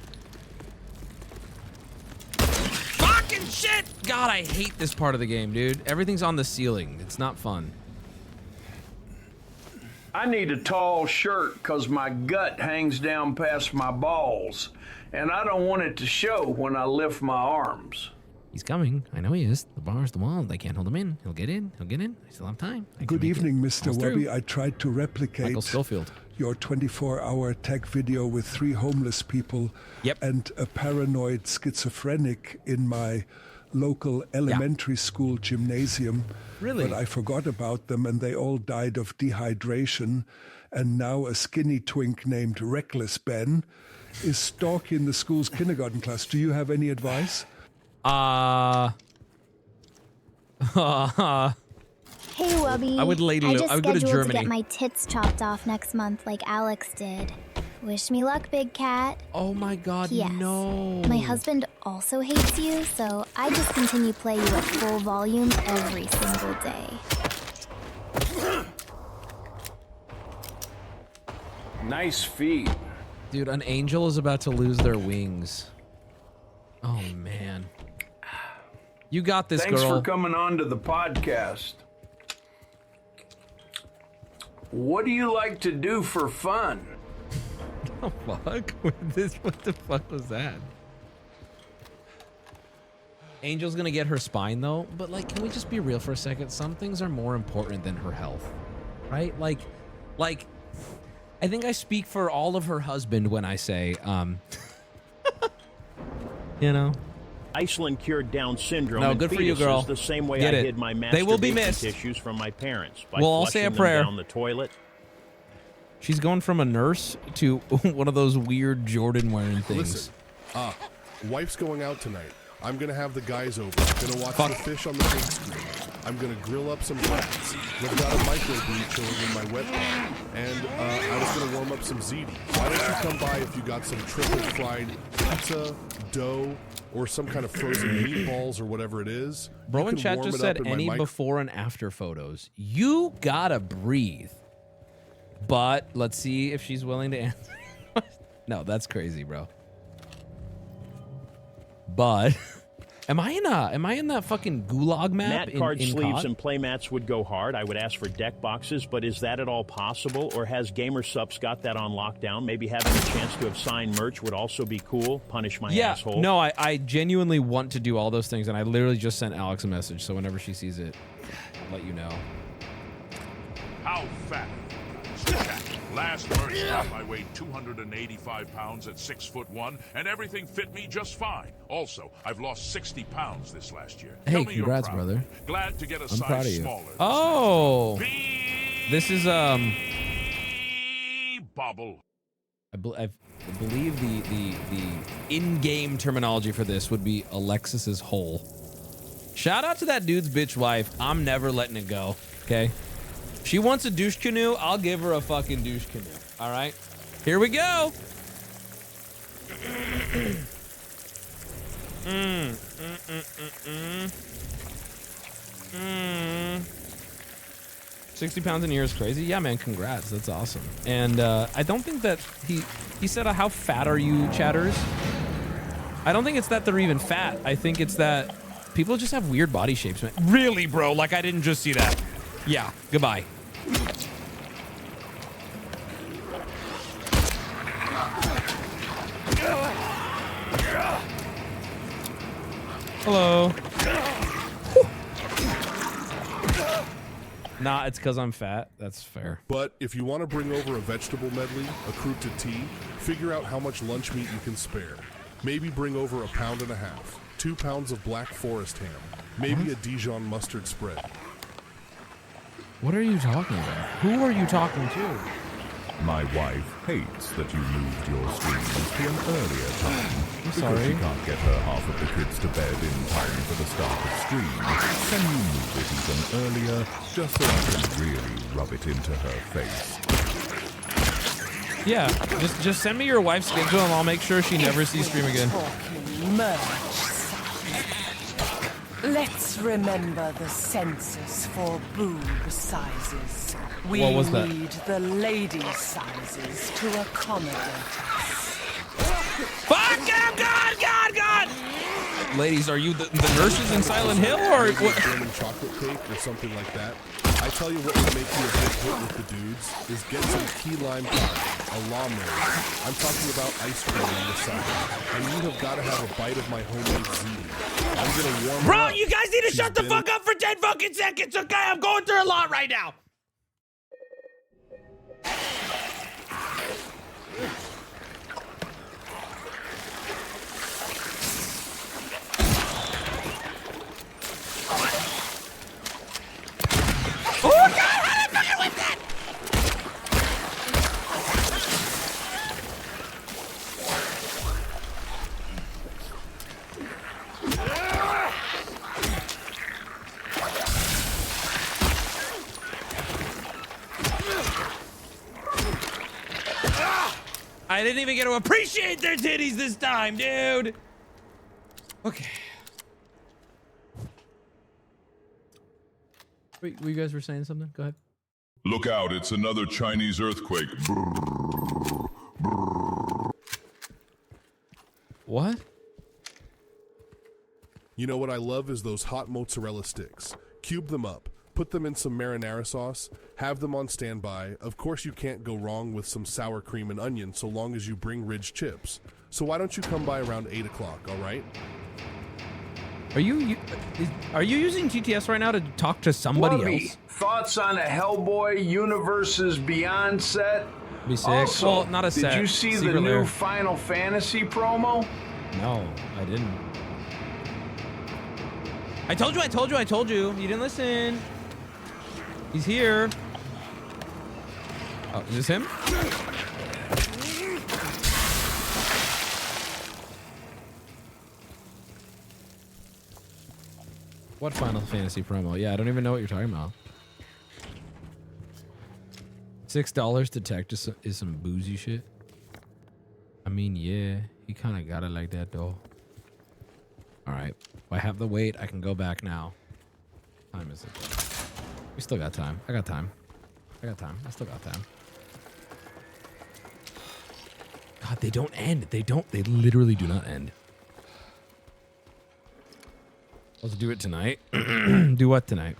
Fucking shit! God, I hate this part of the game, dude. Everything's on the ceiling. It's not fun. I need a tall shirt because my gut hangs down past my balls, and I don't want it to show when I lift my arms. He's coming. I know he is. The bar's the wall. They can't hold him in. He'll get in. He'll get in. I still have time. Good evening, Mr. Wubby. I tried to replicate Michael Schofield. Your 24-hour tech video with 3 homeless people and a paranoid schizophrenic in my local elementary school gymnasium. Really? But I forgot about them, and they all died of dehydration. And now a skinny twink named Reckless Ben is stalking the school's kindergarten class. Do you have any advice? Hey, Wubby. I would I just I would go to scheduled Germany. to get my tits chopped off next month like Alex did. Wish me luck, big cat. Oh my god, Yes. no. My husband also hates you, so I just continue play you at full volume every single day. Nice feet. Dude, an angel is about to lose their wings. Oh, man. You got this, Thanks girl. for coming on to the podcast. What do you like to do for fun? What the fuck? What the fuck was that? Angel's gonna get her spine, though. But, like, can we just be real for a second? Some things are more important than her health. Right? Like, I think I speak for all of her husband when I say, you know? Iceland cured Down syndrome. No, and good for you, fetuses girl. The same way Get I it. hid my They will be masturbation missed. tissues from my parents by We'll all say flushing a them prayer. down the toilet. She's going from a nurse to one of those weird Jordan wearing things. Listen, wife's going out tonight. I'm gonna have the guys over. Gonna watch the fish on the big screen. I'm gonna grill up some crabs. I've got a microbrew chilling in my wet bar. And I was gonna warm up some ziti. Why don't you come by if you got some triple fried pizza, dough, or some kind of frozen meatballs or whatever it is. Bro You in can chat warm just it said up in my any before and after photos. You gotta breathe. But let's see if she's willing to answer. No, that's crazy, bro. But am I in that fucking gulag map? Mat card in sleeves COD? and playmats would go hard. I would ask for deck boxes, but is that at all possible? Or has GamerSups got that on lockdown? Maybe having a chance to have signed merch would also be cool. Punish my asshole. No, I genuinely want to do all those things, and I literally just sent Alex a message, so whenever she sees it, I'll let you know. How fat? Last merch drop, I weighed 285 pounds at 6'1", and everything fit me just fine. Also, I've lost 60 pounds this last year. Hey, Tell me you're congrats, proud. brother. Glad to get a I'm size proud of you. smaller. Oh, this is Bobble. I believe the in-game terminology for this would be Alexis's hole. Shout out to that dude's bitch wife. I'm never letting it go. Okay. She wants a douche canoe. I'll give her a fucking douche canoe. All right. Here we go. 60 pounds in a year is crazy. Yeah, man. Congrats. That's awesome. And I don't think that he said, how fat are you, chatters? I don't think it's that they're even fat. I think it's that people just have weird body shapes, man. Really, bro? Like, I didn't just see that. Yeah. Goodbye. Hello. Nah, it's because I'm fat. That's fair. But if you want to bring over a vegetable medley, a croûte tea, figure out how much lunch meat you can spare. Maybe bring over 1.5 pounds, 2 pounds of Black Forest ham, maybe a Dijon mustard spread. What are you talking about? Who are you talking to? My wife hates that you moved your streams to an earlier time. Because sorry. she can't get her half of the kids to bed in time for the start of stream. Can you move it even earlier, just so I can really rub it into her face? Yeah, just send me your wife's schedule and I'll make sure she never sees stream again. Let's remember the census for boob sizes. We What was that? need the lady sizes to accommodate us. Fuck! God! Ladies, are you the nurses in Silent Hill or what? German chocolate cake or something like that. I tell you what would make you a big hit with the dudes is get some key lime pie, a lawnmower. I'm talking about ice cream on the side. And you have got to have a bite of my homemade ziti. I'm gonna warm her Bro, up. you guys need to She's shut the been- fuck up for 10 fucking seconds, okay? I'm going through a lot right now. Oh God, how did I fucking whip that? I didn't even get to appreciate their titties this time, dude. Okay. Wait, you guys were saying something? Go ahead. Look out, it's another Chinese earthquake. What? You know what I love is those hot mozzarella sticks. Cube them up, put them in some marinara sauce, have them on standby. Of course you can't go wrong with some sour cream and onion so long as you bring Ridge chips. So why don't you come by around 8 o'clock, all right? Are you using GTS right now to talk to somebody Wubby, else? thoughts on a Hellboy Universes Beyond set? Be sick. Also, Well, not a set. did you see the Secret new Lair. Final Fantasy promo? No, I didn't. I told you. You didn't listen. He's here. Oh, is this him? What Final Fantasy promo? Yeah, I don't even know what you're talking about. $6 to tech is some boozy shit. I mean, yeah, he kind of got it like that though. All right, if I have the weight, I can go back now. What time is it? We still got time. I got time. I still got time. God, they don't end. They literally do not end. Let's do it tonight. Do what tonight?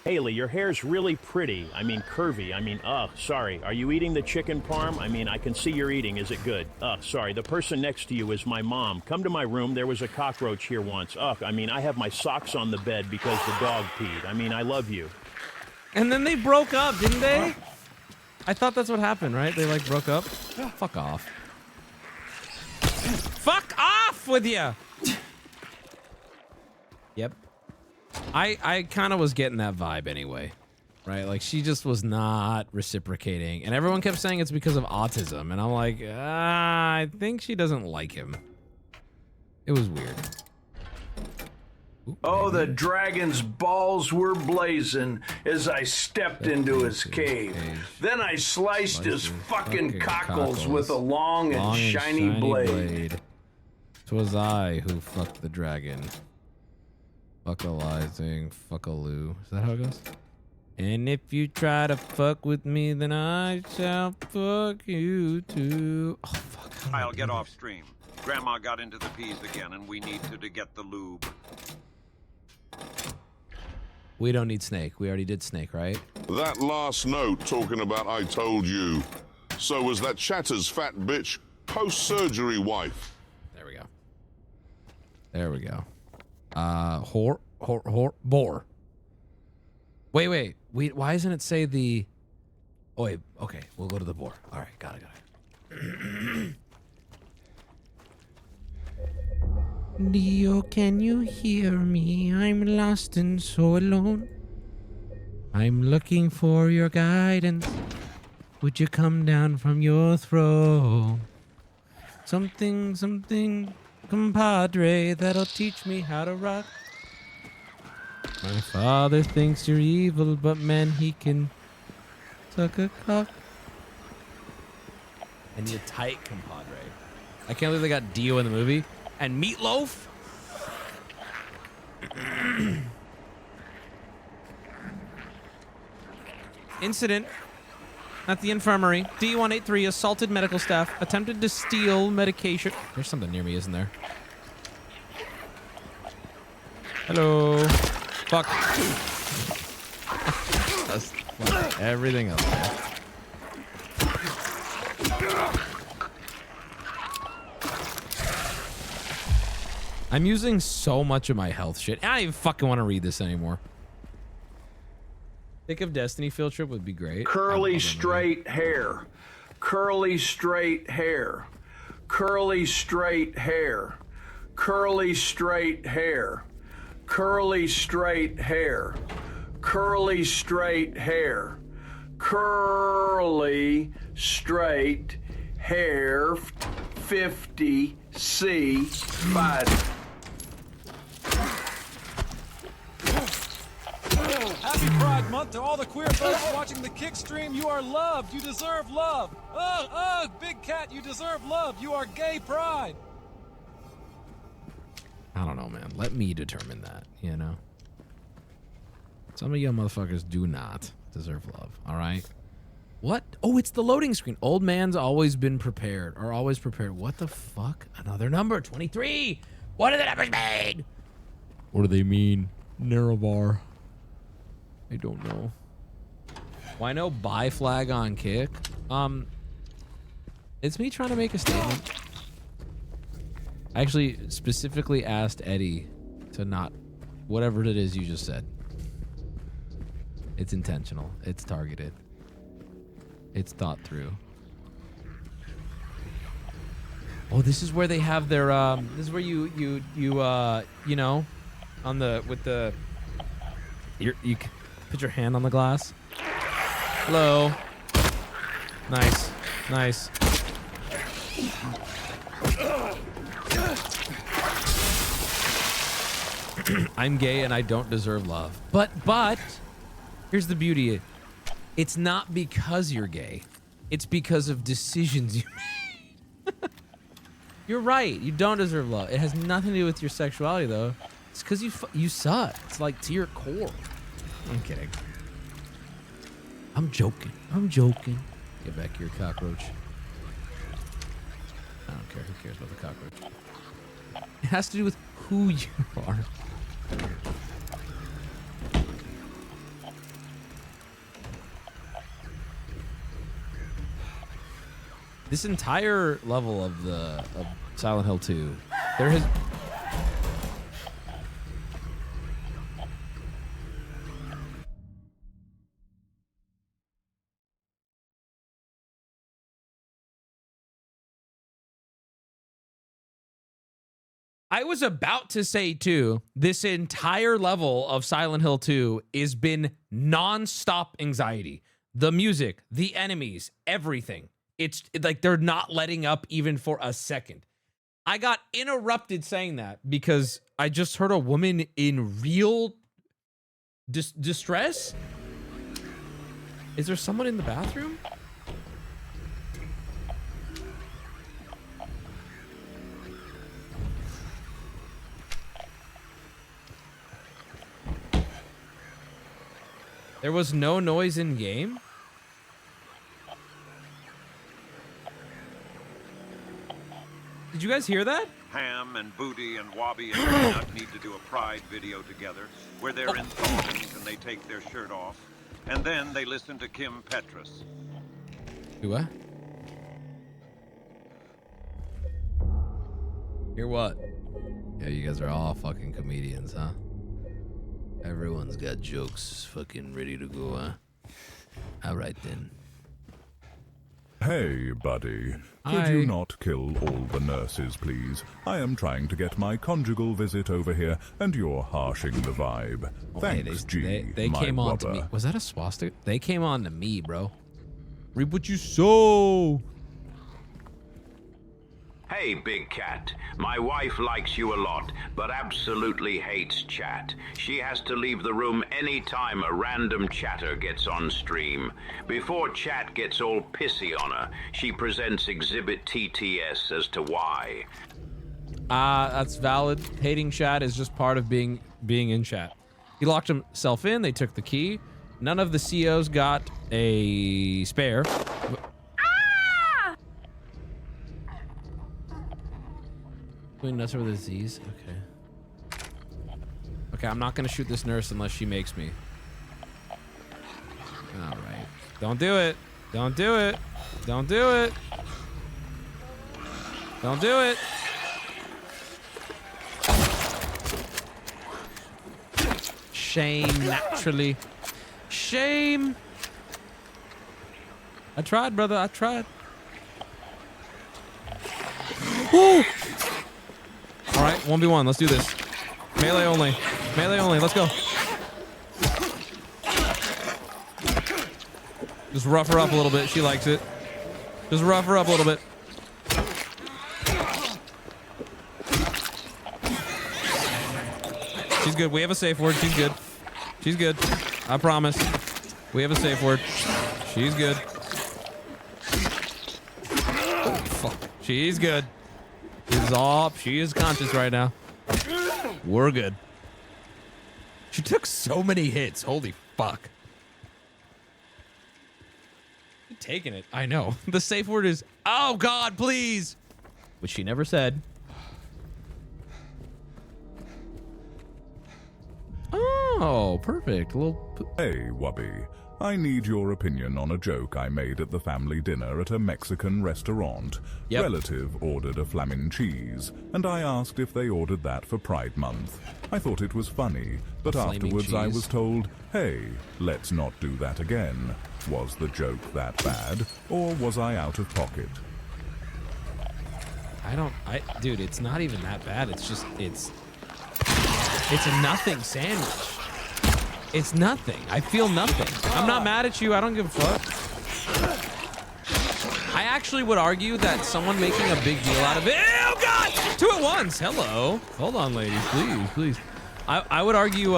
Haley, your hair's really pretty. I mean, curvy. I mean, sorry. Are you eating the chicken parm? I mean, I can see you're eating. Is it good? Sorry. The person next to you is my mom. Come to my room. There was a cockroach here once. I mean, I have my socks on the bed because the dog peed. I mean, I love you. And then they broke up, didn't they? I thought that's what happened, right? They like broke up. Fuck off. Fuck off with you. Yep. I kind of was getting that vibe anyway, right? Like she just was not reciprocating, and everyone kept saying it's because of autism, and I'm like, I think she doesn't like him. It was weird. Oh, the dragon's balls were blazing as I stepped into his cave. Then I sliced his fucking cockles with a long and shiny blade. 'Twas I who fucked the dragon. Fuckalizing, fuckaloo. Is that how it goes? And if you try to fuck with me, then I shall fuck you too. Oh, fuck. I'll get off stream. Grandma got into the peas again, and we need to get the lube. We don't need Snake. We already did Snake, right? That last note talking about I told you. So was that Chatter's fat bitch post-surgery wife? There we go. There we go. Bore. Wait. Why doesn't it say the... Oh, wait. Okay, we'll go to the boar. All right, got it. Dio, can you hear me? I'm lost and so alone. I'm looking for your guidance. Would you come down from your throne? Something, compadre, that'll teach me how to rock. My father thinks you're evil, but man, he can suck a cock. I need a tight compadre. I can't believe they got Dio in the movie. And Meatloaf? Incident at the infirmary. D183 assaulted medical staff, attempted to steal medication. There's something near me, isn't there? Hello. Fuck. That's like everything else. I'm using so much of my health shit. I don't even fucking want to read this anymore. Think of Destiny field trip would be great. Curly straight hair. Curly straight hair. Curly straight hair. Curly straight hair. Curly straight hair. Curly straight hair. Curly straight hair. 50C fighting. Happy Pride Month to all the queer folks watching the Kick stream. You are loved. You deserve love. Big Cat, you deserve love. You are gay pride. I don't know, man. Let me determine that, you know? Some of you motherfuckers do not deserve love, all right? What? Oh, it's the loading screen. Old man's always been prepared, or always prepared. What the fuck? Another number, 23. What do the numbers mean? What do they mean? Narrow bar. I don't know. Why no buy flag on Kick? It's me trying to make a statement. I actually specifically asked Eddie to not, whatever it is you just said. It's intentional. It's targeted. It's thought through. Oh, this is where they have their, this is where you know, on the, with the, you put your hand on the glass. Hello. Nice. Nice. I'm gay and I don't deserve love. But here's the beauty. It's not because you're gay. It's because of decisions you made. You're right. You don't deserve love. It has nothing to do with your sexuality, though. It's because you suck. It's like to your core. I'm kidding. I'm joking. I'm joking. Get back here, cockroach. I don't care. Who cares about the cockroach? It has to do with who you are. This entire level of Silent Hill 2, there has... I was about to say, too, this entire level of Silent Hill 2 has been non-stop anxiety. The music, the enemies, everything. It's like they're not letting up even for a second. I got interrupted saying that because I just heard a woman in real distress. Is there someone in the bathroom? There was no noise in game? Did you guys hear that? Ham and Booty and Wubby and Peanut need to do a pride video together where they're in thongs and they take their shirt off. And then they listen to Kim Petras. Do what? Hear what? Yeah, you guys are all fucking comedians, huh? Everyone's got jokes fucking ready to go, huh? All right, then. Hey, buddy. Could you not kill all the nurses, please? I am trying to get my conjugal visit over here, and you're harshing the vibe. Thanks, G, They my came on to rubber. me. Was that a swastika? They came on to me, bro. Reap what you sow. Hey, Big Cat. My wife likes you a lot, but absolutely hates chat. She has to leave the room any time a random chatter gets on stream. Before chat gets all pissy on her, she presents Exhibit TTS as to why. That's valid. Hating chat is just part of being in chat. He locked himself in. They took the key. None of the COs got a spare. Doing nuts with a disease? Okay. Okay, I'm not gonna shoot this nurse unless she makes me. Alright. Don't do it. Don't do it. Don't do it. Don't do it. Shame, naturally. Shame. I tried, brother. I tried. Woo! All right, 1v1. Let's do this. Melee only. Melee only. Let's go. Just rough her up a little bit. She likes it. Just rough her up a little bit. She's good. We have a safe word. She's good. She's good. I promise. We have a safe word. She's good. Oh, fuck. She's good. She is conscious right now. We're good. She took so many hits. Holy fuck. You're taking it. I know. The safe word is, oh God, please. Which she never said. Oh, perfect. Hey, Wubby. I need your opinion on a joke I made at the family dinner at a Mexican restaurant. Yep. Relative ordered a flaming cheese, and I asked if they ordered that for Pride Month. I thought it was funny, but afterwards I was told, hey, let's not do that again. Was the joke that bad, or was I out of pocket? Dude, it's not even that bad. It's just, it's a nothing sandwich. It's nothing. I feel nothing. I'm not mad at you. I don't give a fuck. I actually would argue that someone making a big deal out of it. Oh God! 2 at once. Hello. Hold on, ladies. Please. I would argue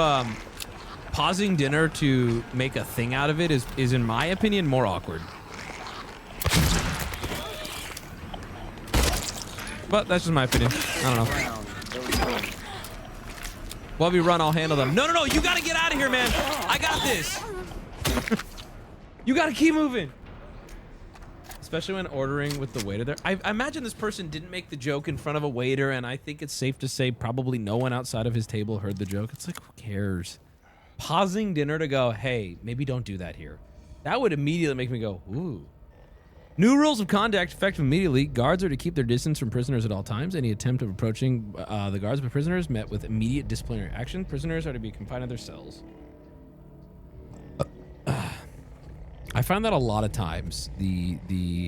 pausing dinner to make a thing out of it is in my opinion more awkward. But that's just my opinion. I don't know. Wubby, run, I'll handle them. No, you gotta get out of here, man. I got this. You gotta keep moving. Especially when ordering with the waiter there. I imagine this person didn't make the joke in front of a waiter, and I think it's safe to say probably no one outside of his table heard the joke. It's like, who cares? Pausing dinner to go, hey, maybe don't do that here. That would immediately make me go, ooh. New rules of conduct effective immediately. Guards are to keep their distance from prisoners at all times. Any attempt of approaching the guards by prisoners met with immediate disciplinary action. Prisoners are to be confined to their cells. I find that a lot of times the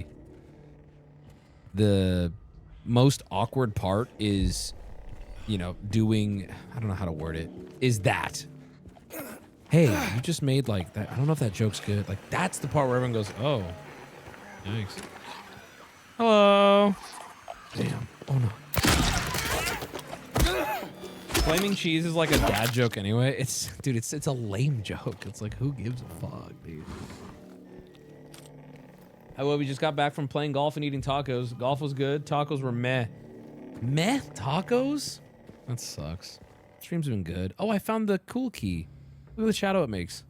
most awkward part is, you know, doing, I don't know how to word it, is that. Hey, you just made like that. I don't know if that joke's good. Like, that's the part where everyone goes, oh. Thanks. Hello. Damn. Oh no. Flaming cheese is like a dad joke anyway. It's a lame joke. It's like, who gives a fuck, dude? We just got back from playing golf and eating tacos. Golf was good. Tacos were meh. Meh tacos? That sucks. Stream's been good. Oh, I found the cool key. Look at the shadow it makes.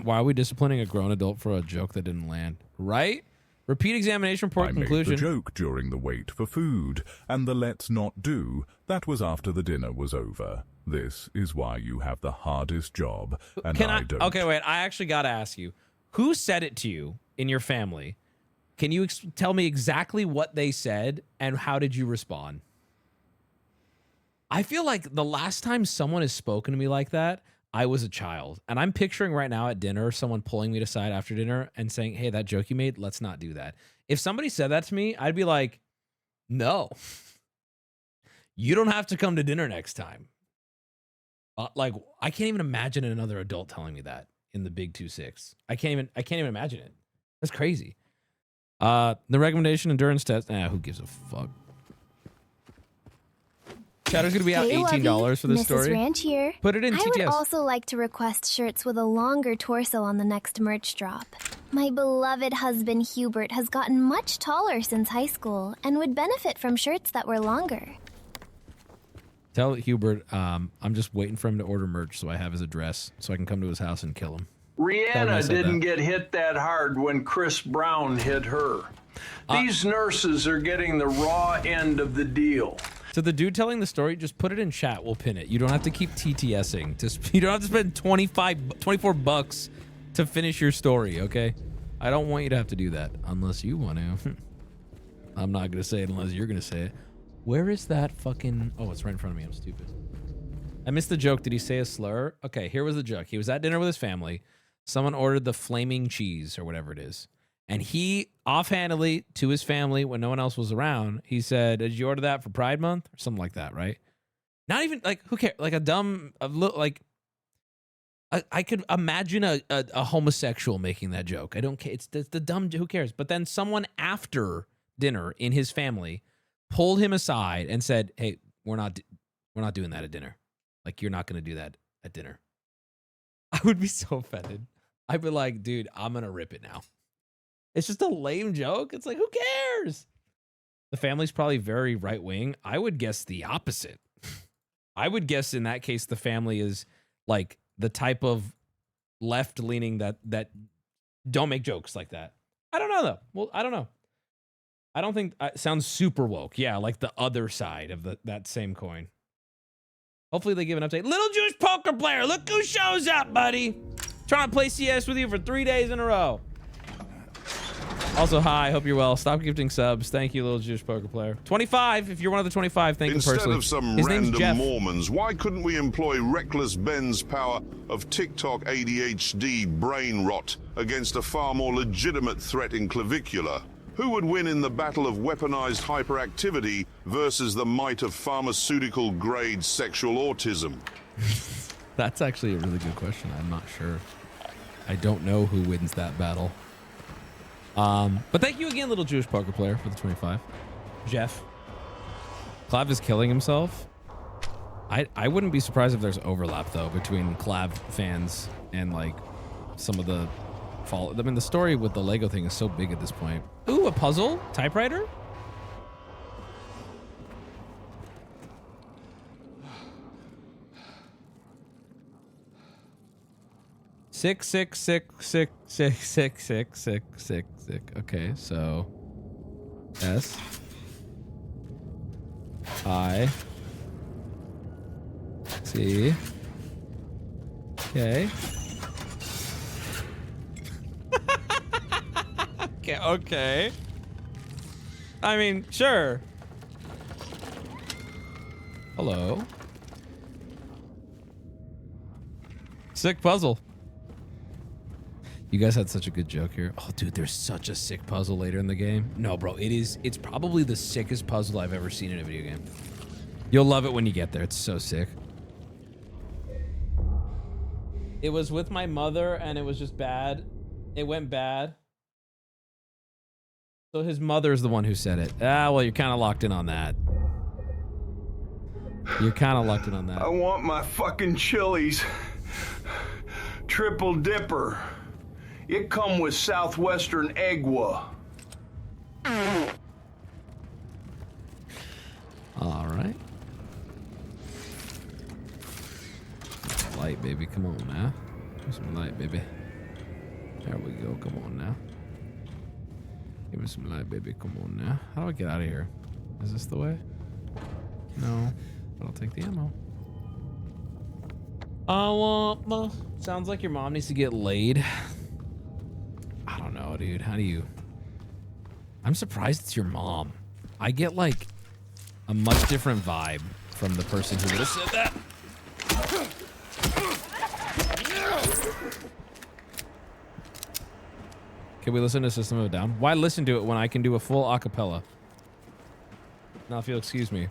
Why are we disciplining a grown adult for a joke that didn't land? Right? Repeat examination report conclusion. I made the joke during the wait for food, and the let's not do, that was after the dinner was over. This is why you have the hardest job, and I don't. Okay, wait. I actually got to ask you. Who said it to you in your family? Can you tell me exactly what they said, and how did you respond? I feel like the last time someone has spoken to me like that, I was a child. And I'm picturing right now at dinner, someone pulling me aside after dinner and saying, hey, that joke you made, let's not do that. If somebody said that to me, I'd be like, no, you don't have to come to dinner next time. Like, I can't even imagine another adult telling me that in the big 2-6. I can't even imagine it. That's crazy. The recommendation endurance test. Who gives a fuck? Chatter's gonna be out $18 for this Mrs. story. Ranch here. Put it in I TTS. would also like to request shirts with a longer torso on the next merch drop. My beloved husband Hubert has gotten much taller since high school and would benefit from shirts that were longer. Tell Hubert I'm just waiting for him to order merch so I have his address so I can come to his house and kill him. Rihanna didn't get hit that hard when Chris Brown hit her. These nurses are getting the raw end of the deal. So the dude telling the story, just put it in chat. We'll pin it. You don't have to keep TTSing. You don't have to spend 24 bucks to finish your story, okay? I don't want you to have to do that unless you want to. I'm not going to say it unless you're going to say it. Where is that fucking... Oh, it's right in front of me. I'm stupid. I missed the joke. Did he say a slur? Okay, here was the joke. He was at dinner with his family. Someone ordered the flaming cheese or whatever it is. And he, offhandedly, to his family, when no one else was around, he said, did you order that for Pride Month? Or something like that, right? Not even, like, who cares? Like a dumb, like, I could imagine a homosexual making that joke. I don't care. It's the dumb, who cares? But then someone after dinner in his family pulled him aside and said, hey, we're not doing that at dinner. Like, you're not going to do that at dinner. I would be so offended. I'd be like, dude, I'm going to rip it now. It's just a lame joke. It's like, who cares? The family's probably very right-wing. I would guess the opposite. I would guess in that case, the family is like the type of left-leaning that don't make jokes like that. I don't know, though. Well, I don't know. I don't think it sounds super woke. Yeah, like the other side of that same coin. Hopefully they give an update. Little Jewish poker player, look who shows up, buddy. Trying to play CS with you for 3 days in a row. Also, hi, hope you're well. Stop gifting subs. Thank you, Little Jewish poker player. 25, if you're one of the 25, thank you personally. Instead of some His name's random Jeff. Mormons, why couldn't we employ Reckless Ben's power of TikTok ADHD brain rot against a far more legitimate threat in clavicular? Who would win in the battle of weaponized hyperactivity versus the might of pharmaceutical-grade sexual autism? That's actually a really good question. I'm not sure. I don't know who wins that battle. But thank you again, Little Jewish poker player, for the 25. Jeff. Clav is killing himself. I wouldn't be surprised if there's overlap, though, between Clav fans and, like, some of the fall. I mean, the story with the Lego thing is so big at this point. Ooh, a puzzle? Typewriter? Six. Okay, so S I C K. Okay. I mean, sure. Hello. Sick puzzle. You guys had such a good joke here. Oh, dude, there's such a sick puzzle later in the game. No, bro, it's probably the sickest puzzle I've ever seen in a video game. You'll love it when you get there. It's so sick. It was with my mother, and it was just bad. It went bad. So his mother's the one who said it. Ah, well, you're kind of locked in on that. You're kind of locked in on that. I want my fucking Chili's triple dipper. It come with Southwestern Eggwa. All right. Light, baby. Come on now. Give me some light, baby. There we go. Come on now. Give me some light, baby. Come on now. How do I get out of here? Is this the way? No. But I'll take the ammo. Sounds like your mom needs to get laid. I don't know, dude. How do you... I'm surprised it's your mom. I get, like, a much different vibe from the person who would have said that. Can we listen to System of a Down? Why listen to it when I can do a full acapella? Now, if you'll excuse me,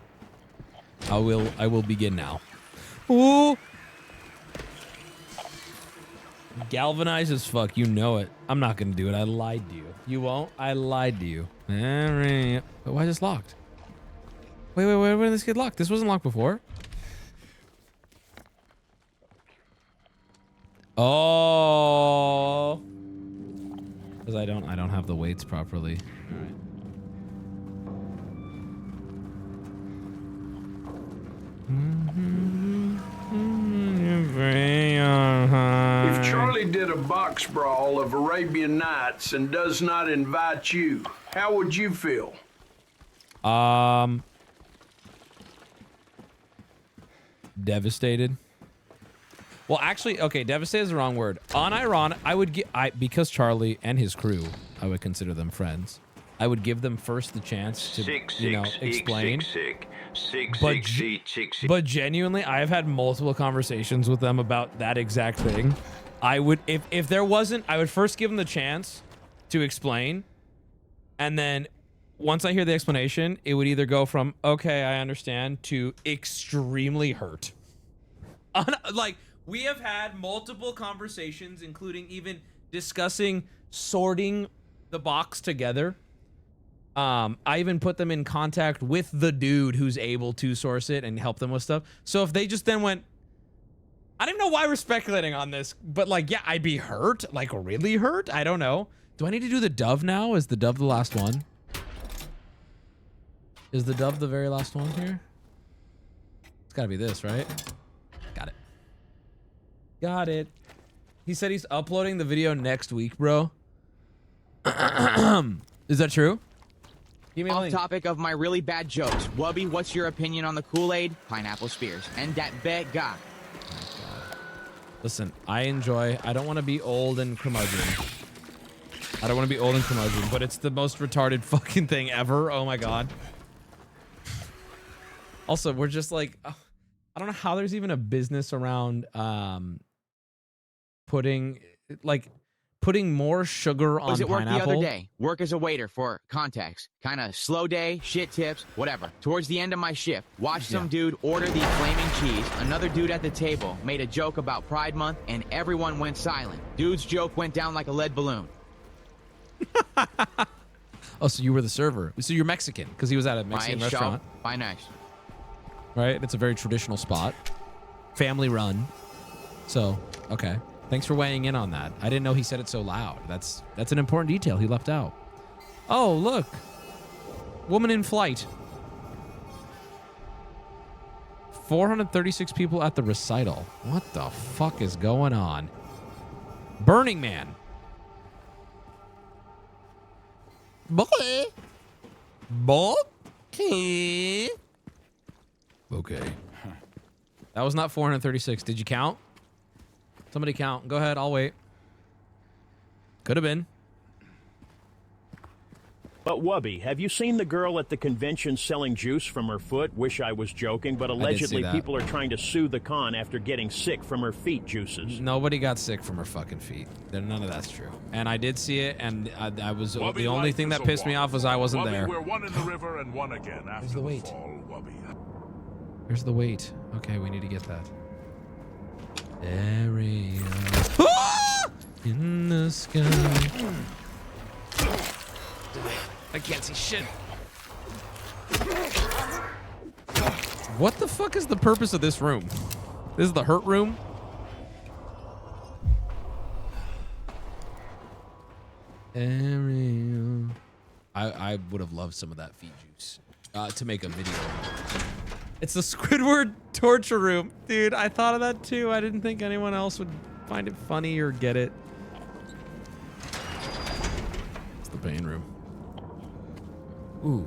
I will begin now. Ooh. Galvanized as fuck, you know it. I'm not gonna do it. I lied to you. You won't? I lied to you. But why is this locked? Wait, when did this get locked? This wasn't locked before. Oh. Because I don't have the weights properly. All right. If Charlie did a box brawl of Arabian Nights and does not invite you, how would you feel? Devastated. Well, actually, okay, devastated is the wrong word. Unironic, I would because Charlie and his crew, I would consider them friends. I would give them first the chance to, explain. But genuinely, I've had multiple conversations with them about that exact thing. I would, if there wasn't, I would first give them the chance to explain, and then once I hear the explanation, it would either go from okay, I understand, to extremely hurt. Like, we have had multiple conversations, including even discussing sorting the box together. I even put them in contact with the dude who's able to source it and help them with stuff. So if they just then went, I don't even know why we're speculating on this, but like, yeah, I'd be hurt, like really hurt. I don't know. Do I need to do the dove now? Is the dove the last one? Is the dove the very last one here? It's gotta be this, right? Got it. Got it. He said he's uploading the video next week, bro. Is that true? Give me a link. Off topic of my really bad jokes. Wubby, what's your opinion on the Kool-Aid? Pineapple Spears. And that bet guy. Listen, I don't want to be old and curmudgeon. I don't want to be old and curmudgeon, but it's the most retarded fucking thing ever. Oh my god. Also, we're just like, I don't know how there's even a business around putting more sugar on Was it work pineapple. the other day? Work as a waiter for context. Kind of slow day, shit tips, whatever. Towards the end of my shift, watched some dude order the flaming cheese. Another dude at the table made a joke about Pride Month, and everyone went silent. Dude's joke went down like a lead balloon. Oh, so you were the server. So you're Mexican, because he was at a Mexican restaurant. Bye next. Right? It's a very traditional spot. Family run. So, okay. Thanks for weighing in on that. I didn't know he said it so loud. That's an important detail he left out. Oh, look. Woman in flight. 436 people at the recital. What the fuck is going on? Burning Man. Okay. That was not 436. Did you count? Somebody count. Go ahead. I'll wait. Could have been. But Wubby, have you seen the girl at the convention selling juice from her foot? Wish I was joking, but allegedly people are trying to sue the con after getting sick from her feet juices. Nobody got sick from her fucking feet. None of that's true. And I did see it, and I was Wubby, the only thing that pissed me off was I wasn't Wubby, there. We're one in the river and one again after the weight? fall, Wubby. Where's the weight? Okay, we need to get that. Area in the sky. I can't see shit. What the fuck is the purpose of this room? This is the hurt room? Area. I would have loved some of that feed juice to make a video. It's the Squidward torture room. Dude, I thought of that too. I didn't think anyone else would find it funny or get it. It's the pain room. Ooh.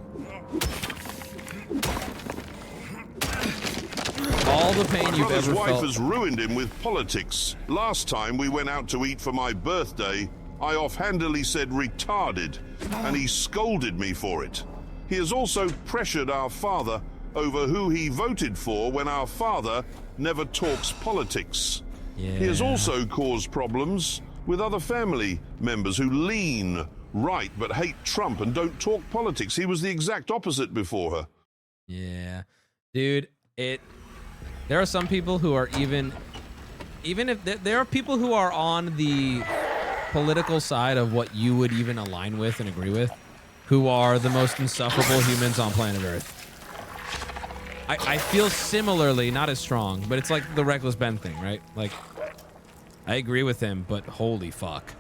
All the pain you've ever wife felt. has ruined him with politics. Last time we went out to eat for my birthday, I offhandedly said retarded, and he scolded me for it. He has also pressured our father over who he voted for when our father never talks politics. Yeah. He has also caused problems with other family members who lean right but hate Trump and don't talk politics. He was the exact opposite before her. Yeah. Dude, there are some people who are even if there are people who are on the political side of what you would even align with and agree with, who are the most insufferable humans on planet Earth. I feel similarly, not as strong, but it's like the Reckless Ben thing, right? Like, I agree with him, but holy fuck.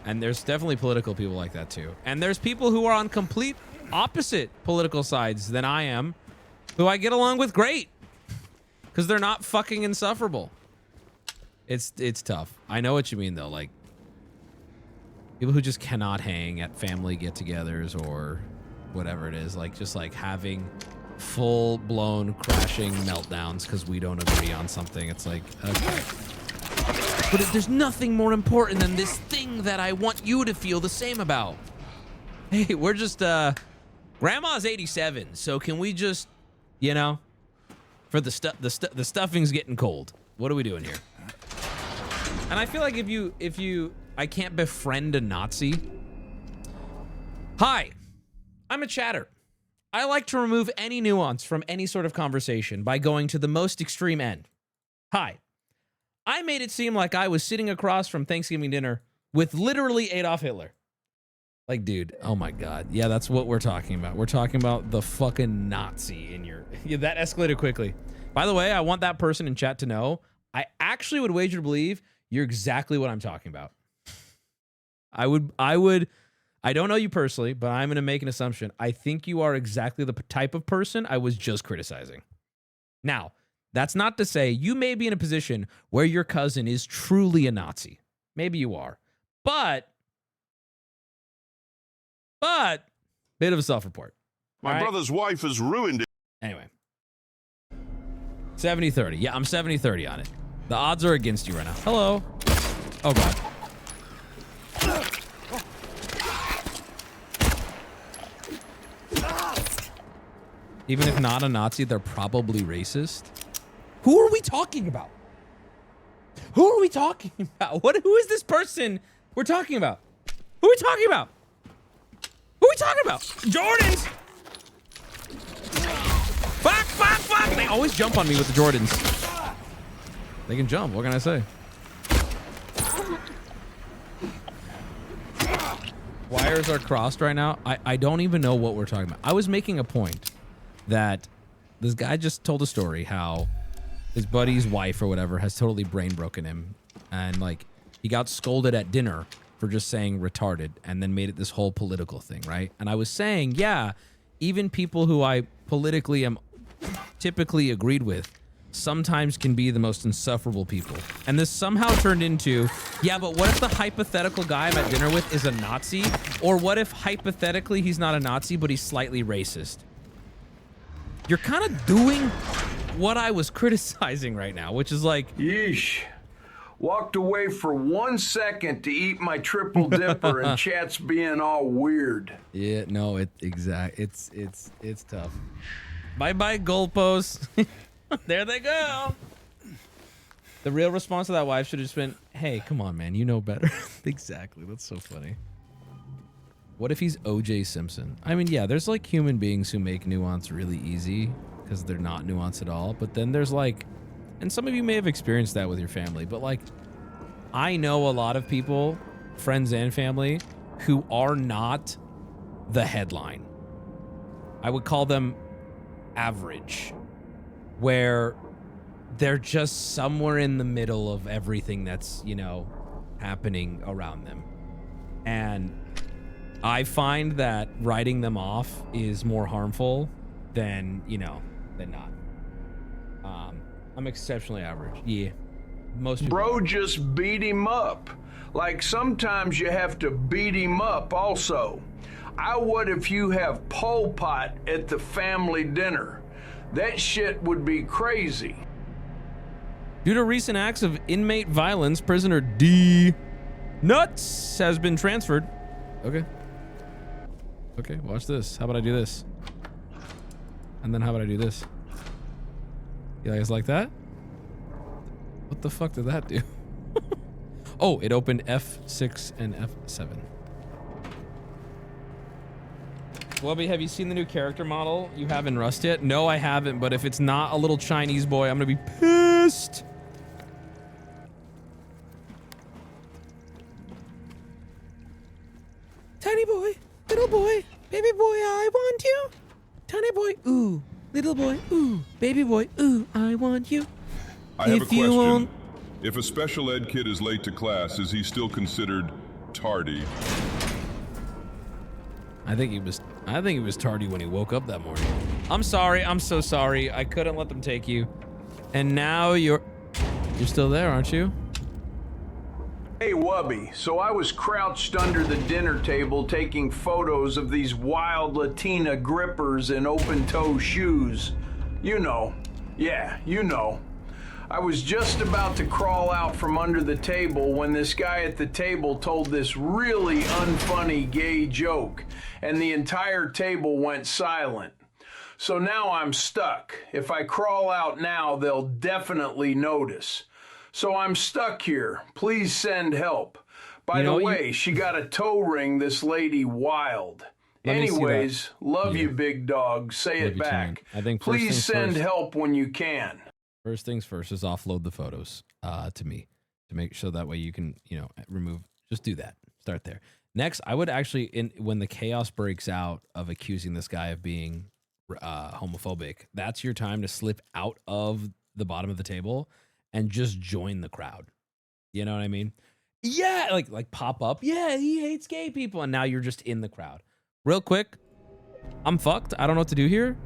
And there's definitely political people like that too. And there's people who are on complete opposite political sides than I am, who I get along with great. Because they're not fucking insufferable. It's tough. I know what you mean though, like people who just cannot hang at family get-togethers or whatever it is, like just like having full-blown crashing meltdowns because we don't agree on something. It's like, okay. But there's nothing more important than this thing that I want you to feel the same about. Hey, we're just, Grandma's 87, so can we just, you know, for the stuffing's getting cold. What are we doing here? And I feel like if you, I can't befriend a Nazi. Hi, I'm a chatter. I like to remove any nuance from any sort of conversation by going to the most extreme end. Hi, I made it seem like I was sitting across from Thanksgiving dinner with literally Adolf Hitler. Like, dude, oh my God. Yeah, that's what we're talking about. We're talking about the fucking Nazi in your... Yeah, that escalated quickly. By the way, I want that person in chat to know, I actually would wager to believe you're exactly what I'm talking about. I don't know you personally, but I'm going to make an assumption. I think you are exactly the type of person I was just criticizing. Now, that's not to say you may be in a position where your cousin is truly a Nazi. Maybe you are. But bit of a self-report. My brother's wife has ruined it. Anyway. 70-30. Yeah, I'm 70-30 on it. The odds are against you right now. Hello. Oh, God. Even if not a Nazi, they're probably racist. Who are we talking about? Who are we talking about? Who is this person we're talking about? Who are we talking about? Who are we talking about? Jordans! Fuck! They always jump on me with the Jordans. They can jump, what can I say? Wires are crossed right now. I don't even know what we're talking about. I was making a point that this guy just told a story how his buddy's wife or whatever has totally brain broken him. And like, he got scolded at dinner for just saying retarded and then made it this whole political thing, right? And I was saying, yeah, even people who I politically am typically agreed with sometimes can be the most insufferable people. And this somehow turned into, yeah, but what if the hypothetical guy I'm at dinner with is a Nazi? Or what if hypothetically he's not a Nazi, but he's slightly racist? You're kind of doing what I was criticizing right now, which is like... Yeesh. Walked away for 1 second to eat my triple dipper and chat's being all weird. Yeah, no, it's tough. Bye-bye, goalposts. There they go. The real response to that wife should have just been, hey, come on, man, you know better. Exactly, that's so funny. What if he's O.J. Simpson? I mean, yeah, there's like human beings who make nuance really easy because they're not nuanced at all. But then there's like, and some of you may have experienced that with your family, but like, I know a lot of people, friends and family, who are not the headline. I would call them average, where they're just somewhere in the middle of everything that's, you know, happening around them. And I find that writing them off is more harmful than, you know, than not. I'm exceptionally average. Yeah. Most people Bro just beat him up. Like sometimes you have to beat him up also. I would if you have Pol Pot at the family dinner. That shit would be crazy. Due to recent acts of inmate violence, prisoner D. Nuts has been transferred. Okay. Okay, watch this. How about I do this? And then how about I do this? You guys like that? What the fuck did that do? Oh, it opened F6 and F7. Wubby, have you seen the new character model you have in Rust yet? No, I haven't, but if it's not a little Chinese boy, I'm gonna be pissed. Tiny boy, little boy, baby boy, I want you. Tiny boy, ooh. Little boy, ooh. Baby boy, ooh, I want you. I have a question. If a special ed kid is late to class, is he still considered tardy? I think he was tardy when he woke up that morning. I'm sorry. I'm so sorry. I couldn't let them take you. And now you're still there, aren't you? Hey, Wubby. So I was crouched under the dinner table taking photos of these wild Latina grippers in open-toe shoes. You know. Yeah, you know. I was just about to crawl out from under the table when this guy at the table told this really unfunny gay joke, and the entire table went silent. So now I'm stuck. If I crawl out now, they'll definitely notice. So I'm stuck here. Please send help. By the way, she got a toe ring, this lady wild. Anyways, love you, big dog. Say it back. I think please send help when you can. First things first is offload the photos to me to make sure that way you can, remove. Just do that. Start there. Next, I would actually, when the chaos breaks out of accusing this guy of being homophobic, that's your time to slip out of the bottom of the table and just join the crowd. You know what I mean? Yeah, like pop up. Yeah, he hates gay people, and now you're just in the crowd. Real quick, I'm fucked. I don't know what to do here.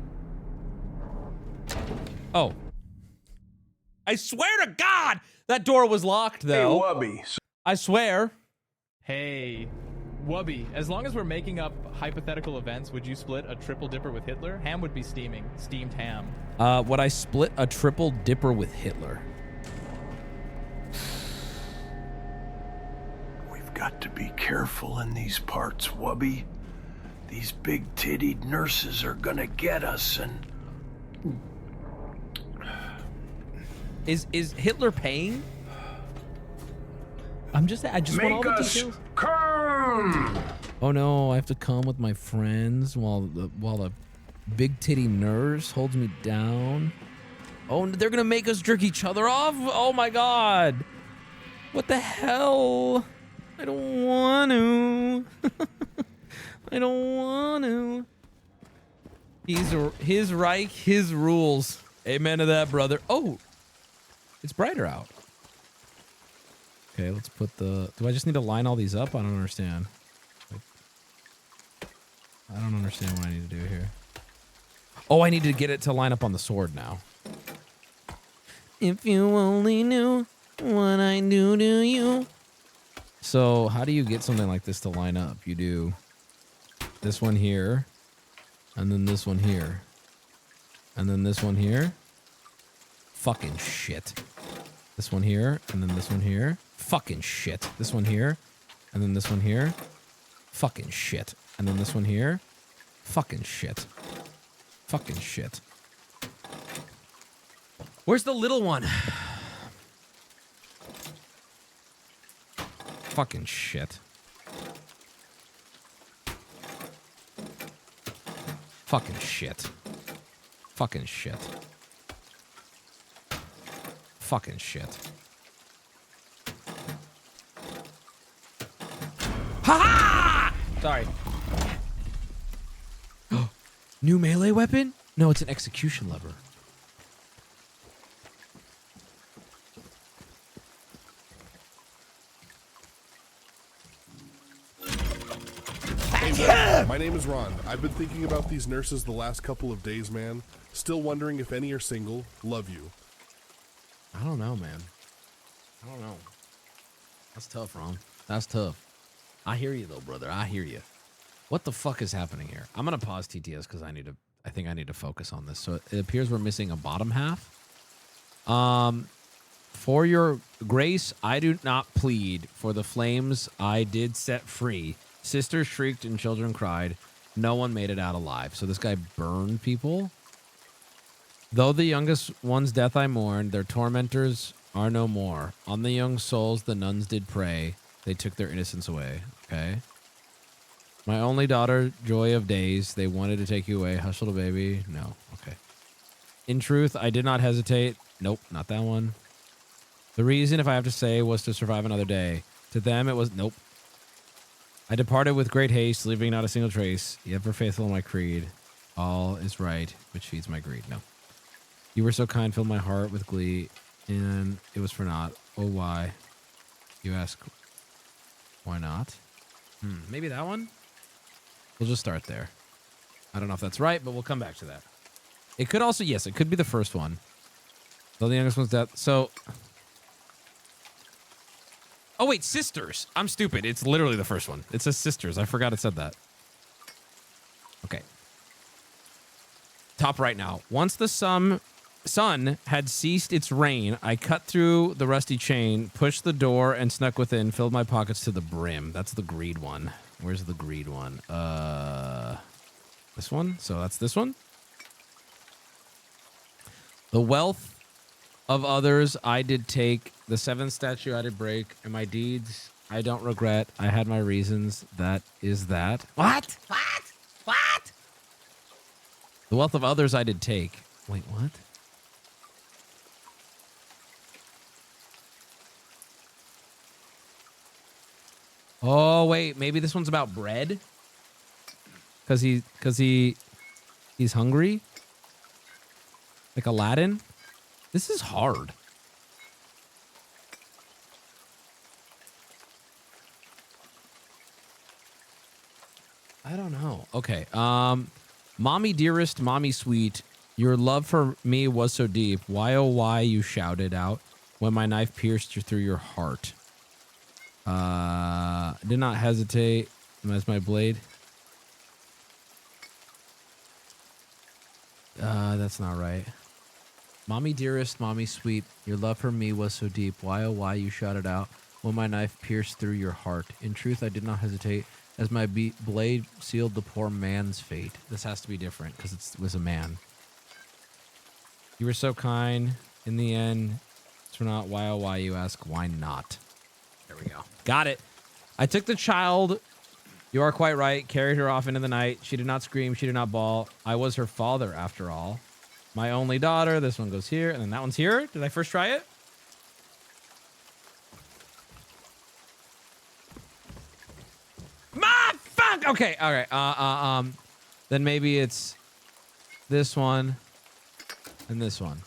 Oh. I swear to God, that door was locked, though. Hey, Wubby. I swear. Hey, Wubby, as long as we're making up hypothetical events, would you split a triple dipper with Hitler? Ham would be steaming. Steamed ham. Would I split a triple dipper with Hitler? We've got to be careful in these parts, Wubby. These big-tittied nurses are gonna get us, and... Is Hitler paying? I just want all the details. Come! Oh no, I have to come with my friends while the big titty nurse holds me down. Oh, they're gonna make us jerk each other off? Oh my God. What the hell? I don't want to. I don't want to. His Reich, his rules. Amen to that, brother. Oh. It's brighter out. Okay, let's put the... Do I just need to line all these up? I don't understand. I don't understand what I need to do here. Oh, I need to get it to line up on the sword now. If you only knew what I do to you. So, how do you get something like this to line up? You do this one here, and then this one here, and then this one here. Fucking shit. This one here, and then this one here. Fucking shit. This one here, and then this one here. Fucking shit. And then this one here. Fucking shit. Fucking shit. Where's the little one? Fucking shit. Fucking shit. Fucking shit. Fucking shit. Ha ha! Sorry. New melee weapon? No, it's an execution lever. Hey, my name is Ron. I've been thinking about these nurses the last couple of days, man. Still wondering if any are single. Love you. I don't know, man. I don't know. That's tough, Ron. That's tough. I hear you, though, brother. I hear you. What the fuck is happening here? I'm gonna pause TTS because I think I need to focus on this. So it appears we're missing a bottom half. For your grace, I do not plead. For the flames I did set free. Sisters shrieked and children cried. No one made it out alive. So this guy burned people. Though the youngest one's death I mourn, their tormentors are no more. On the young souls the nuns did pray. They took their innocence away. Okay. My only daughter, joy of days. They wanted to take you away. Hush, little baby. No. Okay. In truth, I did not hesitate. Nope, not that one. The reason, if I have to say, was to survive another day. To them, it was... Nope. I departed with great haste, leaving not a single trace. Ever faithful in my creed. All is right, which feeds my greed. No. You were so kind, filled my heart with glee, and it was for naught. Oh, why? You ask, why not? Maybe that one? We'll just start there. I don't know if that's right, but we'll come back to that. It could also, yes, it could be the first one. Though the youngest one's death. So... Oh, wait, sisters. I'm stupid. It's literally the first one. It says sisters. I forgot it said that. Okay. Top right now. Once the sun had ceased its reign, I cut through the rusty chain, pushed the door, and snuck within, filled my pockets to the brim. That's the greed one. Where's the greed one? This one? So that's this one? The wealth of others I did take, the seventh statue I did break, and my deeds I don't regret. I had my reasons. That is that. What? What? The wealth of others I did take. Wait, what? Oh, wait, maybe this one's about bread? Cause he's hungry? Like Aladdin? This is hard. I don't know. Okay. Mommy dearest, mommy sweet, your love for me was so deep. Why oh why you shouted out when my knife pierced you through your heart. Did not hesitate as my blade. That's not right. Mommy dearest, mommy sweet, your love for me was so deep. Why oh why you shouted out when my knife pierced through your heart. In truth, I did not hesitate as my blade sealed the poor man's fate. This has to be different because it was a man. You were so kind. In the end, it's not why oh why you ask why not. There we go. Got it. I took the child. You are quite right. Carried her off into the night. She did not scream. She did not bawl. I was her father after all. My only daughter. This one goes here. And then that one's here. Did I first try it? Fuck! Okay. All right. Then maybe it's this one and this one.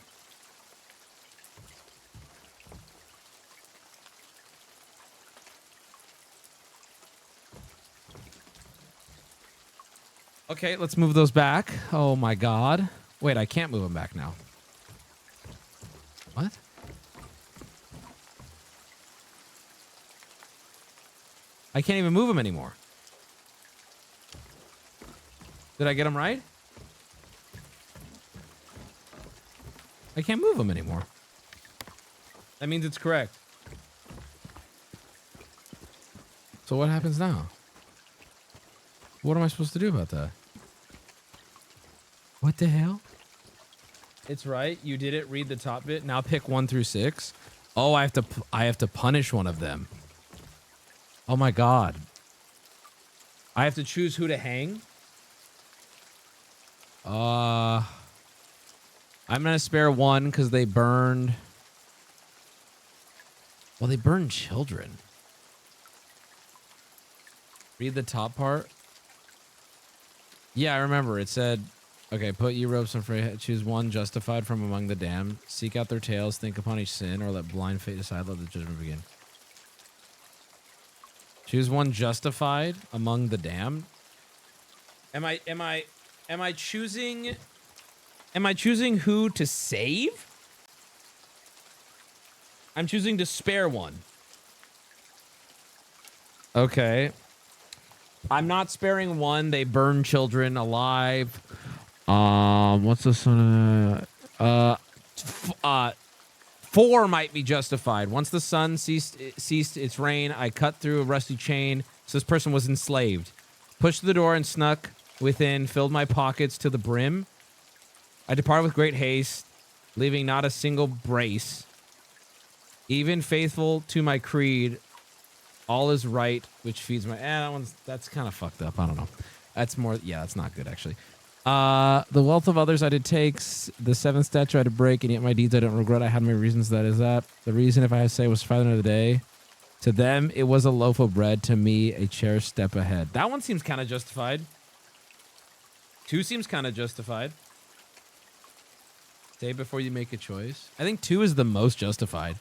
Okay, let's move those back. Oh my god. Wait, I can't move them back now. What? I can't even move them anymore. Did I get them right? I can't move them anymore. That means it's correct. So what happens now? What am I supposed to do about that? What the hell? It's right. You did it. Read the top bit. Now pick 1 through 6. Oh, I have to punish one of them. Oh my god. I have to choose who to hang. I'm gonna spare one because they burned. Well, they burned children. Read the top part. Yeah, I remember. It said, okay, put ye ropes on free. Choose one justified from among the damned. Seek out their tales. Think upon each sin, or let blind fate decide. Let the judgment begin. Choose one justified among the damned. Am I choosing who to save? I'm choosing to spare one. Okay. I'm not sparing one. They burn children alive. What's this one? 4 might be justified. Once the sun ceased its reign, I cut through a rusty chain. So this person was enslaved. Pushed the door and snuck within, filled my pockets to the brim. I departed with great haste, leaving not a single brace. Even faithful to my creed, all is right, which feeds my... that's kind of fucked up. I don't know. That's more... Yeah, that's not good, actually. The wealth of others I did take, the seventh statue I had to break, and yet my deeds I don't regret. I had my reasons, that is that. The reason, if I had to say, was Father of the Day. To them, it was a loaf of bread. To me, a cherished step ahead. That one seems kind of justified. 2 seems kind of justified. Stay before you make a choice. I think 2 is the most justified.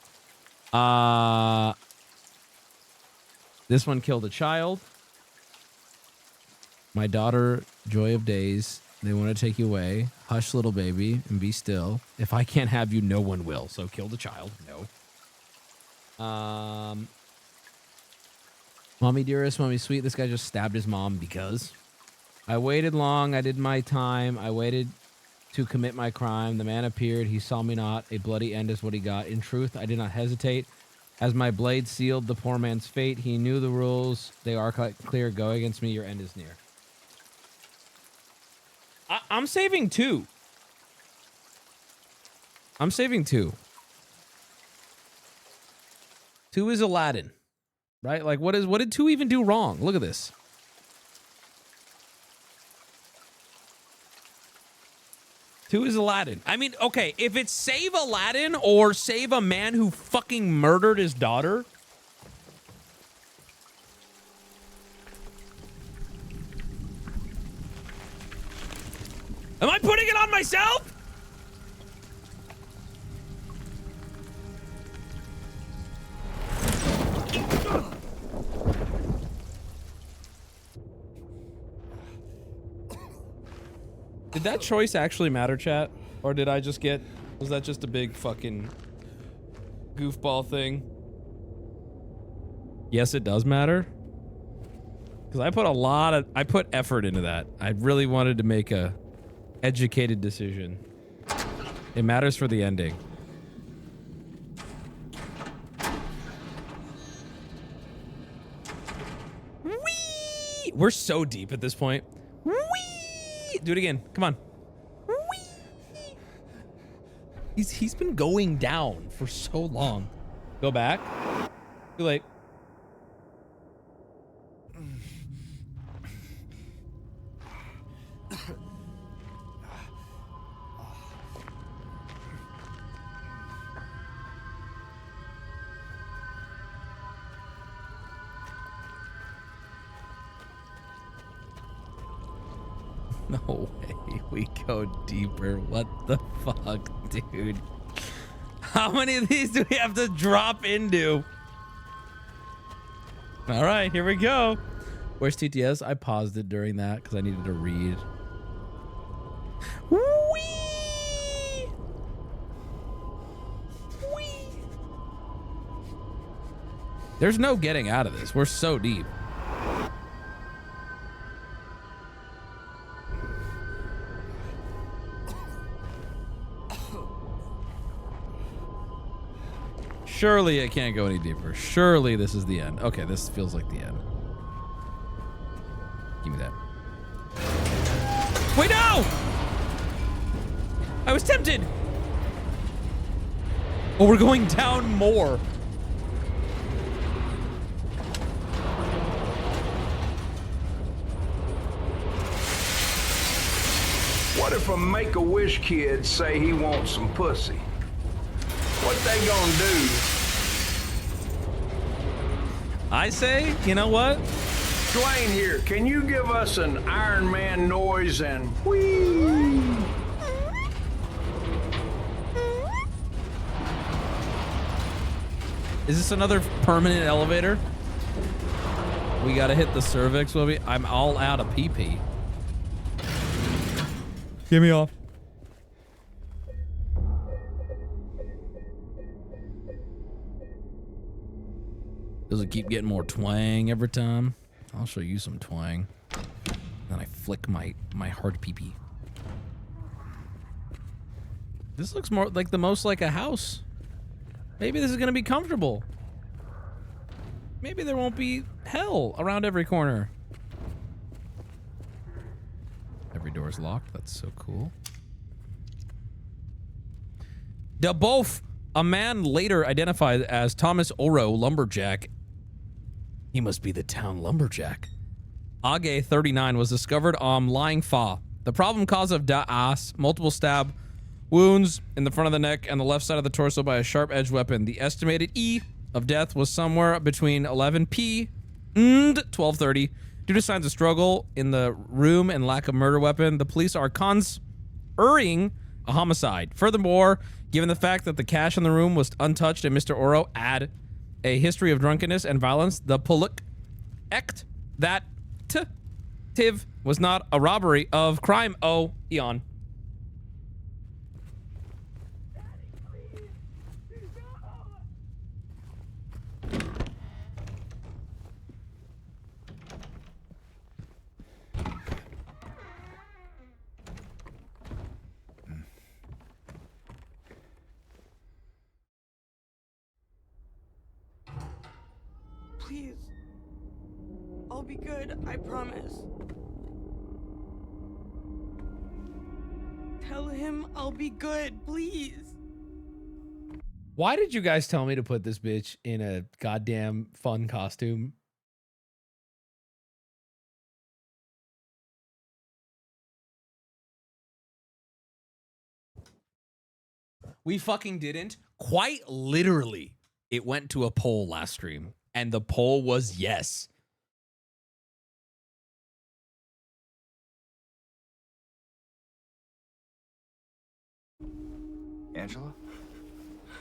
This one killed a child. My daughter, joy of days. They want to take you away. Hush, little baby, and be still. If I can't have you, no one will. So kill the child. No. Mommy dearest, mommy sweet. This guy just stabbed his mom because. I waited long. I did my time. I waited to commit my crime. The man appeared. He saw me not. A bloody end is what he got. In truth, I did not hesitate. As my blade sealed the poor man's fate, he knew the rules. They are clear. Go against me. Your end is near. I'm saving 2. I'm saving 2. 2 is Aladdin, right? Like, what did 2 even do wrong? Look at this. Two is Aladdin. I mean, okay, if it's save Aladdin or save a man who fucking murdered his daughter. Am I putting it on myself? Did that choice actually matter, chat? Or did I just get... Was that just a big fucking goofball thing? Yes, it does matter. Because I put effort into that. I really wanted to make a educated decision. It matters for the ending. Whee! We're so deep at this point. Whee! Do it again. Come on. Whee! He's been going down for so long. Go back. Too late. No way we go deeper. What the fuck, dude? How many of these do we have to drop into? All right, here we go. Where's TTS? I paused it during that because I needed to read. Whee! Whee! There's no getting out of this. We're so deep. Surely it can't go any deeper. Surely this is the end. Okay, this feels like the end. Give me that. Wait, no! I was tempted! Oh, we're going down more. What if a Make-A-Wish kid say he wants some pussy? What they gonna do? I say, you know what? Dwayne here, can you give us an Iron Man noise and whee? Is this another permanent elevator? We gotta hit the cervix, Wubby. I'm all out of pee-pee. Get me off. Does it keep getting more twang every time? I'll show you some twang. Then I flick my hard pee-pee. This looks more like the most like a house. Maybe this is gonna be comfortable. Maybe there won't be hell around every corner. Every door is locked. That's so cool. DeBoef, a man later identified as Thomas Oro Lumberjack. He must be the town lumberjack. Age, 39, was discovered on Lying Fa. The problem cause of Da'as, multiple stab wounds in the front of the neck and the left side of the torso by a sharp-edged weapon. The estimated E of death was somewhere between 11p and 12:30. Due to signs of struggle in the room and lack of murder weapon, the police are conjuring a homicide. Furthermore, given the fact that the cash in the room was untouched and Mr. Oro had a history of drunkenness and violence, the Puluk act that Tiv was not a robbery of crime. Oh, Eon. Please. I'll be good, I promise. Tell him I'll be good, please. Why did you guys tell me to put this bitch in a goddamn fun costume? We fucking didn't. Quite literally, it went to a poll last stream, and the poll was yes. Angela?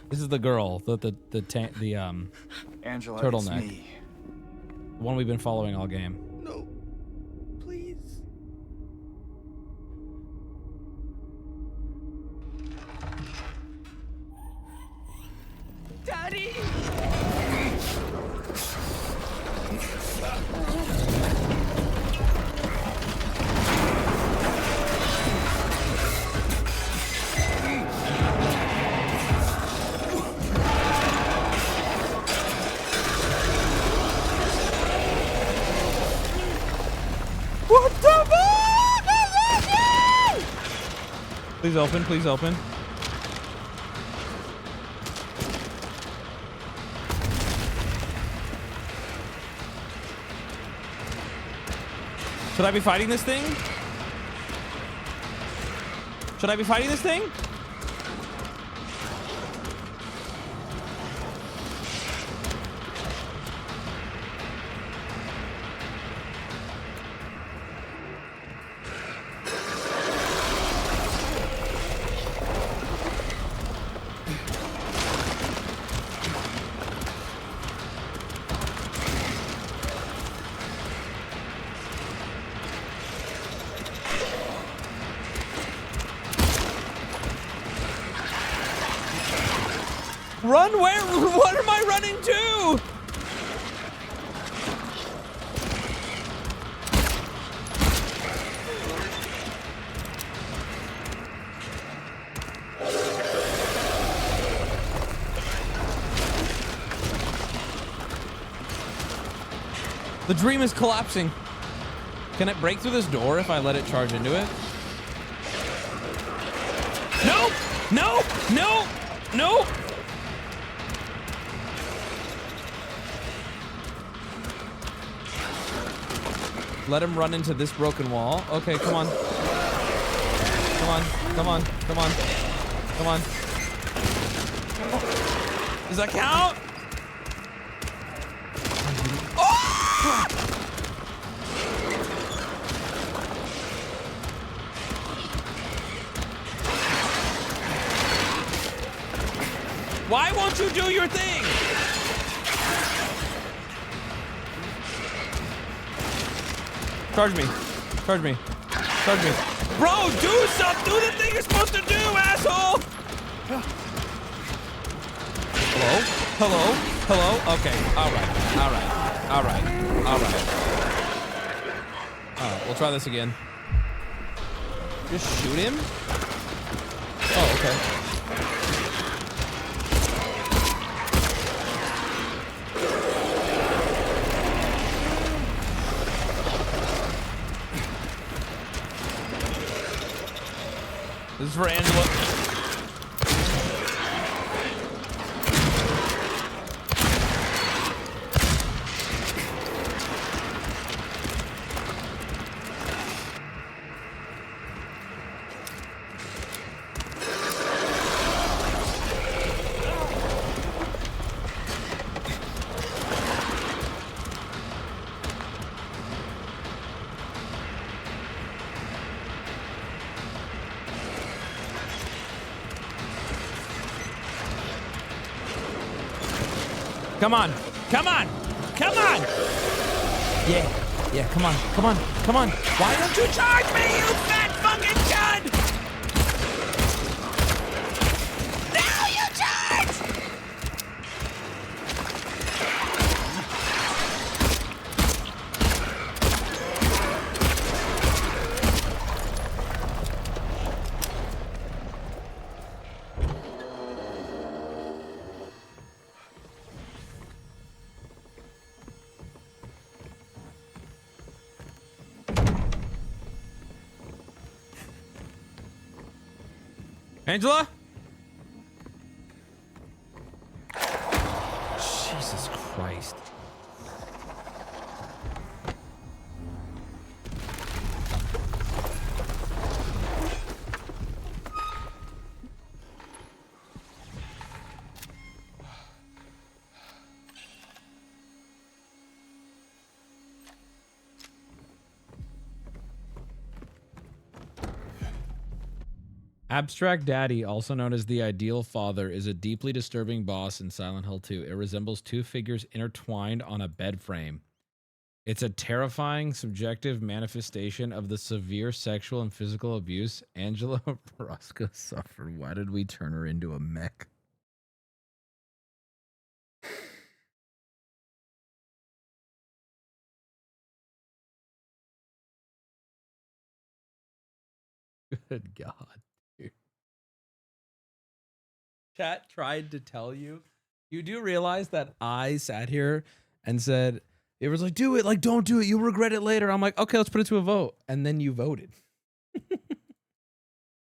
This is the girl, the Angela, turtleneck. it's me. The one we've been following all game. No. Please. Daddy! What the fuck is this? Please open, please open. Should I be fighting this thing? Should I be fighting this thing? Run where? What am I running to? The dream is collapsing. Can it break through this door if I let it charge into it? Nope! Nope! Nope! Nope! Let him run into this broken wall. Okay, come on. Come on, come on, come on. Come on. Does that count? Oh! Why won't you do your thing? Charge me. Charge me. Charge me. Bro, do something! Do the thing you're supposed to do, asshole! Hello? Hello? Hello? Okay. Alright. Alright. Alright. Alright. Alright, we'll try this again. Just shoot him? Oh, okay. This is for Angela. Come on. Come on. Come on. Yeah. Yeah, come on. Come on. Come on. Why don't you charge me, you fat fucking chud? Now you charge! Angela? Jesus Christ. Abstract Daddy, also known as the Ideal Father, is a deeply disturbing boss in Silent Hill 2. It resembles two figures intertwined on a bed frame. It's a terrifying, subjective manifestation of the severe sexual and physical abuse Angela Brosca suffered. Why did we turn her into a mech? Good God. Chat tried to tell you. You do realize that I sat here and said, it was like, do it, like, don't do it. You'll regret it later. I'm like, okay, let's put it to a vote. And then you voted.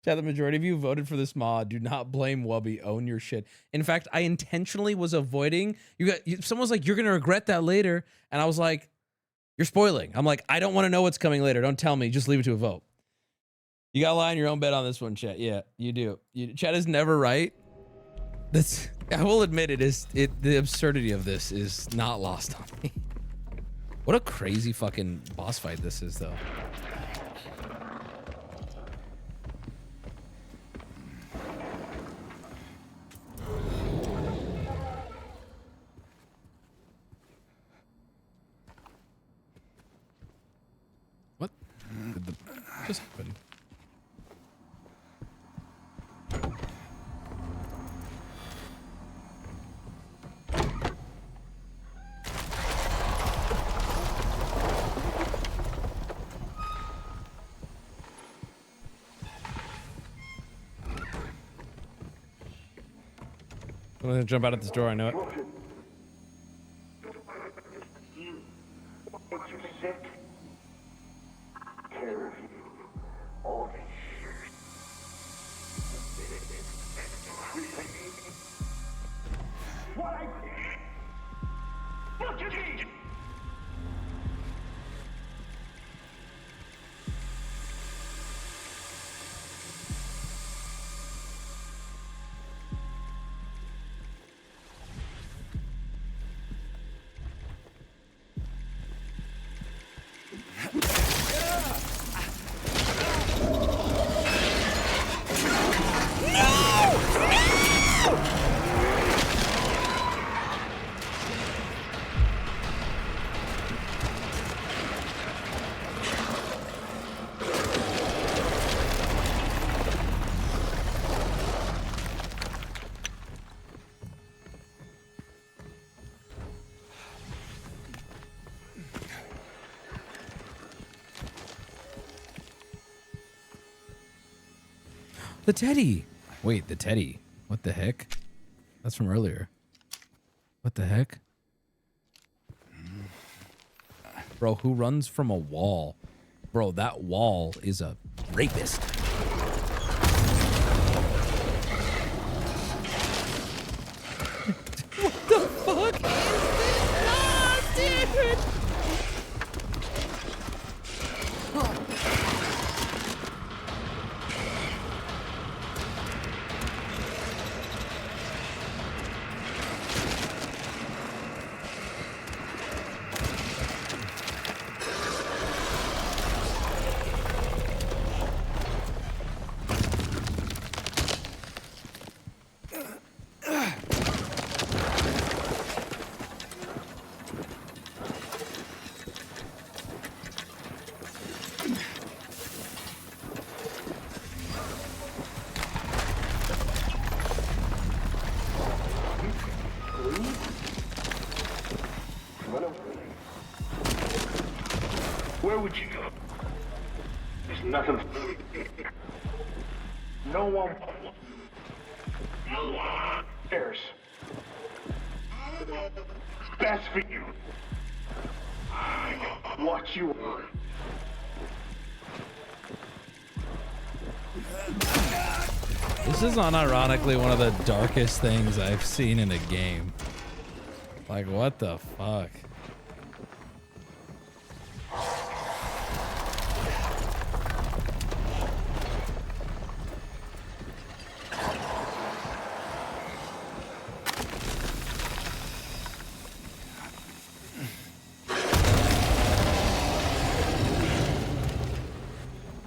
Chat, the majority of you voted for this mod. Do not blame Wubby. Own your shit. In fact, I intentionally was avoiding. Someone was like, you're going to regret that later. And I was like, you're spoiling. I'm like, I don't want to know what's coming later. Don't tell me. Just leave it to a vote. You got to lie in your own bed on this one, chat. Yeah, you do. Chat is never right. I will admit the absurdity of this is not lost on me. What a crazy fucking boss fight this is, though. What? Just happened. I'm gonna jump out at this door, I know it. The teddy. Wait, the teddy. What the heck? That's from earlier. What the heck? Bro, who runs from a wall? Bro, that wall is a rapist. What the fuck is this? Ah, damn it! Run away. Where would you go? There's nothing. No one. No one cares. Best for you. What you want. This is unironically one of the darkest things I've seen in a game. Like, what the fuck?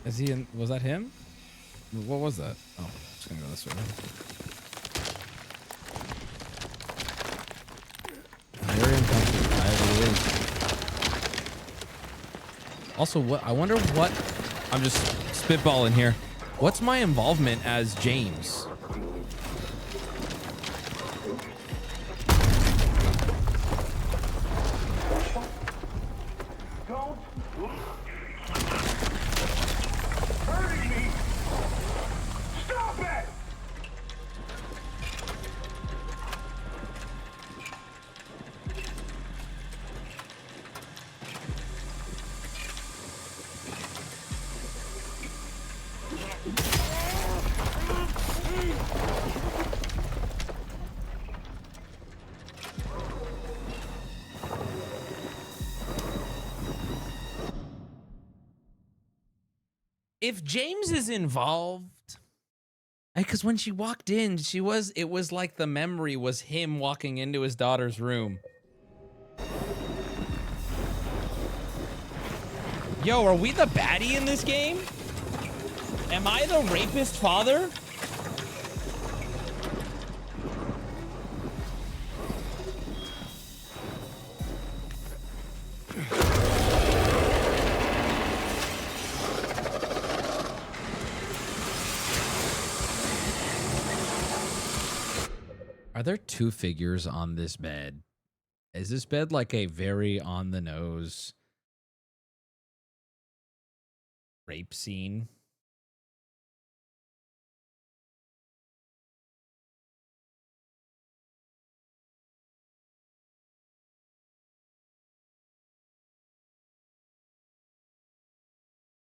Is he in? Was that him? What was that? Oh, I'm just gonna go this way. Very uncomfortable. I really. Also, what? I wonder what. I'm just spitballing here. What's my involvement as James? If James is involved, because when she walked in, it was like the memory was him walking into his daughter's room. Yo, are we the baddie in this game? Am I the rapist father? Are there two figures on this bed? Is this bed like a very on the nose rape scene?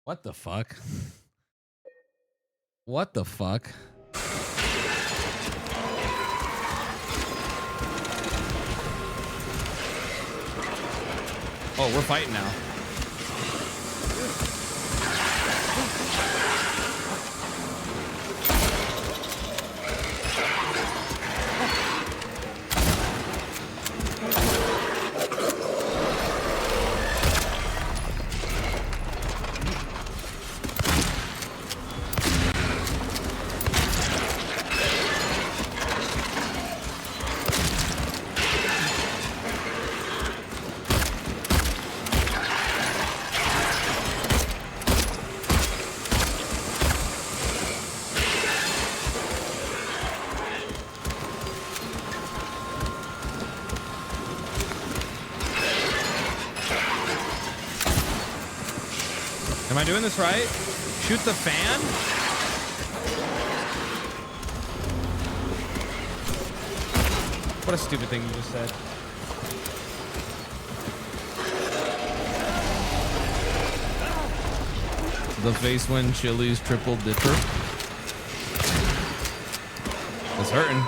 What the fuck? What the fuck? Oh, we're fighting now. Am I doing this right? Shoot the fan? What a stupid thing you just said. The face when Chili's triple dipper. It's hurting.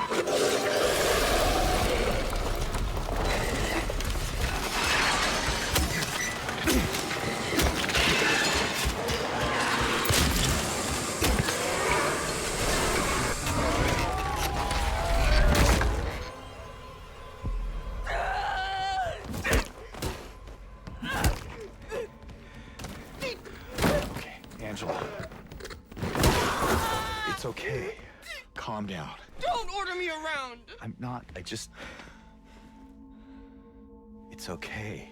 It's okay.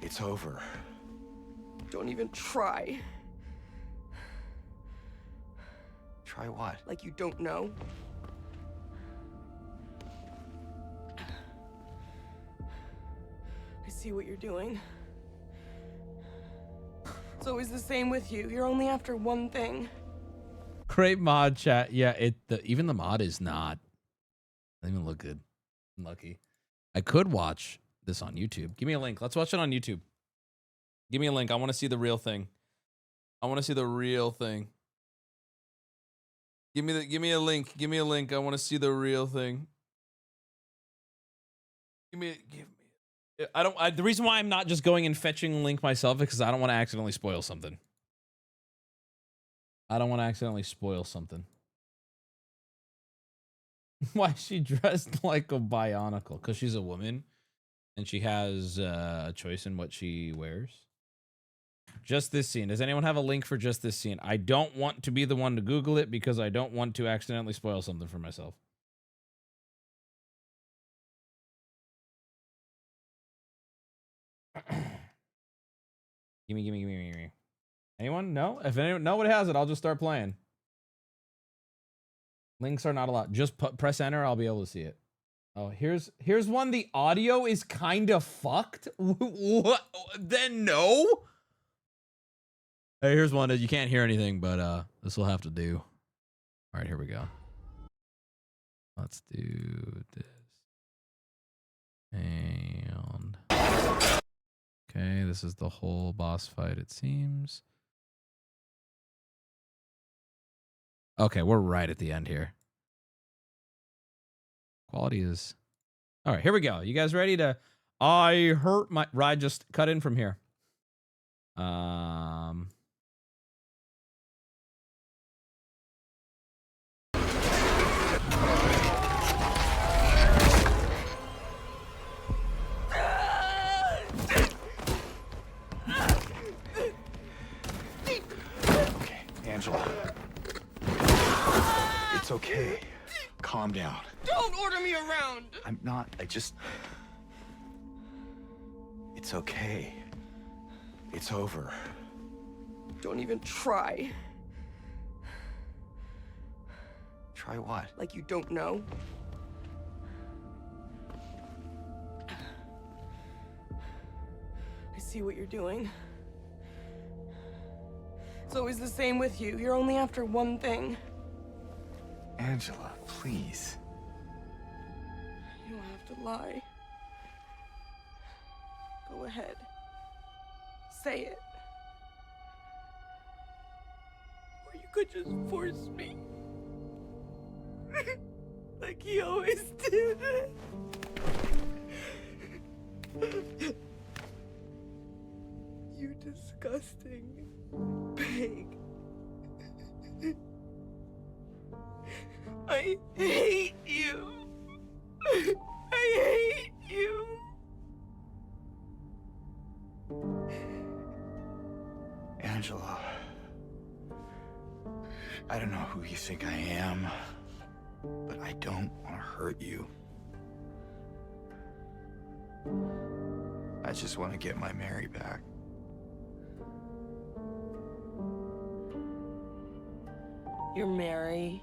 It's over. Don't even try. Try what? Like you don't know. I see what you're doing. It's always the same with you. You're only after one thing. Great mod chat. Yeah, even the mod is not. Doesn't even look good. I'm lucky. I could watch this on YouTube. Give me a link. Let's watch it on YouTube. Give me a link. I want to see the real thing. I want to see the real thing. Give me a link. Give me a link. I want to see the real thing. Give me. The reason why I'm not just going and fetching a link myself is because I don't want to accidentally spoil something. I don't want to accidentally spoil something. Why is she dressed like a Bionicle? Because she's a woman and she has a choice in what she wears. Just this scene. Does anyone have a link for just this scene? I don't want to be the one to Google it because I don't want to accidentally spoil something for myself. Gimme. Anyone? No? If anyone nobody has it, I'll just start playing. Links are not allowed. Just press enter, I'll be able to see it. Oh, here's one. The audio is kind of fucked. What? Then no? Hey, here's one that you can't hear anything, but this will have to do. All right, here we go. Let's do this. And okay, this is the whole boss fight, it seems. Okay, we're right at the end here. Quality is... All right, here we go. You guys ready to... I hurt my... Ride just cut in from here. Angela. It's okay. Calm down. Don't order me around! I'm not. It's okay. It's over. Don't even try. Try what? Like you don't know? I see what you're doing. It's always the same with you. You're only after one thing. Angela, please. You don't have to lie. Go ahead. Say it. Or you could just force me. Like he always did. You disgusting pig. I hate you. I hate you. Angela. I don't know who you think I am, but I don't want to hurt you. I just want to get my Mary back. You're Mary.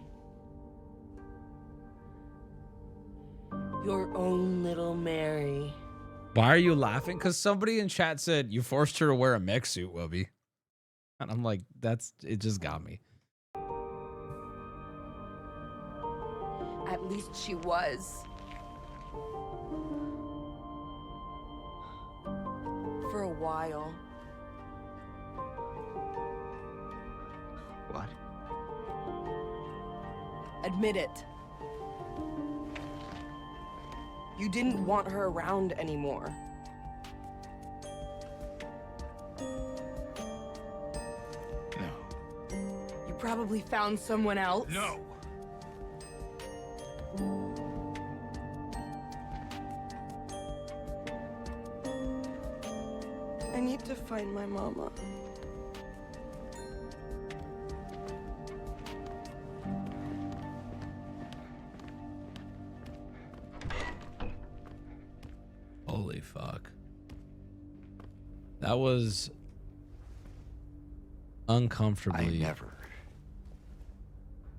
Your own little Mary. Why are you laughing? Because somebody in chat said you forced her to wear a mech suit, Wubby. And I'm like, it just got me. At least she was. For a while. What? Admit it. You didn't want her around anymore. No. You probably found someone else. No. I need to find my mama. Holy fuck. That was uncomfortably...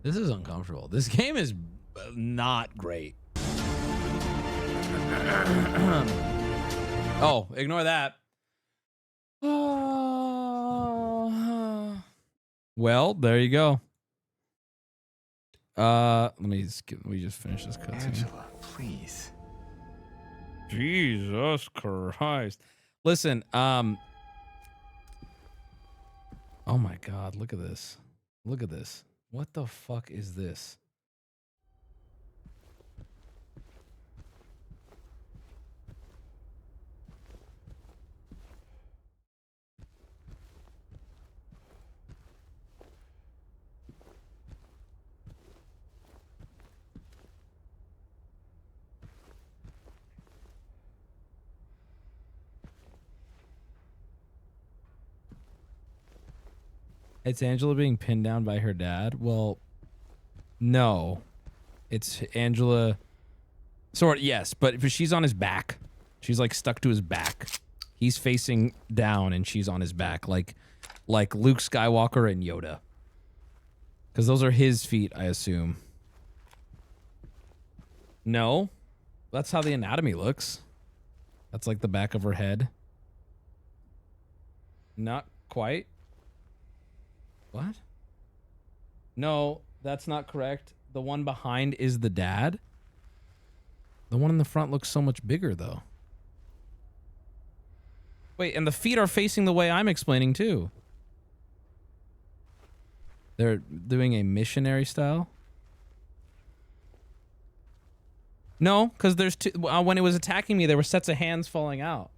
This is uncomfortable. This game is not great. Oh, ignore that. Well, there you go. Let me just finish this cutscene. Angela, please. Jesus Christ. Listen, oh my God, look at this. Look at this. What the fuck is this? It's Angela being pinned down by her dad? Well, no. It's Angela. Yes, but she's on his back. She's like stuck to his back. He's facing down and she's on his back, like Luke Skywalker and Yoda. Because those are his feet, I assume. No. That's how the anatomy looks. That's like the back of her head. Not quite. What? No, that's not correct. The one behind is the dad. The one in the front looks so much bigger, though. Wait, and the feet are facing the way I'm explaining, too. They're doing a missionary style? No, because there's two. When it was attacking me, there were sets of hands falling out.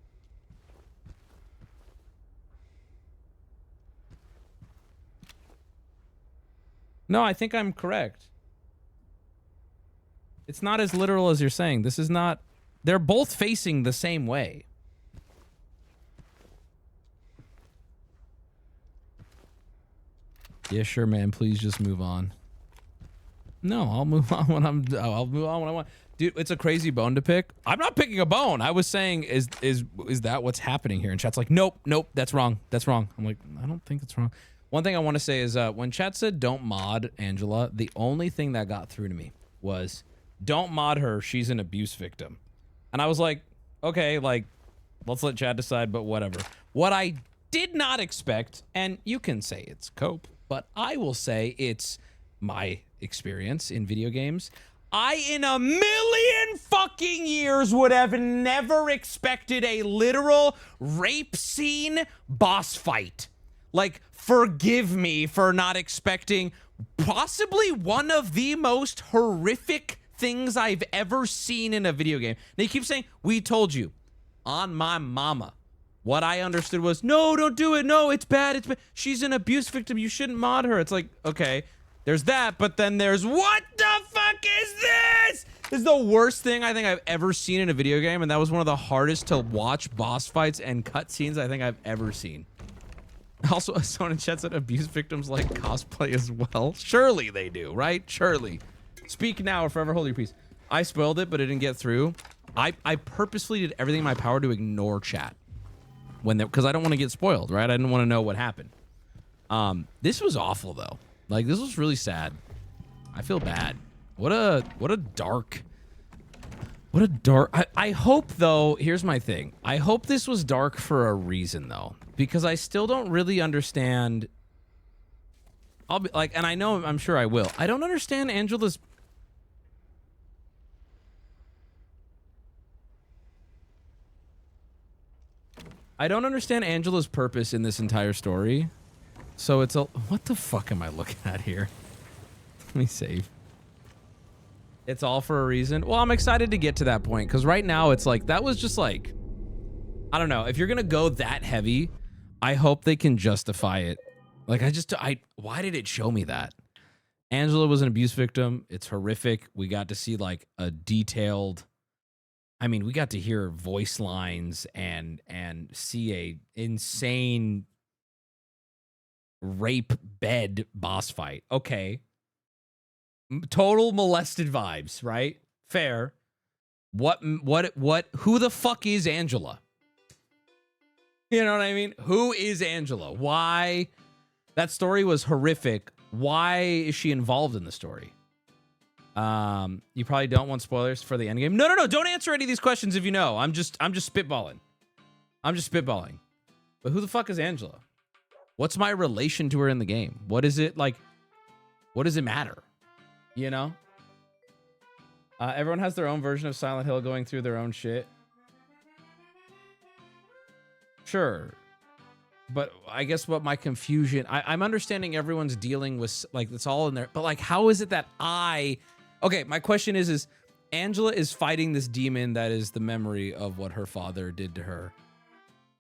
No, I think I'm correct. It's not as literal as you're saying. This is not... They're both facing the same way. Yeah, sure, man. Please just move on. No, I'll move on when I'll move on when I want. Dude, it's a crazy bone to pick. I'm not picking a bone. I was saying, is that what's happening here? And chat's like, nope, that's wrong. That's wrong. I'm like, I don't think it's wrong. One thing I want to say is when chat said don't mod Angela, the only thing that got through to me was don't mod her. She's an abuse victim. And I was like, okay, like, let's let chat decide, but whatever. What I did not expect, and you can say it's cope, but I will say it's my experience in video games. I, in a million fucking years, would have never expected a literal rape scene boss fight. Like, forgive me for not expecting possibly one of the most horrific things I've ever seen in a video game. They keep saying, we told you. On my mama. What I understood was, no, don't do it. No, it's bad. It's bad. She's an abuse victim. You shouldn't mod her. It's like, okay, there's that, but then there's, what the fuck is this? This is the worst thing I think I've ever seen in a video game, and that was one of the hardest to watch boss fights and cutscenes I think I've ever seen. Also, someone in chat said abuse victims like cosplay as well. Surely they do, right? Surely. Speak now or forever hold your peace. I spoiled it, but it didn't get through. I purposefully did everything in my power to ignore chat. Because I don't want to get spoiled, right? I didn't want to know what happened. This was awful, though. Like, this was really sad. I feel bad. What a dark... What a dark... I hope, though... Here's my thing. I hope this was dark for a reason, though. Because I still don't really understand... I'll be like... And I know... I'm sure I will. I don't understand Angela's... I don't understand Angela's purpose in this entire story. So it's a... What the fuck am I looking at here? Let me save. It's all for a reason. Well, I'm excited to get to that point. Because right now, it's like... That was just like... I don't know. If you're going to go that heavy, I hope they can justify it. Like, why did it show me that? Angela was an abuse victim. It's horrific. We got to see, like, a detailed... I mean, we got to hear voice lines and see a insane rape bed boss fight. Okay. Total molested vibes, right? Fair. What, who the fuck is Angela? You know what I mean? Who is Angela? Why? That story was horrific. Why is she involved in the story? You probably don't want spoilers for the end game. No. Don't answer any of these questions if you know. I'm just spitballing. I'm just spitballing. But who the fuck is Angela? What's my relation to her in the game? What is it like? What does it matter? You know? Everyone has their own version of Silent Hill going through their own shit. Sure. But I guess what my confusion... I'm understanding everyone's dealing with... Like, it's all in there. But, like, how is it that I... Okay, my question is Angela is fighting this demon that is the memory of what her father did to her.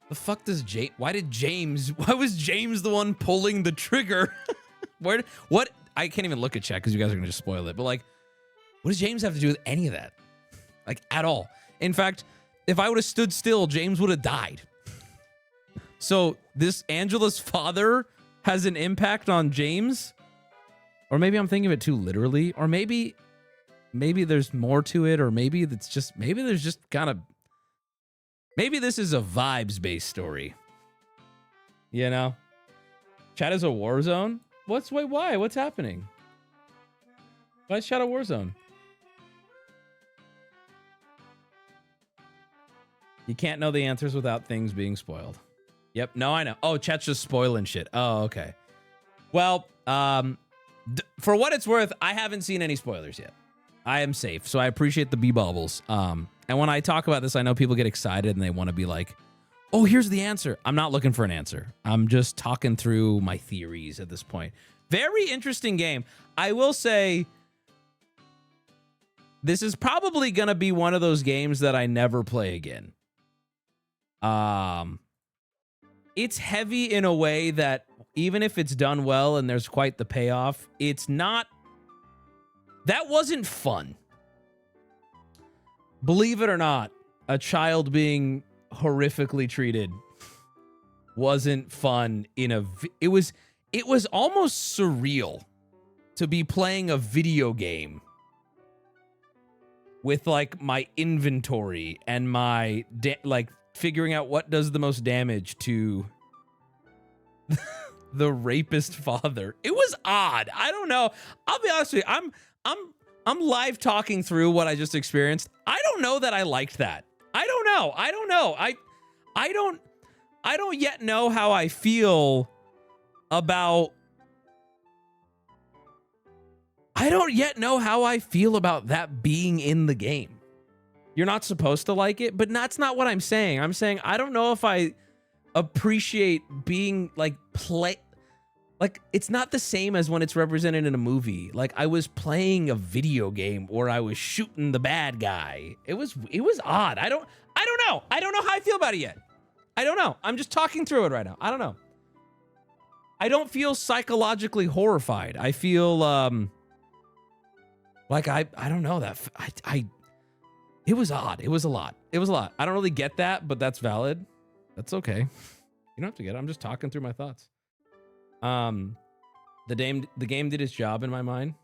The fuck does James... Why was James the one pulling the trigger? What? I can't even look at chat because you guys are going to just spoil it. But, like, what does James have to do with any of that? Like, at all. In fact, if I would have stood still, James would have died. So, this Angela's father has an impact on James? Or maybe I'm thinking of it too literally. Or maybe there's more to it. Or maybe there's just kind of... Maybe this is a vibes-based story. You know? Chat is a war zone? Why? What's happening? Why is chat a war zone? You can't know the answers without things being spoiled. Yep. No, I know. Oh, chat's just spoiling shit. Oh, okay. Well, for what it's worth, I haven't seen any spoilers yet. I am safe, so I appreciate the bee-bobbles. And when I talk about this, I know people get excited and they want to be like, oh, here's the answer. I'm not looking for an answer. I'm just talking through my theories at this point. Very interesting game. I will say this is probably going to be one of those games that I never play again. It's heavy in a way that even if it's done well and there's quite the payoff, it's not... That wasn't fun. Believe it or not, a child being horrifically treated wasn't fun it was almost surreal to be playing a video game with like my inventory and my like figuring out what does the most damage to the rapist father. It was odd. I don't know. I'll be honest with you. I'm live talking through what I just experienced. I don't know that I liked that. I don't know. I don't yet know how I feel about... I don't yet know how I feel about that being in the game. You're not supposed to like it, but that's not what I'm saying. I'm saying I don't know if I appreciate being like like it's not the same as when it's represented in a movie. Like I was playing a video game or I was shooting the bad guy. It was odd. I don't know. I don't know how I feel about it yet. I don't know. I'm just talking through it right now. I don't know. I don't feel psychologically horrified. I feel like I don't know that it was odd. It was a lot. I don't really get that, but that's valid. That's okay. You don't have to get it. I'm just talking through my thoughts. The game did its job in my mind.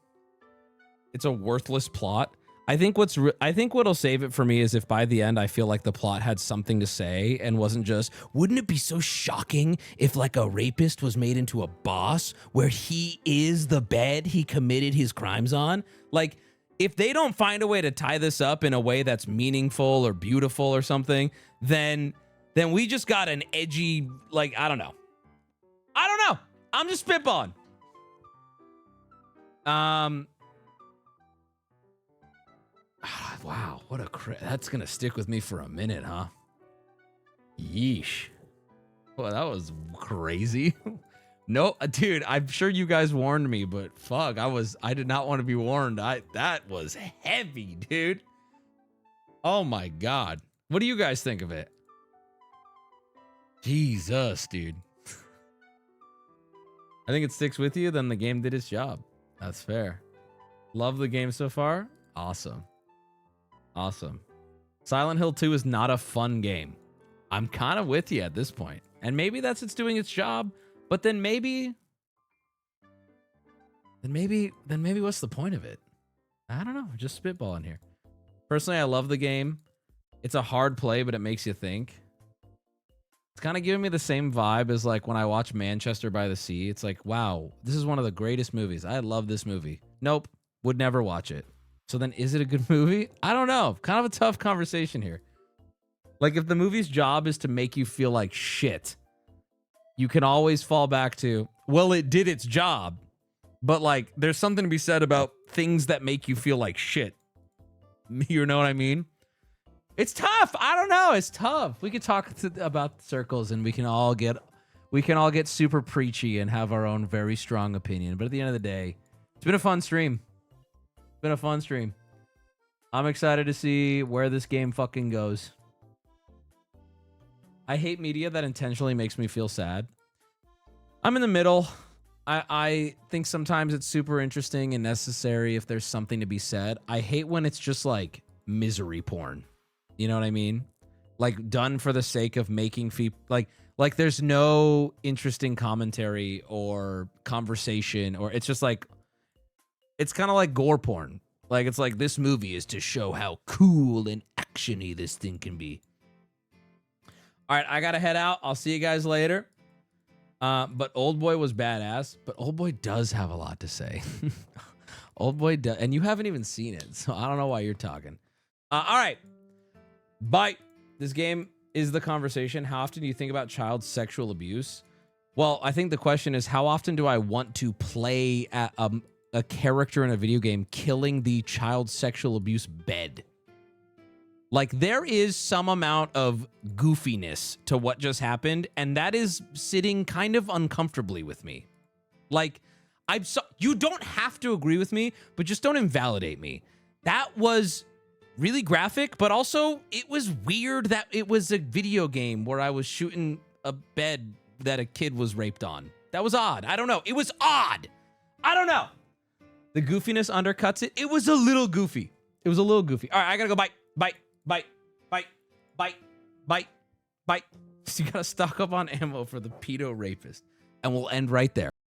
It's a worthless plot. I think what'll save it for me is if by the end I feel like the plot had something to say and wasn't just, wouldn't it be so shocking if like a rapist was made into a boss where he is the bed he committed his crimes on? Like, if they don't find a way to tie this up in a way that's meaningful or beautiful or something, then we just got an edgy, like, I don't know. I'm just spitballing. Wow, what that's gonna stick with me for a minute, huh? Yeesh. Well, that was crazy. No, dude, I'm sure you guys warned me, but fuck, I did not want to be warned. That was heavy, dude. Oh my God. What do you guys think of it? Jesus, dude. I think it sticks with you, then the game did its job. That's fair. Love the game so far. Awesome. Silent Hill 2 is not a fun game. I'm kind of with you at this point. And maybe it's doing its job, but then maybe what's the point of it? I don't know. Just spitballing here. Personally, I love the game. It's a hard play, but it makes you think. It's kind of giving me the same vibe as like when I watch Manchester by the Sea. It's like, wow, this is one of the greatest movies. I love this movie. Nope, would never watch it. So then is it a good movie? I don't know. Kind of a tough conversation here. Like, if the movie's job is to make you feel like shit, you can always fall back to, well, it did its job. But, like, there's something to be said about things that make you feel like shit. You know what I mean? It's tough. I don't know. It's tough. We could talk about circles, and we can all get super preachy and have our own very strong opinion. But at the end of the day, it's been a fun stream. It's been a fun stream. I'm excited to see where this game fucking goes. I hate media that intentionally makes me feel sad. I'm in the middle. I think sometimes it's super interesting and necessary if there's something to be said. I hate when it's just like misery porn. You know what I mean? Like done for the sake of making like there's no interesting commentary or conversation, or it's just like, it's kind of like gore porn. Like, it's like, this movie is to show how cool and actiony this thing can be. All right, I gotta head out. I'll see you guys later. But Oldboy was badass. But Oldboy does have a lot to say. Oldboy does, and you haven't even seen it, so I don't know why you're talking. All right, bye. This game is the conversation. How often do you think about child sexual abuse? Well, I think the question is, how often do I want to play at a character in a video game killing the child sexual abuse bed? Like, there is some amount of goofiness to what just happened, and that is sitting kind of uncomfortably with me. Like, you don't have to agree with me, but just don't invalidate me. That was really graphic, but also it was weird that it was a video game where I was shooting a bed that a kid was raped on. That was odd. I don't know. It was odd. I don't know. The goofiness undercuts it. It was a little goofy. It was a little goofy. All right, I gotta go. Bye. Bye. Bye. Bye. Bye. Bye. Bye. So you gotta stock up on ammo for the pedo rapist. And we'll end right there.